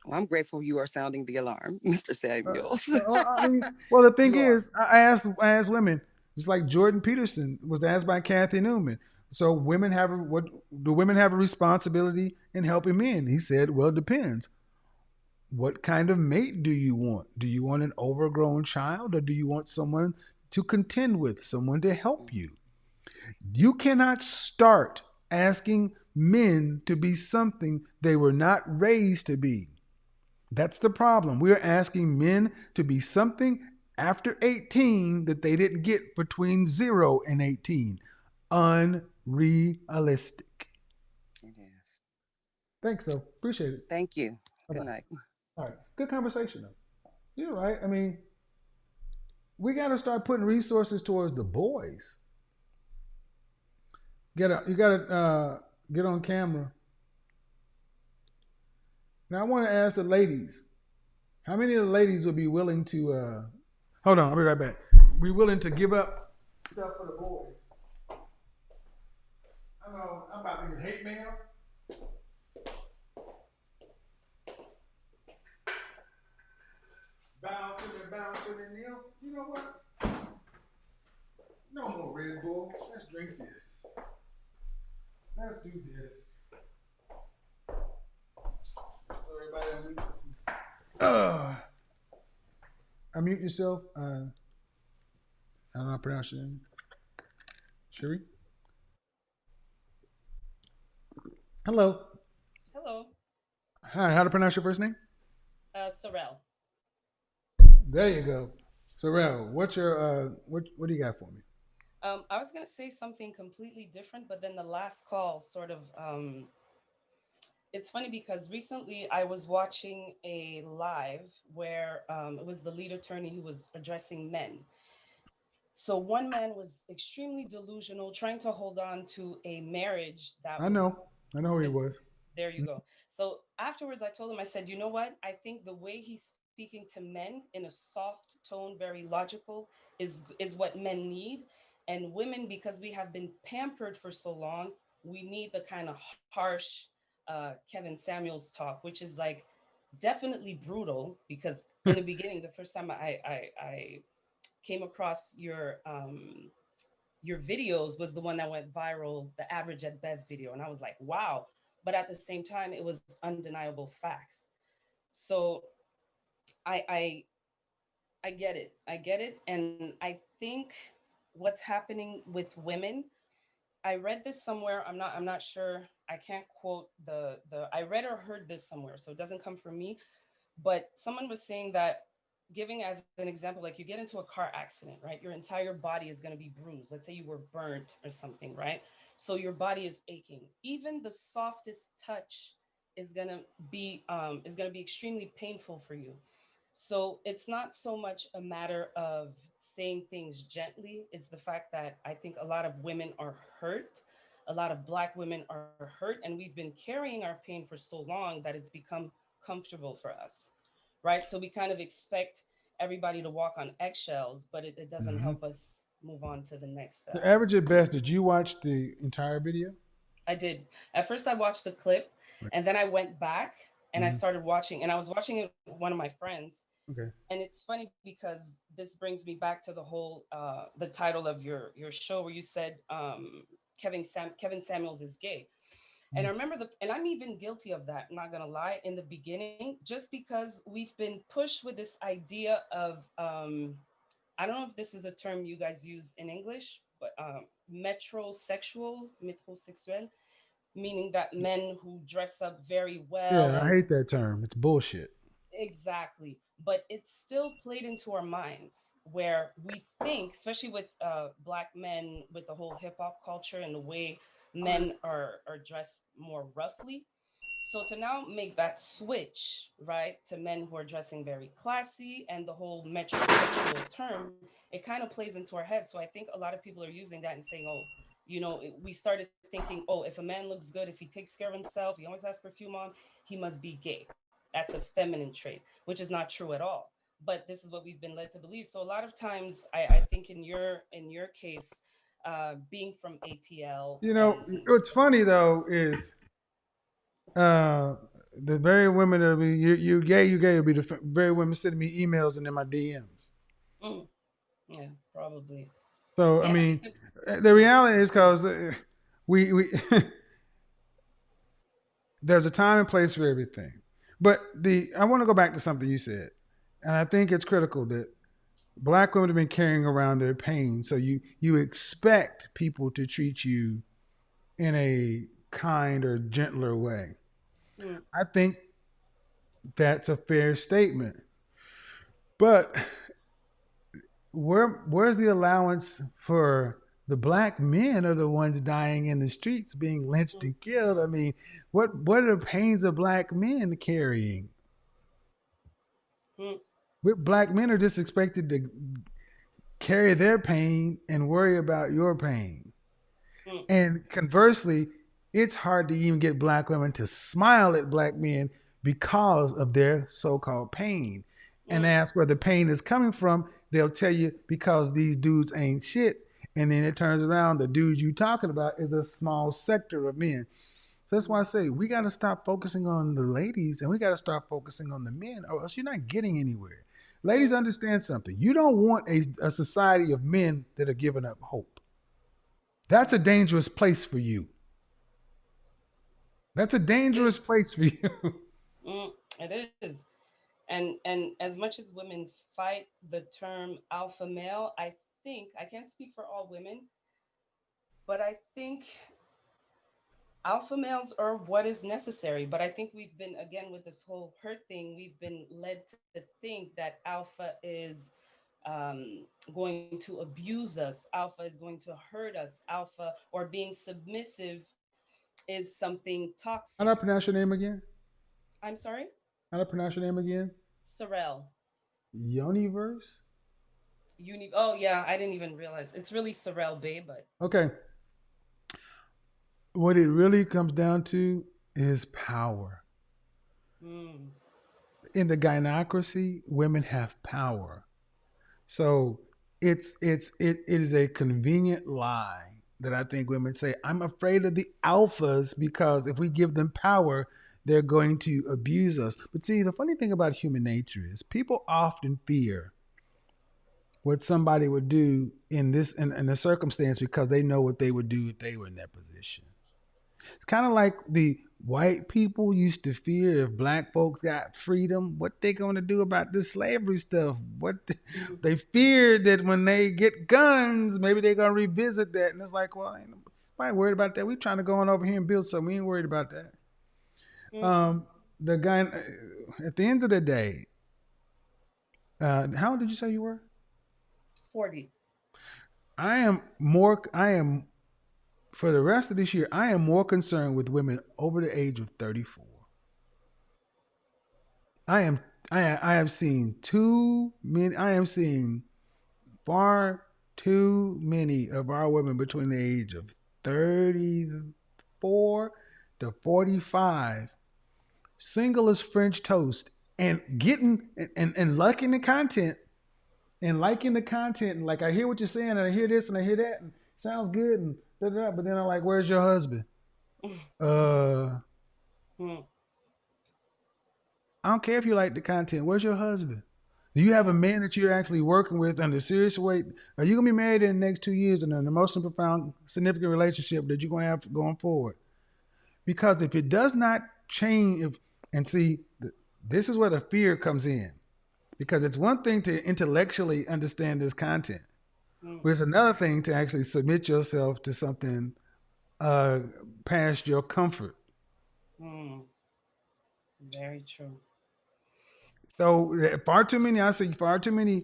Well, I'm grateful you are sounding the alarm, Mr. Samuels. Well, the thing is, I asked women, just like Jordan Peterson was asked by Kathy Newman. So women have do women have a responsibility in helping men? He said, well, it depends. What kind of mate do you want? Do you want an overgrown child or do you want someone to contend with, someone to help you? You cannot start asking men to be something they were not raised to be. That's the problem. We're asking men to be something after 18 that they didn't get between 0 and 18. Unrealistic. Yes. Thanks, though. Appreciate it. Thank you. Bye-bye. Good night. All right. Good conversation, though. You're right. I mean, we got to start putting resources towards the boys. You got to get on camera. Now, I want to ask the ladies, how many of the ladies would be willing to, hold on, I'll be right back. Be willing to give up stuff for the boys? I know, I'm about to get hate mail. Bouncing and Neil. You know what? No more Red Bull. Let's drink this. Let's do this. So everybody unmute yourself. I don't know how to pronounce your name. Sherry? Hello. Hello. Hi, how to pronounce your first name? Sarel. There you go. Sarel, what's your what do you got for me? I was gonna say something completely different, but then the last call sort of it's funny because recently I was watching a live where it was the lead attorney who was addressing men. So one man was extremely delusional, trying to hold on to a marriage that I know who he was. There you go. So afterwards, I told him, I said, you know what? I think the way he's speaking to men in a soft tone, very logical, is what men need. And women, because we have been pampered for so long, we need the kind of harsh Kevin Samuels talk, which is like definitely brutal. Because in the beginning, the first time I came across your videos was the one that went viral, the average at best video. And I was like, wow. But at the same time, it was undeniable facts. So I get it. I get it. And I think what's happening with women, I read this somewhere. I'm not sure. I can't quote the I read or heard this somewhere, so it doesn't come from me. But someone was saying that, giving as an example, like you get into a car accident, right? Your entire body is going to be bruised. Let's say you were burnt or something, right? So your body is aching. Even the softest touch is going to be extremely painful for you. So it's not so much a matter of saying things gently. It's the fact that I think a lot of women are hurt. A lot of Black women are hurt, and we've been carrying our pain for so long that it's become comfortable for us, right? So we kind of expect everybody to walk on eggshells, but it doesn't help us move on to the next. The average at best, did you watch the entire video? I did. At first, I watched the clip, and then I went back and I started watching, and I was watching it with one of my friends. Okay. And it's funny because this brings me back to the whole the title of your show where you said Kevin Samuels is gay. And I remember and I'm even guilty of that, I'm not gonna lie, in the beginning, just because we've been pushed with this idea of I don't know if this is a term you guys use in English, but metrosexual, meaning that men who dress up very well Yeah, I and hate that term. It's bullshit. exactly, but it's still played into our minds where we think, especially with black men, with the whole hip hop culture and the way men are dressed more roughly. So to now make that switch, right, to men who are dressing very classy and the whole metrosexual term, it kind of plays into our head. So I think a lot of people are using that and saying, oh, we started thinking, oh, if a man looks good, if he takes care of himself, he always has perfume on, he must be gay. That's a feminine trait, which is not true at all. But this is what we've been led to believe. So a lot of times, I think in your case, being from ATL, What's funny though is the very women that be you gay will be the very women sending me emails and in my DMs. Yeah, probably. So Yeah. I mean, the reality is because we there's a time and place for everything. But I want to go back to something you said, and I think it's critical that black women have been carrying around their pain, so you expect people to treat you in a kind or gentler way. I think that's a fair statement. But where's the allowance for the black men are the ones dying in the streets, being lynched and killed? I mean, what are the pains of black men carrying? Black men are just expected to carry their pain and worry about your pain. And conversely, it's hard to even get black women to smile at black men because of their so-called pain. And ask where the pain is coming from. They'll tell you because these dudes ain't shit. And then it turns around, the dudes you talking about is a small sector of men. So that's why I say we got to stop focusing on the ladies and we got to start focusing on the men, or else you're not getting anywhere. Ladies, understand something. You don't want a society of men that are giving up hope. That's a dangerous place for you. That's a dangerous place for you. It is. And as much as women fight the term alpha male, I think, I can't speak for all women, but I think alpha males are what is necessary. But I think we've been, again, with this whole hurt thing, we've been led to think that alpha is going to abuse us, alpha is going to hurt us, alpha or being submissive is something toxic. How do I pronounce your name again? I'm sorry? How do I pronounce your name again? Sarel. Universe? Oh yeah, I didn't even realize. It's really Sarel Bay, but okay. What it really comes down to is power. In the gynocracy, women have power. So it is a convenient lie that I think women say, I'm afraid of the alphas because if we give them power, they're going to abuse us. But see, the funny thing about human nature is people often fear what somebody would do in a circumstance because they know what they would do if they were in that position. It's kind of like the white people used to fear if black folks got freedom, what they going to do about this slavery stuff. They feared that when they get guns, maybe they're going to revisit that. And it's like, well, ain't nobody worried about that. We trying to go on over here and build something. We ain't worried about that. The guy, at the end of the day, how old did you say you were? 40. For the rest of this year, I am more concerned with women over the age of 34. I have seen too many. I am seeing far too many of our women between the age of 34 to 45, single as French toast, and getting and liking the content, and like I hear what you're saying, and I hear this and I hear that, and it sounds good, and but then I'm like, where's your husband? I don't care if you like the content. Where's your husband? Do you have a man that you're actually working with under serious weight? Are you gonna be married in the next 2 years in an emotional, profound, significant relationship that you're gonna have going forward? Because if it does not change, this is where the fear comes in. Because it's one thing to intellectually understand this content. But it's another thing to actually submit yourself to something uh, past your comfort. Very true. So I see far too many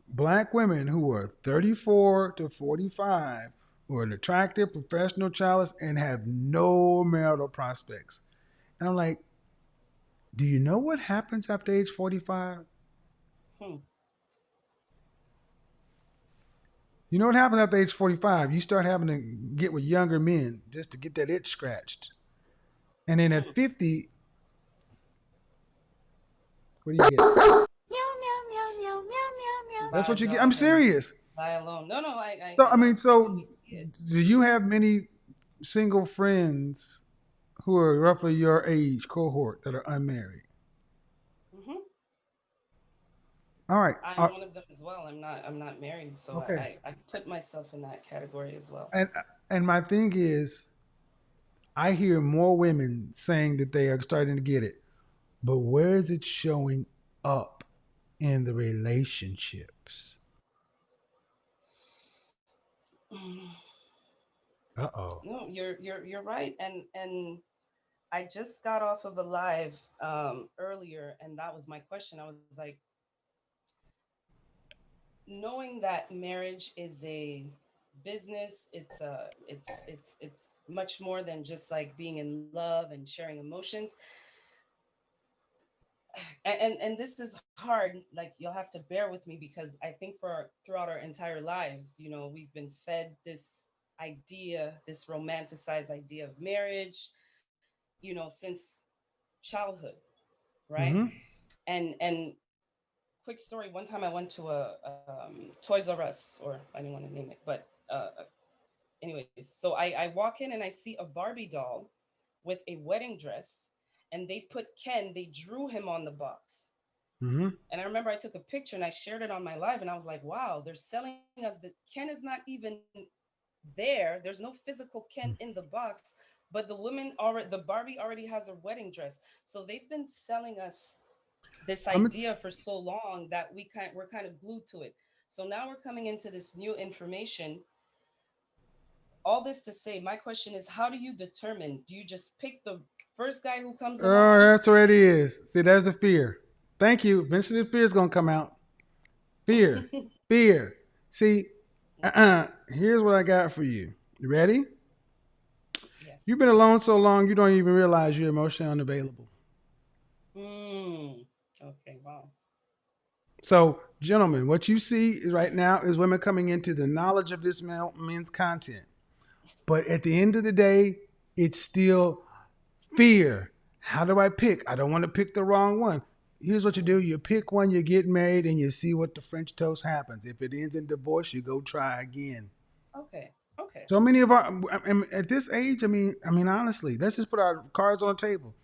black women who are 34 to 45 who are attractive, professional, childless, and have no marital prospects. And I'm like, do you know what happens after age 45? You know what happens after age 45? You start having to get with younger men just to get that itch scratched. And then at 50, what do you get? That's what you get. I'm serious. Die alone. No, So do you have many single friends who are roughly your age cohort that are unmarried? All right. I'm one of them as well. I'm not married, so Okay. I put myself in that category as well. And my thing is, I hear more women saying that they are starting to get it, but where is it showing up in the relationships? Uh-oh. No, you're right, and I just got off of a live earlier, and that was my question. I was like, knowing that marriage is a business, it's much more than just like being in love and sharing emotions. And this is hard, like you'll have to bear with me, because I think throughout our entire lives, we've been fed this idea, this romanticized idea of marriage, since childhood, right? Mm-hmm. And quick story, one time I went to a Toys R Us, or I didn't want to name it, but anyways, so I walk in and I see a Barbie doll with a wedding dress, and they drew him on the box. Mm-hmm. And I remember I took a picture and I shared it on my live, and I was like, wow, they're selling us that Ken is not even there. There's no physical Ken in the box, but the Barbie already has her wedding dress. So they've been selling us this idea for so long that we're kind of glued to it. So now we're coming into this new information. All this to say, my question is, how do you determine? Do you just pick the first guy who comes along? Oh, that's where it is. See, there's the fear. Thank you. Eventually the fear is going to come out. Fear. Fear. See, here's what I got for you. You ready? Yes. You've been alone so long, you don't even realize you're emotionally unavailable. Okay, wow. So, gentlemen, what you see right now is women coming into the knowledge of this men's content. But at the end of the day, it's still fear. How do I pick? I don't want to pick the wrong one. Here's what you do. You pick one, you get married, and you see what the French toast happens. If it ends in divorce, you go try again. Okay. So many of at this age, I mean, honestly, let's just put our cards on the table.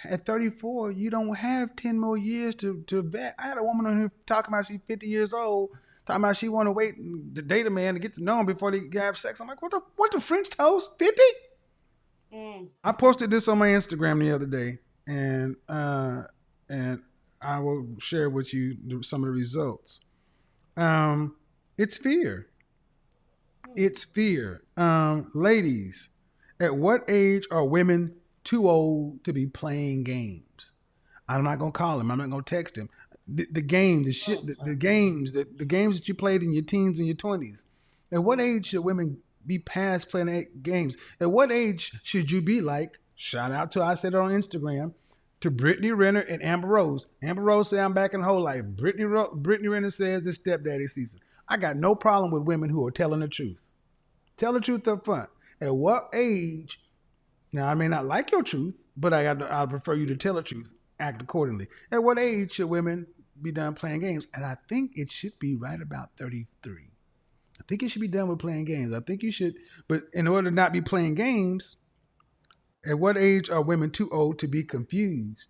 At 34, you don't have 10 more years to vet. I had a woman on here talking about she's 50 years old, talking about she want to wait to date a man to get to know him before they have sex. I'm like, what the French toast? 50? I posted this on my Instagram the other day, and I will share with you some of the results. It's fear. It's fear. Ladies, at what age are women too old to be playing games? I'm not gonna call him. I'm not gonna text him. The game, the games that you played in your teens and your 20s. At what age should women be past playing games? At what age should you be like? Shout out to, I said it on Instagram, to Brittany Renner and Amber Rose. Amber Rose said I'm back in the whole life. Brittany Renner says it's stepdaddy season. I got no problem with women who are telling the truth. Tell the truth up front. At what age? Now, I may not like your truth, but I prefer you to tell the truth. Act accordingly. At what age should women be done playing games? And I think it should be right about 33. I think you should be done with playing games. I think you should, but in order to not be playing games, at what age are women too old to be confused?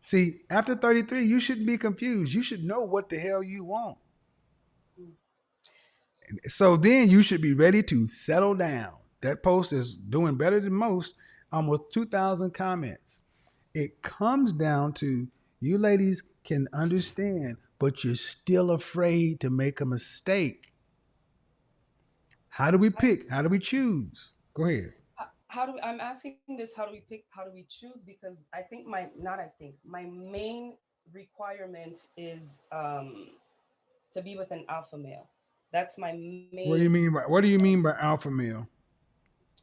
See, after 33, you shouldn't be confused. You should know what the hell you want. So then you should be ready to settle down. That post is doing better than most, almost 2,000 comments. It comes down to you ladies can understand, but you're still afraid to make a mistake. How do we pick? How do we choose? Go ahead. I'm asking this, how do we pick, how do we choose? Because I think my main requirement is to be with an alpha male. That's my What do you main. mean by alpha male?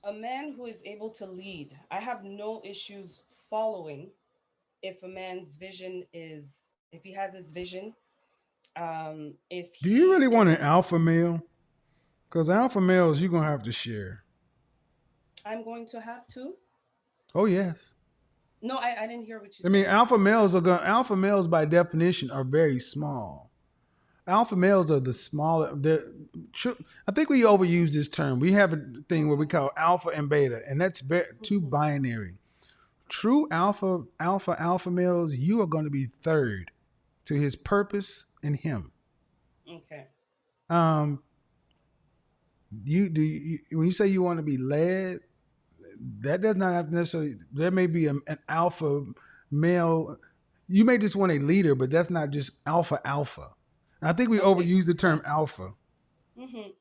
A man who is able to lead. I have no issues following if a man's vision is, if he has his vision, if Do you he really want an is, alpha male? Because alpha males, you're gonna have to share. I'm going to have to. Oh yes. No, I didn't hear what you I mean, said. alpha males by definition are very small. Alpha males are the smaller. I think we overuse this term. We have a thing where we call alpha and beta, and that's too binary. True alpha males, you are going to be third to his purpose and him. Okay. When you say you want to be led, that does not have to necessarily. There may be an alpha male. You may just want a leader, but that's not just alpha. I think we overuse the term alpha. Mm-hmm.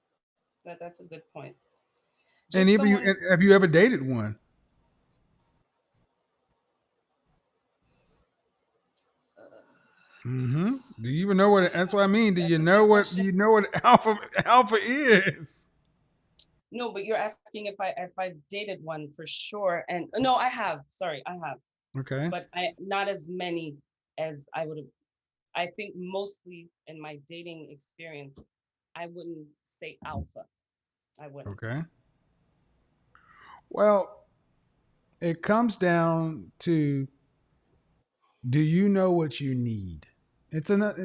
That's a good point. And have you ever dated one? Mm-hmm. Do you even know what? That's what I mean. Do you know what alpha is? No, but you're asking if I've dated one for sure. And no, I have. Sorry, I have. Okay. But not as many as I would have. I think mostly in my dating experience, I wouldn't say alpha. I wouldn't. Okay. Well, it comes down to, do you know what you need?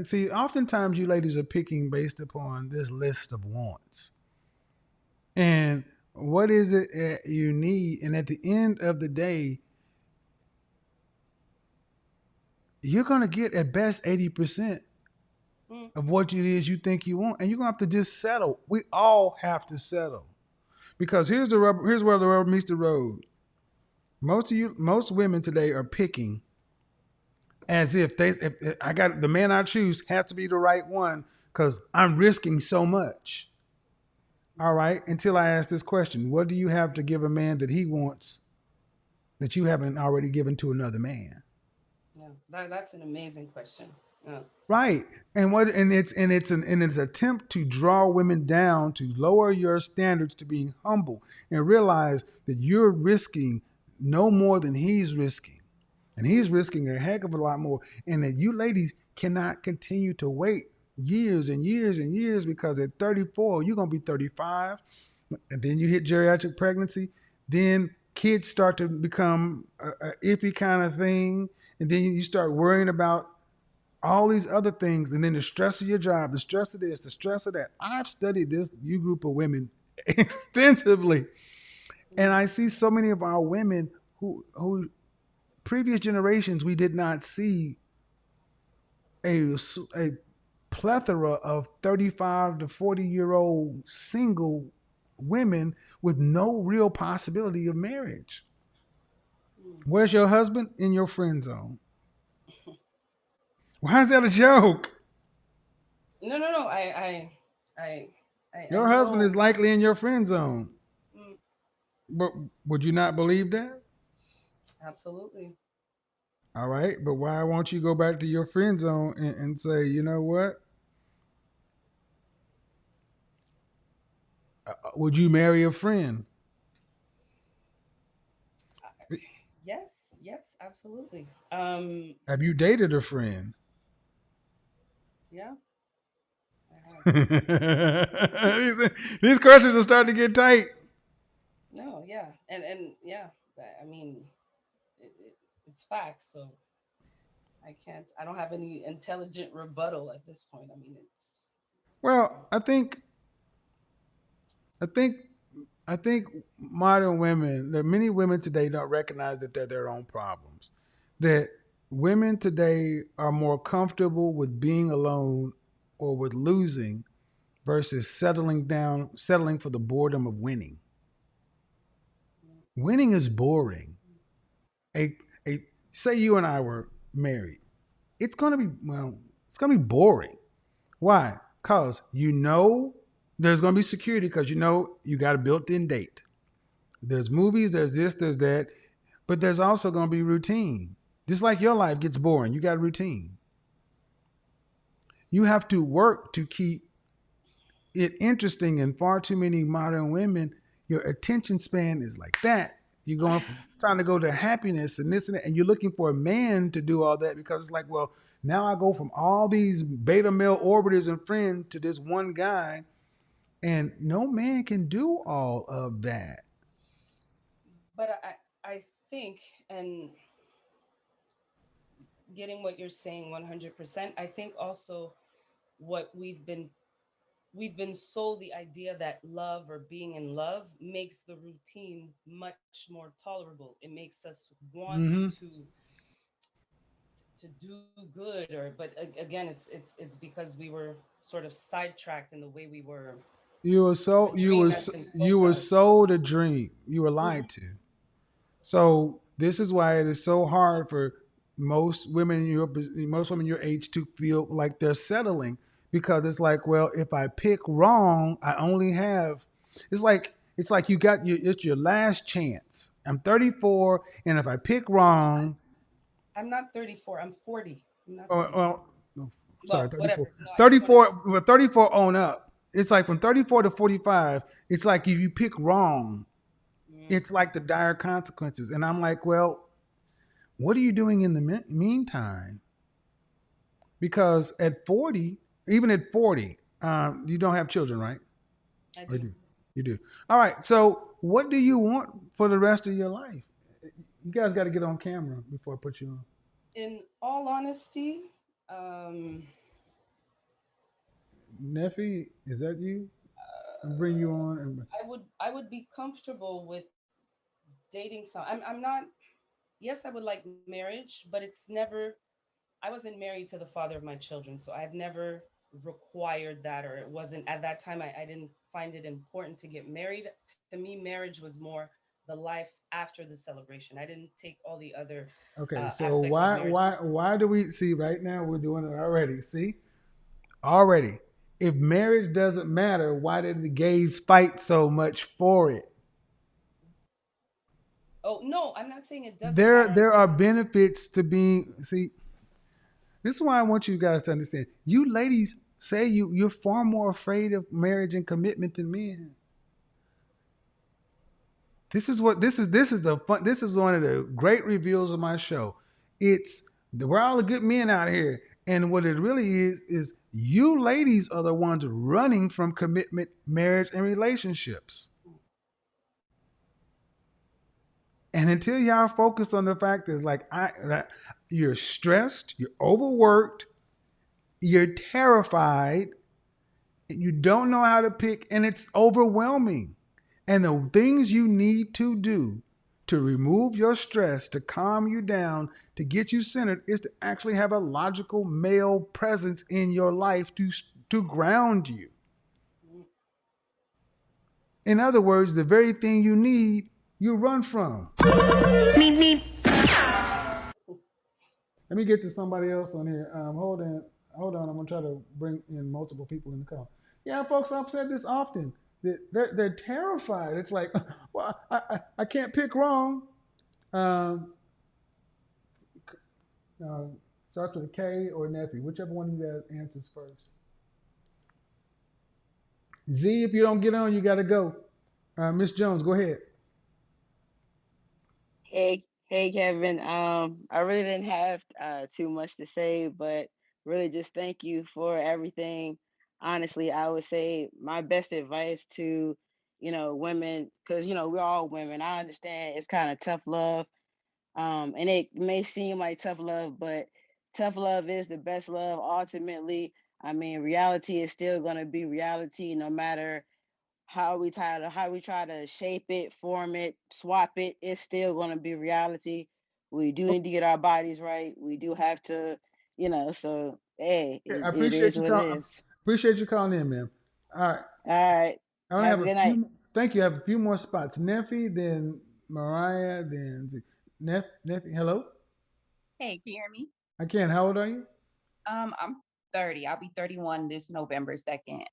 See, oftentimes you ladies are picking based upon this list of wants. And what is it that you need? And at the end of the day, you're going to get at best 80% of what it is you think you want. And you're going to have to just settle. We all have to settle. Because here's where the rubber meets the road. Most women today are picking as if I got the man I choose has to be the right one because I'm risking so much. All right. Until I ask this question, what do you have to give a man that he wants that you haven't already given to another man? Yeah, that's an amazing question. Yeah. Right. It's an attempt to draw women down, to lower your standards, to being humble and realize that you're risking no more than he's risking. And he's risking a heck of a lot more. And that you ladies cannot continue to wait years and years and years, because at 34, you're going to be 35. And then you hit geriatric pregnancy. Then kids start to become a iffy kind of thing. And then you start worrying about all these other things. And then the stress of your job, the stress of this, the stress of that. I've studied this group of women extensively. And I see so many of our women who previous generations, we did not see a plethora of 35 to 40-year-old single women with no real possibility of marriage. Where's your husband? In your friend zone. Why is that a joke? No. Your husband is likely in your friend zone. But would you not believe that? Absolutely. All right, but why won't you go back to your friend zone and say, you know what? Would you marry a friend? Yes, absolutely. Have you dated a friend? Yeah. These questions are starting to get tight. No, yeah, and yeah, I mean, it's facts. So I don't have any intelligent rebuttal at this point. I mean, it's. Well, I think modern women, that many women today don't recognize that they're their own problems. That women today are more comfortable with being alone or with losing versus settling for the boredom of winning. Winning is boring. Say you and I were married. It's gonna be boring. Why? Because you know There's going to be security because you got a built-in date. There's movies, there's this, there's that, but there's also going to be routine. Just like your life gets boring, you got a routine. You have to work to keep it interesting, and far too many modern women, your attention span is like that. You're going from trying to go to happiness and this and that, and you're looking for a man to do all that because it's like, well, now I go from all these beta male orbiters and friends to this one guy, and no man can do all of that. But I think, and getting what you're saying 100%, I think also what we've been sold the idea that love or being in love makes the routine much more tolerable. It makes us want to do good, but again, it's because we were sort of sidetracked in the way we were. You were sold a dream. You were lied to. So this is why it is so hard for most women your age to feel like they're settling, because it's like, well, if I pick wrong, I only have. It's like it's your last chance. I'm 34, and if I pick wrong, I'm not 34. I'm 40. I'm not 30. No, sorry, 34. Whatever. No, 34. Well, 34 on up. It's like from 34 to 45. It's like if you pick wrong, it's like the dire consequences. And I'm like, well, what are you doing in the meantime? Because at 40, even at 40, you don't have children, right? I do. Or do. You do. All right. So what do you want for the rest of your life? You guys got to get on camera before I put you on. In all honesty, Neffi, is that you? I'll bring you on. I would be comfortable with dating some. I'm not. Yes, I would like marriage, but it's never. I wasn't married to the father of my children, so I've never required that, or it wasn't at that time. I didn't find it important to get married. To me, marriage was more the life after the celebration. I didn't take all the other. Okay, so why do we see right now? We're doing it already. See, already. If marriage doesn't matter, why did the gays fight so much for it? Oh no, I'm not saying it doesn't. There are benefits to being. See, this is why I want you guys to understand. You ladies say you're far more afraid of marriage and commitment than men. This is one of the great reveals of my show. We're all the good men out here, and what it really is you ladies are the ones running from commitment, marriage, and relationships. And until y'all focus on the fact that you're stressed, you're overworked, you're terrified, and you don't know how to pick, and it's overwhelming. And the things you need to do to remove your stress, to calm you down, to get you centered, is to actually have a logical male presence in your life to ground you. In other words, the very thing you need, you run from. Let me get to somebody else on here. Hold on. I'm gonna try to bring in multiple people in the call. Yeah, folks, I've said this often. They're terrified. It's like, well, I can't pick wrong. Starts with a K or Neffi, whichever one of you guys answers first. Z, if you don't get on, you got to go. Miss Jones, go ahead. Hey, Kevin. I really didn't have too much to say, but really just thank you for everything. Honestly, I would say my best advice to, women, because we're all women. I understand it's kind of tough love, and it may seem like tough love, but tough love is the best love. Ultimately, I mean, reality is still gonna be reality, no matter how we try to shape it, form it, swap it, it's still going to be reality. We do need to get our bodies right. We do have to, so hey, it is what it is. Appreciate you calling in, man. All right. All right. Have a good night. Thank you. I have a few more spots. Neffi, then Mariah, then Neffi. Hello? Hey, can you hear me? I can. How old are you? I'm 30. I'll be 31 this November 2nd.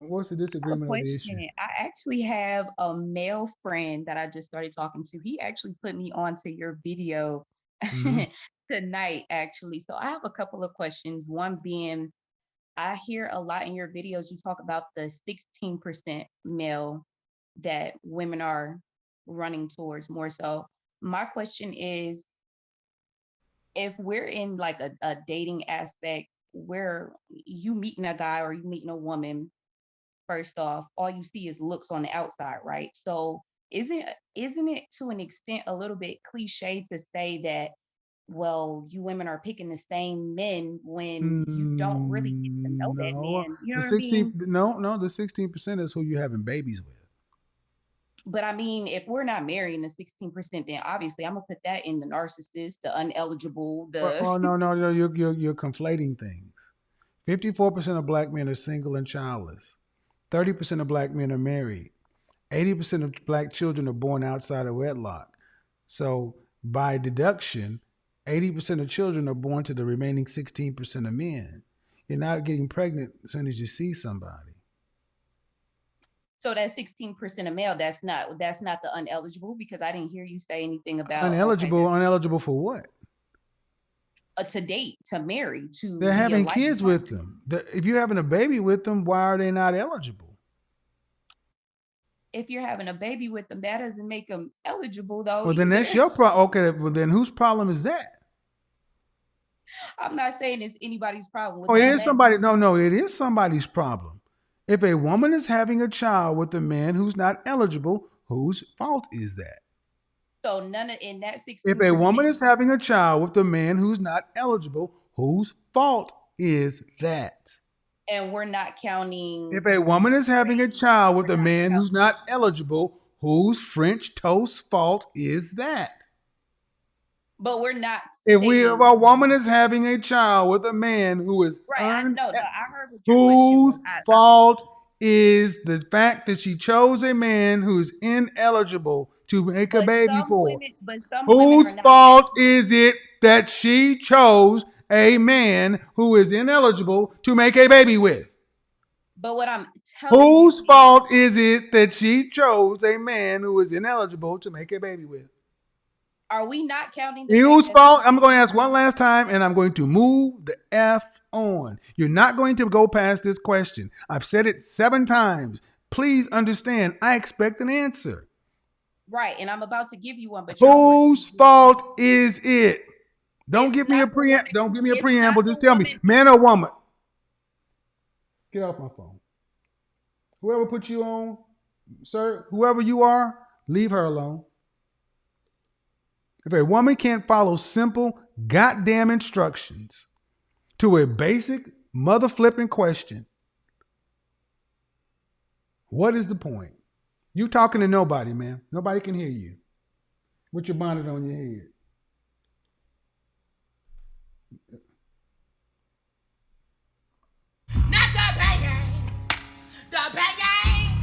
What's the I have disagreement a or the issue? question. I actually have a male friend that I just started talking to. He actually put me onto your video Mm-hmm. tonight, actually. So I have a couple of questions. One being, I hear a lot in your videos, you talk about the 16% male that women are running towards more so. My question is, if we're in like a dating aspect where you meeting a guy or you meeting a woman, first off, all you see is looks on the outside, right? So isn't it to an extent a little bit cliche to say that, well, you women are picking the same men when you don't really get to know that No, man? You the know what I 16. mean? No, the 16% is who you're having babies with. But I mean, if we're not marrying the 16%, then obviously I'm gonna put that in the narcissist, the uneligible, the Oh no, you're conflating things. 54% of black men are single and childless. 30% of black men are married. 80% of black children are born outside of wedlock. So by deduction, 80% of children are born to the remaining 16% of men. You're not getting pregnant as soon as you see somebody. so that 16% of male, that's not the uneligible, because I didn't hear you say anything about Uneligible for what? To date, to marry, to They're be a having life kids with them. If you're having a baby with them, why are they not eligible? If you're having a baby with them, that doesn't make them eligible though. Well, then either. that's your problem. Okay, well then whose problem is that? I'm not saying it's anybody's problem with Oh, it them. is somebody. No, it is somebody's problem. If a woman is having a child with a man who's not eligible, whose fault is that? So none of in that 16%. If a woman is having a child with a man who's not eligible, whose fault is that? And we're not counting. If a woman is having a child with a man who's not eligible, whose French toast fault is that? But we're not. If a woman is having a child with a man who is right, I know. I heard what your question whose was. fault is the fact that she chose a man who's ineligible to make a baby for? Whose fault is it that she chose a man who is ineligible to make a baby with? But what I'm telling you, Whose fault is it that she chose a man who is ineligible to make a baby with? Are we not counting the Whose fact that fault? I'm going to ask one last time, and I'm going to move the F on. You're not going to go past this question. I've said it 7 times. Please understand, I expect an answer. right, and I'm about to give you one, but whose fault is it? Don't give me a preamble. Don't give me a preamble. Just tell me, man or woman. Get off my phone. Whoever put you on, sir, whoever you are, leave her alone. If a woman can't follow simple, goddamn instructions to a basic mother flipping question, what is the point? You talking to nobody, man. Nobody can hear you with your bonnet on your head. Not the banging, the banging.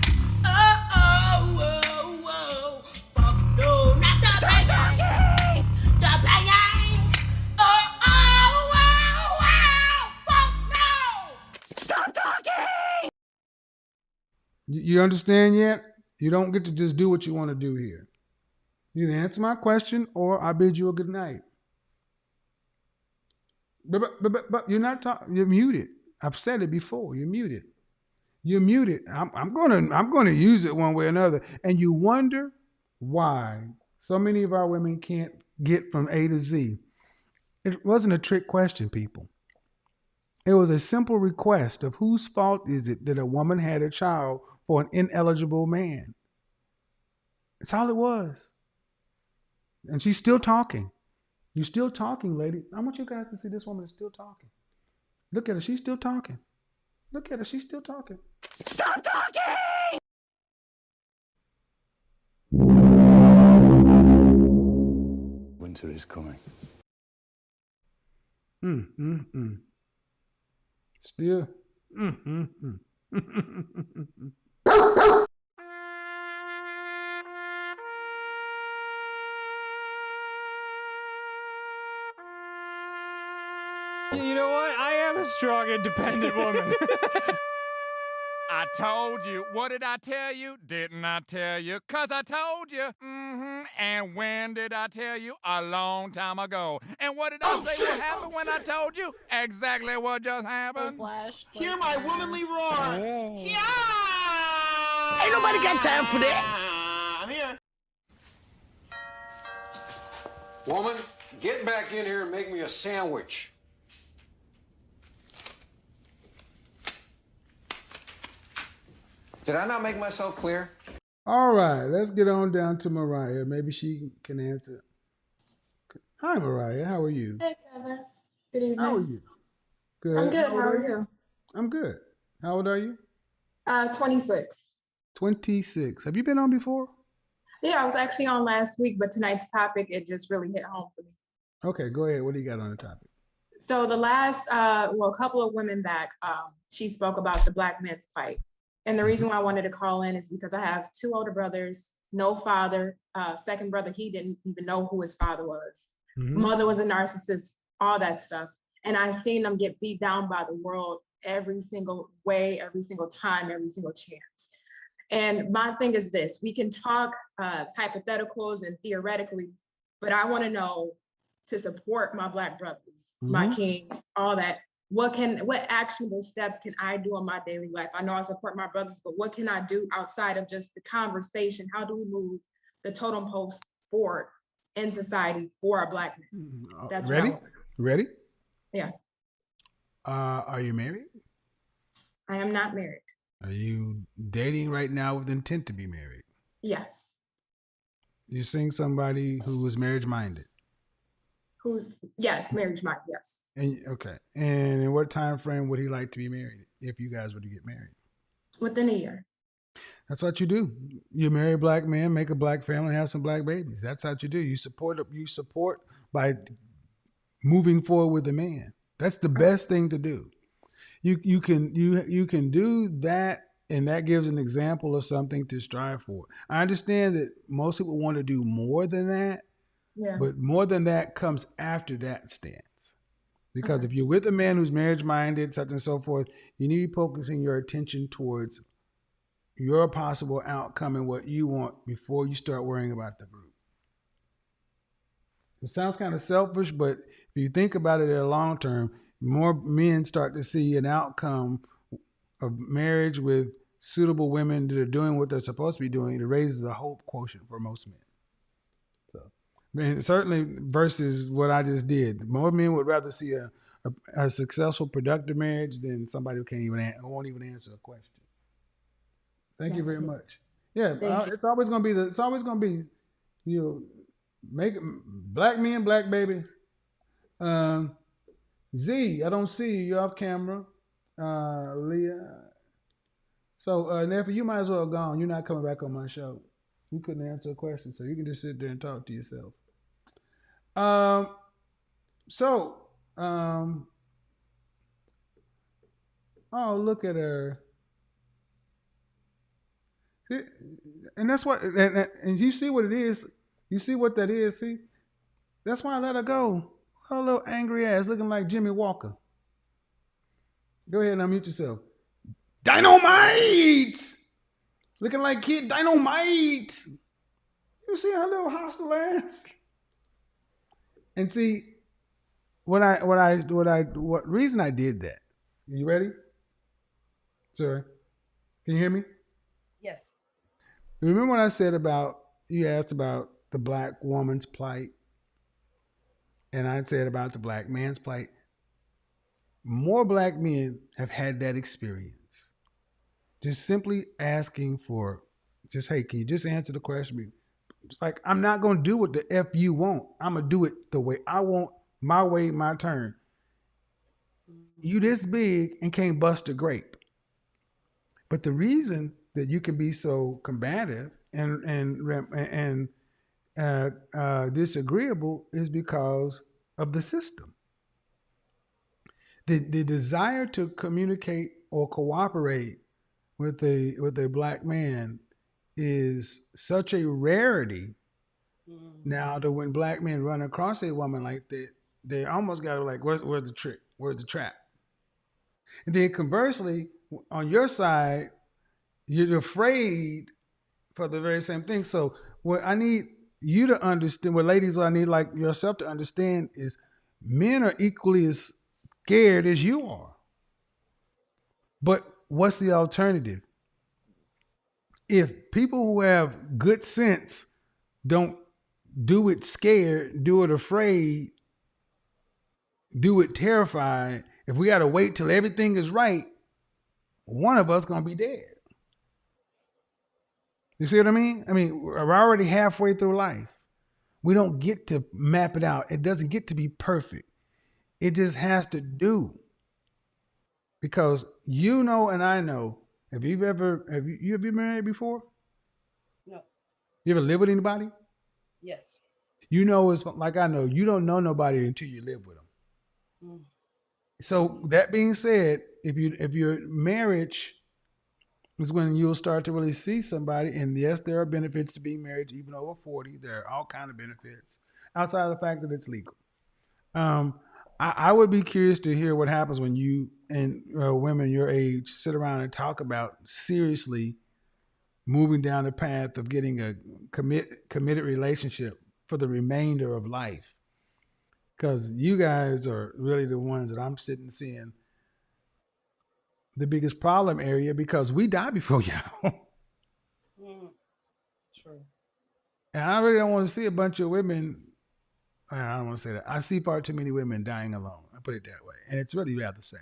Oh, oh, oh, oh. Fuck no, not the banging, the banging. Oh, oh, oh, oh. Fuck no. Stop talking. You understand yet? You don't get to just do what you want to do here. You either answer my question or I bid you a good night. But you're not talking. You're muted. I've said it before. You're muted. You're muted. I'm gonna use it one way or another. And you wonder why so many of our women can't get from A to Z. It wasn't a trick question, people. It was a simple request of whose fault is it that a woman had a child for an ineligible man. That's all it was. And she's still talking. You're still talking, lady. I want you guys to see this woman is still talking. Look at her. She's still talking. Look at her. She's still talking. Stop talking. Winter is coming. Still. You know what? I am a strong, independent woman. I told you. What did I tell you? Didn't I tell you? 'Cause I told you. And when did I tell you? A long time ago. And what did I say would happen when I told you? Exactly what just happened. Hear my womanly roar. Yeah! Ain't nobody got time for that. I'm here. Woman, get back in here and make me a sandwich. Did I not make myself clear? All right, let's get on down to Mariah. Maybe she can answer. Hi, Mariah. How are you? Hey, Kevin. Good evening. How are you? Good. I'm good. How are you? I'm good. How old are you? 26. 26. Have you been on before? Yeah, I was actually on last week, but tonight's topic, it just really hit home for me. Okay, go ahead. What do you got on the topic? So the last, a couple of women back, she spoke about the Black men's plight. And the reason why I wanted to call in is because I have 2 older brothers, no father. Second brother, he didn't even know who his father was. Mother was a narcissist, all that stuff. And I've seen them get beat down by the world every single way, every single time, every single chance. And my thing is this: we can talk hypotheticals and theoretically, but I want to know, to support my Black brothers, my kings, all that. What actionable steps can I do in my daily life? I know I support my brothers, but what can I do outside of just the conversation? How do we move the totem pole forward in society for our Black men? That's ready? Ready? Yeah. Are you married? I am not married. Are you dating right now with intent to be married? Yes. You're seeing somebody who is marriage minded? Yes, marriage minded, yes. And okay. And in what time frame would he like to be married if you guys were to get married? Within a year. That's what you do. You marry a Black man, make a Black family, have some Black babies. That's what you do. You support by moving forward with a man. That's the best thing to do. You can do that, and that gives an example of something to strive for. I understand that most people want to do more than that. Yeah. But more than that comes after that stance. Because if you're with a man who's marriage minded, such and so forth, you need to be focusing your attention towards your possible outcome and what you want before you start worrying about the group. It sounds kind of selfish, but if you think about it in the long term, more men start to see an outcome of marriage with suitable women that are doing what they're supposed to be doing. It raises a hope quotient for most men. Certainly versus what I just did. More men would rather see a successful, productive marriage than somebody who won't even answer a question. Thank you very much. Yeah, it's always going to be, make Black men, Black baby. Z, I don't see you. You're off camera. Leah. So, Neffi, you might as well go on. You're not coming back on my show. You couldn't answer a question, so you can just sit there and talk to yourself. Oh, look at her. And that's what, and you see what it is. You see what that is. See, that's why I let her go. Her little angry ass, looking like Jimmy Walker. Go ahead and unmute yourself. Dynamite. Looking like Kid Dynamite. You see her little hostile ass? And see, what reason I did that. You ready? Sorry. Can you hear me? Yes. Remember when I said you asked about the Black woman's plight? And I said about the Black man's plight. More Black men have had that experience. Just simply asking for, hey, can you just answer the question? It's like, I'm not going to do what the F you want. I'm going to do it the way I want, my way, my turn. You this big and can't bust a grape. But the reason that you can be so combative and disagreeable is because of the system. The desire to communicate or cooperate with a Black man is such a rarity now that when Black men run across a woman like that, they almost got to like, where's the trick? Where's the trap? And then conversely, on your side, you're afraid for the very same thing. So what I need you to understand, what ladies, what I need like yourself to understand is men are equally as scared as you are. But what's the alternative? If people who have good sense don't do it scared, do it afraid, do it terrified, if we got to wait till everything is right, one of us going to be dead. You see what I mean? I mean, we're already halfway through life. We don't get to map it out. It doesn't get to be perfect. It just has to do. Because you know and I know, have you been married before? No. You ever live with anybody? Yes. You know, it's like I know, you don't know nobody until you live with them. Mm. So that being said, if your marriage is when you'll start to really see somebody, and yes, there are benefits to being married even over 40. There are all kinds of benefits outside of the fact that it's legal. I would be curious to hear what happens when you and women your age sit around and talk about seriously moving down the path of getting a committed relationship for the remainder of life. Because you guys are really the ones that I'm sitting seeing the biggest problem area, because we die before y'all. True. And I really don't want to see a bunch of women. I don't want to say that. I see far too many women dying alone. I put it that way. And it's really rather sad.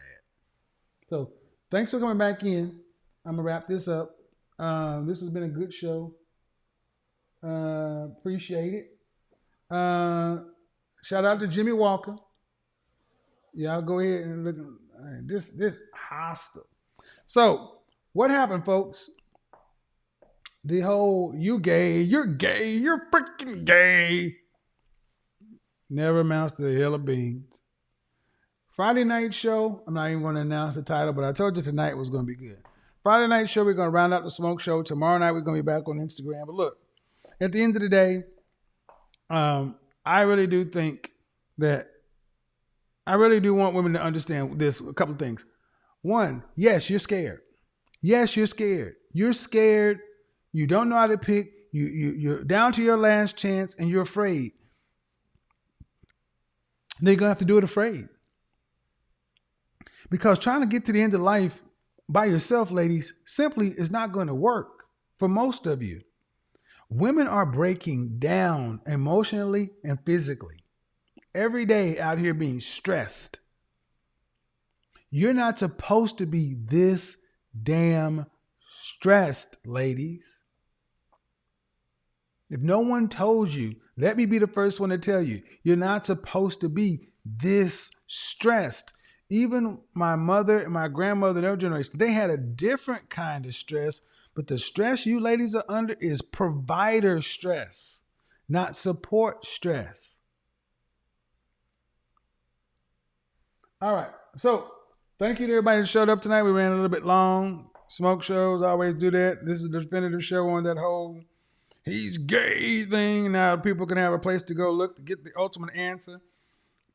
So thanks for coming back in. I'm going to wrap this up. This has been a good show. Appreciate it. Shout out to Jimmy Walker. Y'all go ahead and look. This hostile. So what happened, folks? The whole you're gay, you're freaking gay never amounts to a hill of beans. Friday night show, I'm not even going to announce the title, but I told you tonight was going to be good. Friday night show, we're going to round out the smoke show. Tomorrow night, we're going to be back on Instagram. But look, at the end of the day, I really do think that I really do want women to understand this, a couple of things. One, yes, you're scared. Yes, you're scared. You're scared. You don't know how to pick. You're down to your last chance and you're afraid. Then you're going to have to do it afraid. Because trying to get to the end of life by yourself, ladies, simply is not going to work for most of you. Women are breaking down emotionally and physically every day out here being stressed. You're not supposed to be this damn stressed, ladies. If no one told you, let me be the first one to tell you, you're not supposed to be this stressed. Even my mother and my grandmother, their generation, they had a different kind of stress, but the stress you ladies are under is provider stress, not support stress. All right. So thank you to everybody that showed up tonight. We ran a little bit long. Smoke shows always do that. This is the definitive show on that whole he's gay thing. Now people can have a place to go look to get the ultimate answer.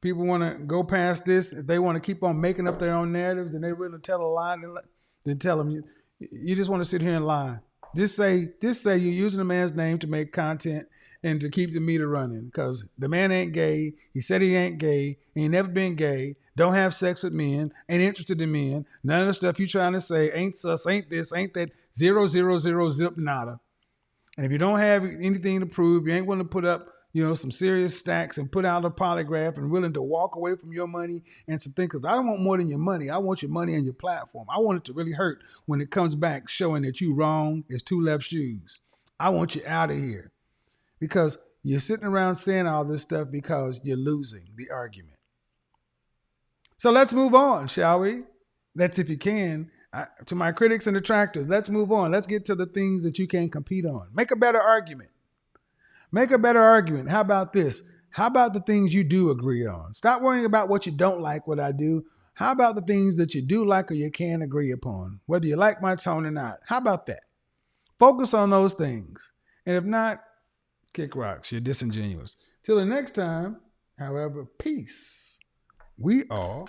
People want to go past this. If they want to keep on making up their own narratives, then they really tell a lie. Then tell them you just want to sit here and lie. Just say you're using a man's name to make content and to keep the meter running, because the man ain't gay. He said he ain't gay. He ain't never been gay. Don't have sex with men. Ain't interested in men. None of the stuff you trying to say ain't sus, ain't this, ain't that. 0, 0, 0, zip, nada. And if you don't have anything to prove, you ain't willing to put up, some serious stacks and put out a polygraph and willing to walk away from your money and some things. Because I don't want more than your money. I want your money and your platform. I want it to really hurt when it comes back showing that you wrong as two left shoes. I want you out of here. Because you're sitting around saying all this stuff because you're losing the argument. So let's move on, shall we? That's if you can. To my critics and detractors, let's move on. Let's get to the things that you can compete on. Make a better argument. Make a better argument. How about this? How about the things you do agree on? Stop worrying about what you don't like, what I do. How about the things that you do like or you can agree upon, whether you like my tone or not? How about that? Focus on those things. And if not, kick rocks. You're disingenuous. Till the next time, however, peace. We are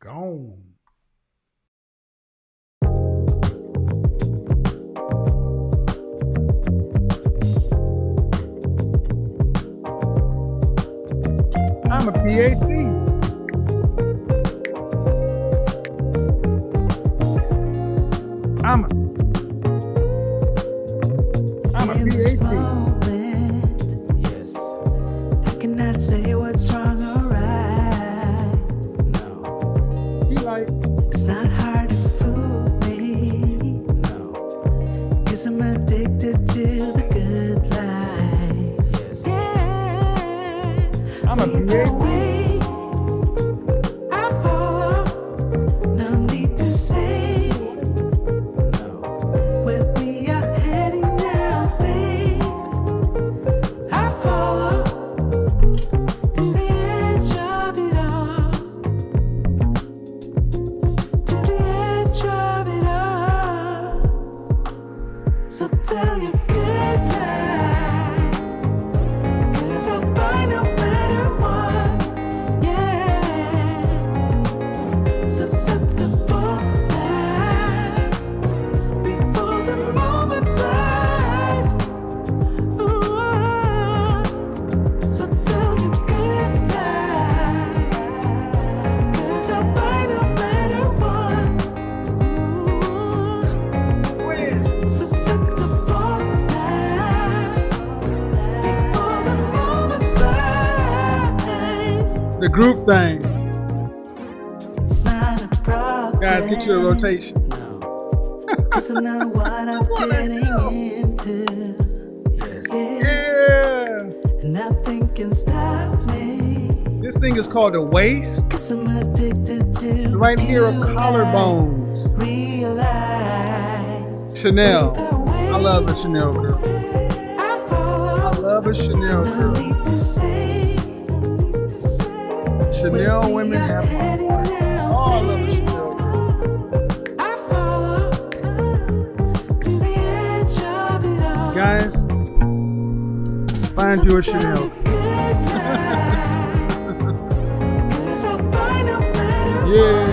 gone. I'm a PhD. I'm a PhD. Yes. I cannot say what's wrong or right. You like? It's not hard to fool me. No. 'Cause I'm addicted to the good life. Yes. Yeah. I'm a PhD. I follow. No need to say. Where we are heading now, babe. I follow to the edge of it all. To the edge of it all. So tell your good lies. 'Cause I'll buy no matter what. Yeah. Susceptible now. Before the moment flies. Ooh. So tell your good lies. 'Cause I'll buy no matter what. Ooh. Susceptible now. Before the moment flies. The group thing. It's not a problem. Guys, get you a rotation. 'Cause I know what I'm getting into. Yeah. Nothing can stop me. This thing is called a waist. 'Cause I'm addicted to Right here are collarbones. realize. Chanel. I love a Chanel girl. I follow. I love a Chanel No girl. need to say. Chanel women have my heart. Oh, I love a Chanel girl. I follow to the edge of it all. Guys, find you a Chanel. 'Cause I'll buy no matter Yeah.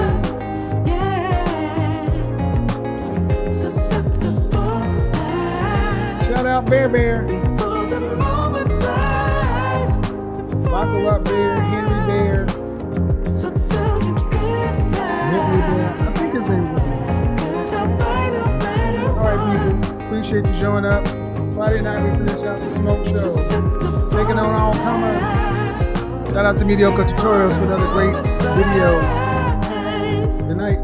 what. Susceptible now. Shout out Bear Bear. Before the moment flies. Buckle up Bear, Henry Bear, So tell your good Henry Bear. I think his name was. 'Cause I'll buy no matter All right, people. Appreciate you showing up. Friday night we finish out the smoke show. Taking on all comers. Shout out to Mediocre Tutorials for another great video. Good night.